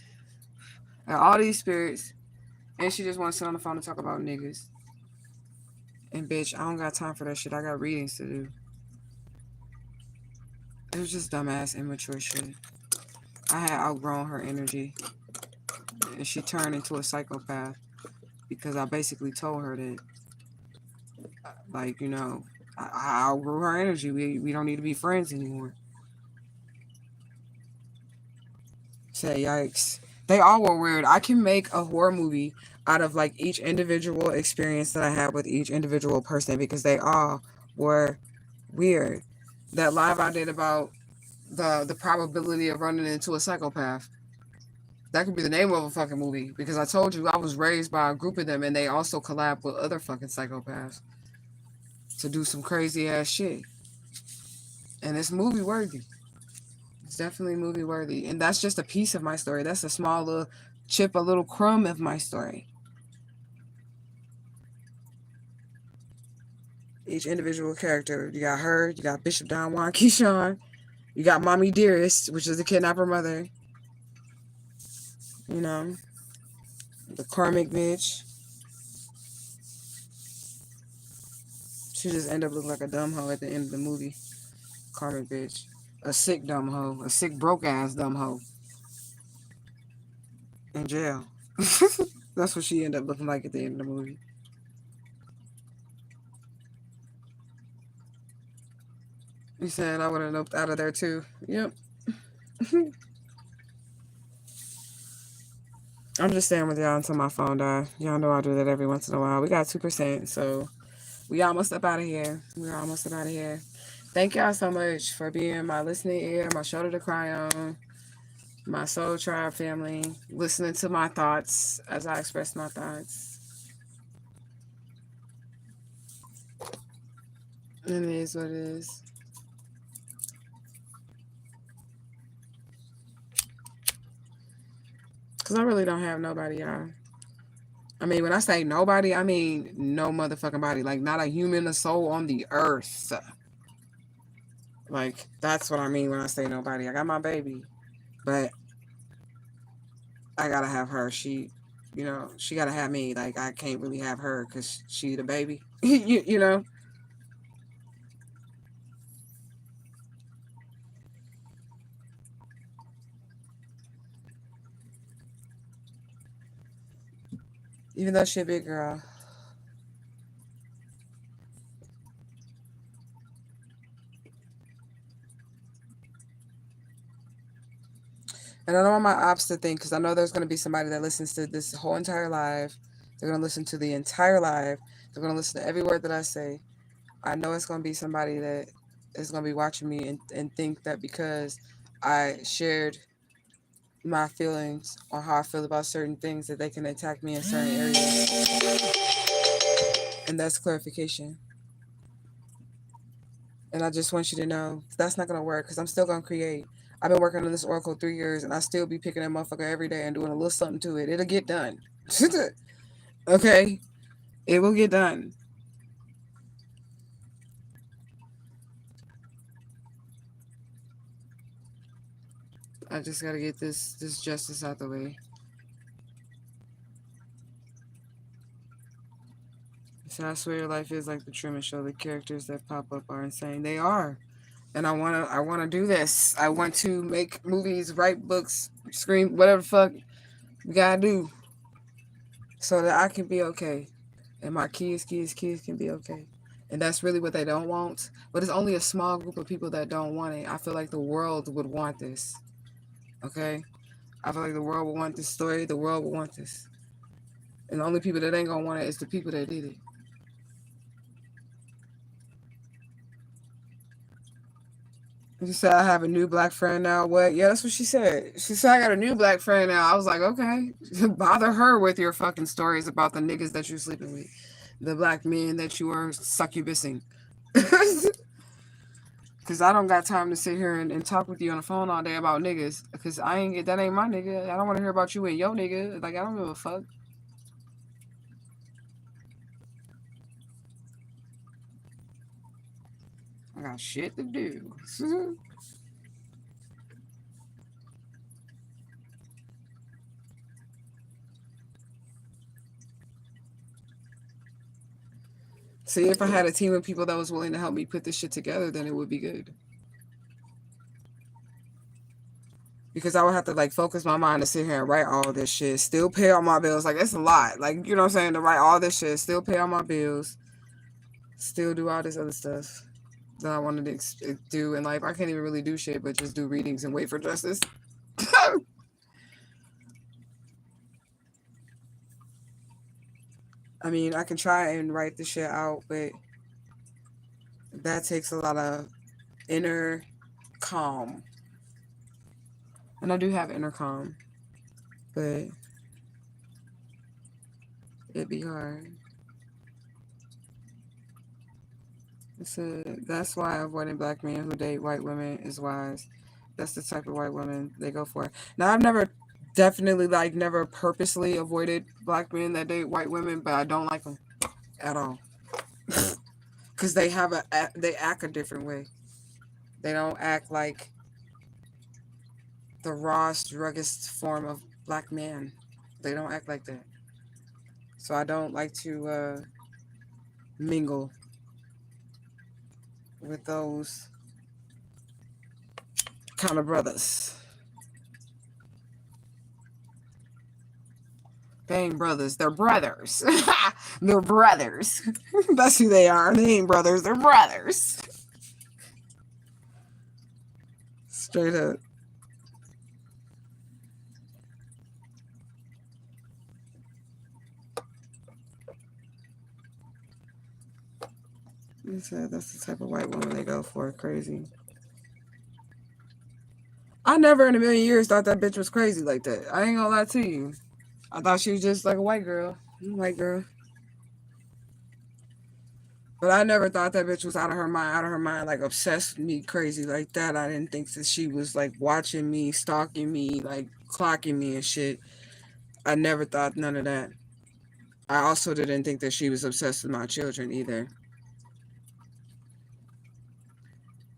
I got all these spirits. And she just wants to sit on the phone and talk about niggas. And bitch, I don't got time for that shit. I got readings to do. It was just dumbass, immature shit. I had outgrown her energy. And she turned into a psychopath. Because I basically told her that, like, you know, I outgrew her energy. We don't need to be friends anymore. Say, yikes. They all were weird. I can make a horror movie out of, like, each individual experience that I had with each individual person because they all were weird. That live I did about the probability of running into a psychopath. That could be the name of a fucking movie because I told you I was raised by a group of them and they also collab with other fucking psychopaths to do some crazy ass shit. And it's movie worthy. It's definitely movie worthy. And that's just a piece of my story. That's a small little chip, a little crumb of my story. Each individual character. You got her, you got Bishop Don Juan Keyshawn, you got Mommy Dearest, which is the kidnapper mother. You know, the karmic bitch. She just ended up looking like a dumb hoe at the end of the movie. Karmic bitch. A sick dumb hoe. A sick broke ass dumb hoe. In jail. That's what she ended up looking like at the end of the movie. He said I would have noped out of there too. Yep. I'm just staying with y'all until my phone dies. Y'all know I do that every once in a while. We got 2%, so we almost up out of here. We're almost up out of here. Thank y'all so much for being my listening ear, my shoulder to cry on, my soul tribe family, listening to my thoughts as I express my thoughts. And it is what it is. Because I really don't have nobody, y'all. I mean, when I say nobody, I mean no motherfucking body. Like, not a human, a soul on the earth. Like, that's what I mean when I say nobody. I got my baby, but I gotta have her. She you know, she got to have me. Like, I can't really have her because she the baby, you know? Even though she a big girl. And I don't want my ops to think, because I know there's going to be somebody that listens to this whole entire live. They're going to listen to the entire live. They're going to listen to every word that I say. I know it's going to be somebody that is going to be watching me and think that because I shared my feelings on how I feel about certain things that they can attack me in certain areas. And that's clarification. And I just want you to know that's not going to work because I'm still going to create. I've been working on this oracle 3 years and I still be picking that motherfucker every day and doing a little something to it. It'll get done. Okay? It will get done. I just got to get this justice out the way. So I swear life is like the Truman Show. The characters that pop up are insane. They are. And I wanna do this. I want to make movies, write books, scream, whatever the fuck we gotta do. So that I can be okay. And my kids can be okay. And that's really what they don't want. But it's only a small group of people that don't want it. I feel like the world would want this. Okay? I feel like the world would want this story. The world would want this. And the only people that ain't gonna want it is the people that did it. She said, I have a new black friend now. What? Yeah, that's what she said. She said, I got a new black friend now. I was like, okay. Bother her with your fucking stories about the niggas that you're sleeping with. The black men that you are succubusing. Because I don't got time to sit here and talk with you on the phone all day about niggas. Because that ain't my nigga. I don't want to hear about you and your nigga. Like, I don't give a fuck. I got shit to do. See, if I had a team of people that was willing to help me put this shit together, then it would be good. Because I would have to like focus my mind to sit here and write all this shit, still pay all my bills. Like, it's a lot. Like, you know what I'm saying? To write all this shit, still pay all my bills, still do all this other stuff that I wanted to do in life. I can't even really do shit, but just do readings and wait for justice. I mean, I can try and write the shit out, but that takes a lot of inner calm. And I do have inner calm, but it'd be hard. So that's why avoiding black men who date white women is wise. That's the type of white women they go for. Now, I've never definitely like never purposely avoided black men that date white women, but I don't like them at all because they act a different way. They don't act like the rawest, ruggedest form of black man. They don't act like that. So I don't like to mingle with those kind of brothers. They ain't brothers. They're brothers. They're brothers. That's who they are. They ain't brothers. They're brothers. Straight up. That's the type of white woman they go for. Crazy. I never in a million years thought that bitch was crazy like that. I ain't gonna lie to you. I thought she was just like a white girl. White girl. But I never thought that bitch was out of her mind, like obsessed with me crazy like that. I didn't think that she was like watching me, stalking me, like clocking me and shit. I never thought none of that. I also didn't think that she was obsessed with my children either.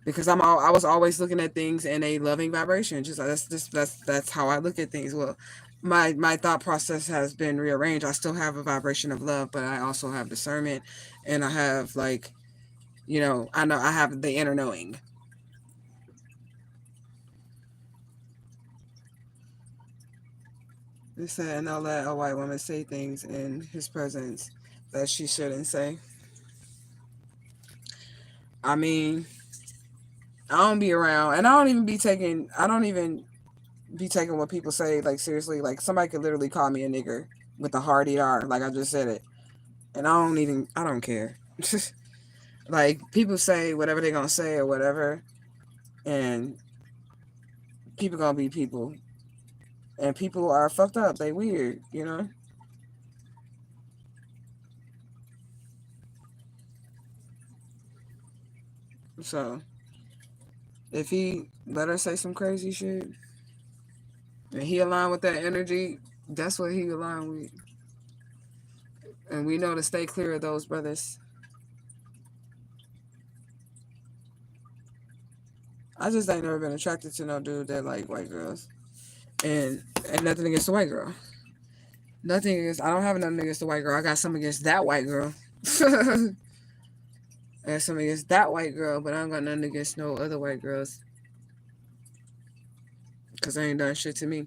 Because I was always looking at things in a loving vibration. Just that's how I look at things. Well, my thought process has been rearranged. I still have a vibration of love, but I also have discernment, and I have like, I know I have the inner knowing. They said, and they'll let a white woman say things in his presence that she shouldn't say. I mean, I don't be around, and I don't even be taking what people say like seriously. Like somebody could literally call me a nigger with a hard ER, like I just said it, and I don't care. Like people say whatever they're gonna say or whatever, and people gonna be people, and people are fucked up. They weird. So if he let her say some crazy shit and he aligned with that energy, that's what he aligned with. And we know to stay clear of those brothers. I just ain't never been attracted to no dude that like white girls. And nothing against the white girl. Nothing against I don't have nothing against the white girl. I got something against that white girl. I got something against that white girl, but I don't got nothing against no other white girls. Cause they ain't done shit to me.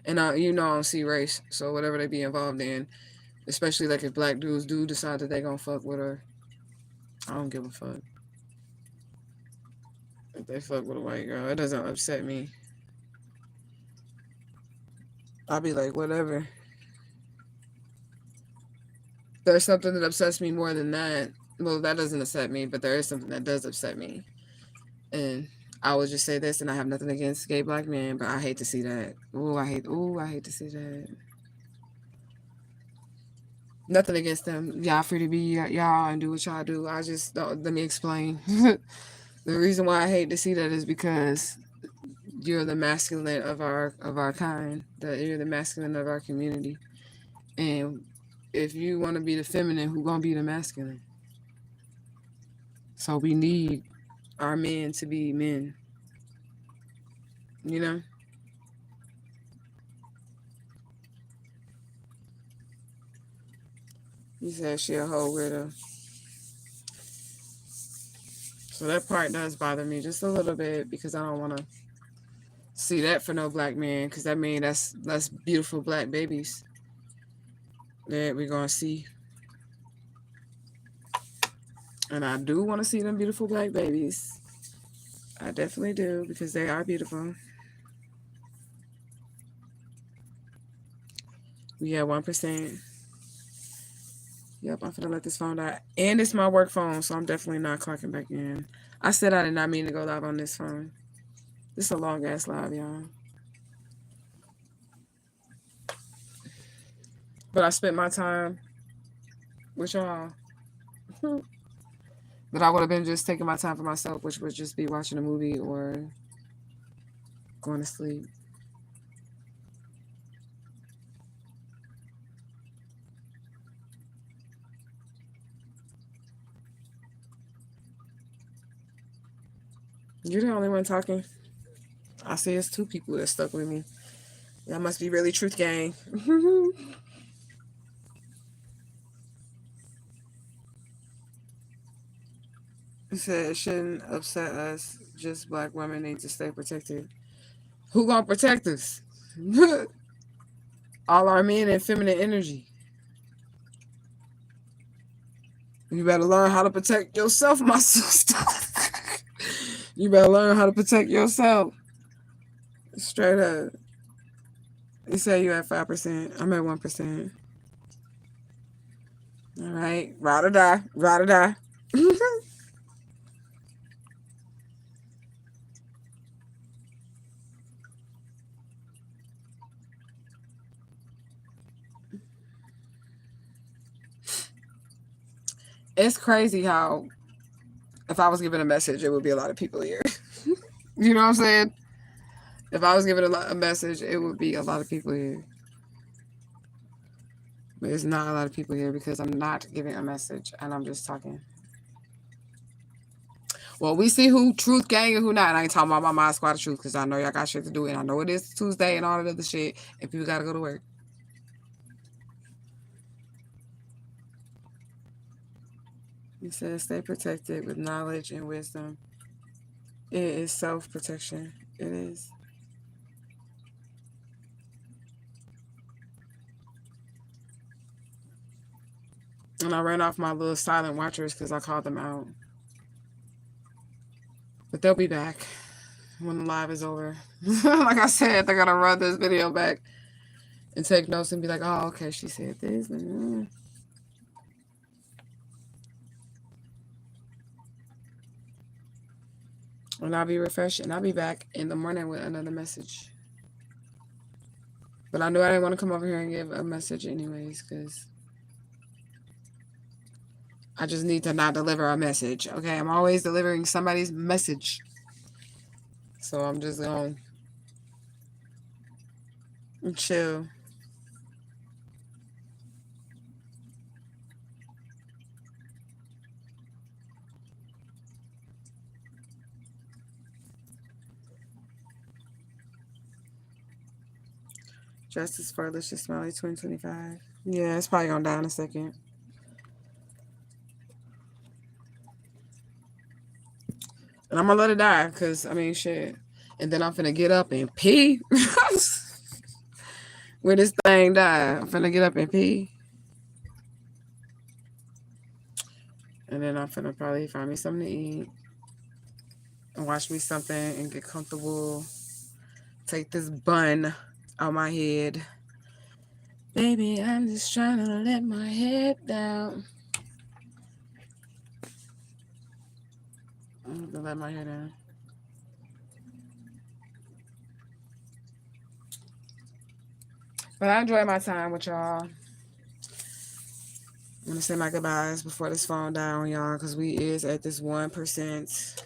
And I don't see race. So whatever they be involved in, especially like if black dudes do decide that they gonna fuck with her, I don't give a fuck. If they fuck with a white girl, it doesn't upset me. I'll be like, whatever. There's something that upsets me more than that. Well, that doesn't upset me, but there is something that does upset me. And I will just say this, and I have nothing against gay black men, but I hate to see that. Ooh, I hate to see that. Nothing against them. Y'all free to be y'all and do what y'all do. I just, let me explain. The reason why I hate to see that is because you're the masculine of our kind. That you're the masculine of our community. And if you want to be the feminine, who gonna be the masculine? So we need our men to be men. You know. He said she a whole widow. So that part does bother me just a little bit because I don't want to see that for no black man because that means that's beautiful black babies that we're gonna see, and I do want to see them beautiful black babies. I definitely do because they are beautiful. We have 1%. Yep, I'm gonna let this phone die, and it's my work phone, so I'm definitely not clocking back in. I said I did not mean to go live on this phone. This is a long ass live, y'all. But I spent my time with y'all. But I would have been just taking my time for myself, which would just be watching a movie or going to sleep. You're the only one talking. I see it's two people that stuck with me. Y'all must be really truth gang. He said it shouldn't upset us. Just black women need to stay protected. Who gonna protect us? All our men and feminine energy. You better learn how to protect yourself, my sister. You better learn how to protect yourself. Straight up. You say you at 5%. I'm at 1%. All right. Ride or die. Ride or die. It's crazy how if I was given a message, it would be a lot of people here. You know what I'm saying? If I was given a message, it would be a lot of people here. But there's not a lot of people here because I'm not giving a message and I'm just talking. Well, we see who truth gang and who not. I ain't talking about my mind squad of truth because I know y'all got shit to do. And I know it is Tuesday and all that other shit. And people got to go to work. It says stay protected with knowledge and wisdom. It is self-protection. It is. And I ran off my little silent watchers because I called them out. But they'll be back when the live is over. Like I said, they're going to run this video back and take notes and be like, oh, okay, she said this. And I'll be refreshed and I'll be back in the morning with another message. But I knew I didn't want to come over here and give a message anyways because I just need to not deliver a message. Okay, I'm always delivering somebody's message. So I'm just going to chill. Justice for Alicia Smiley 2025. Yeah, it's probably going to die in a second. And I'm going to let it die because, I mean, shit. And then I'm finna get up and pee. Where this thing die, I'm finna get up and pee. And then I'm finna probably find me something to eat. And watch me something and get comfortable. Take this bun out my head. Baby, I'm just trying to let my head down. I'm gonna let my head down. But I enjoy my time with y'all. I'm gonna say my goodbyes before this phone die on y'all because we is at this 1%.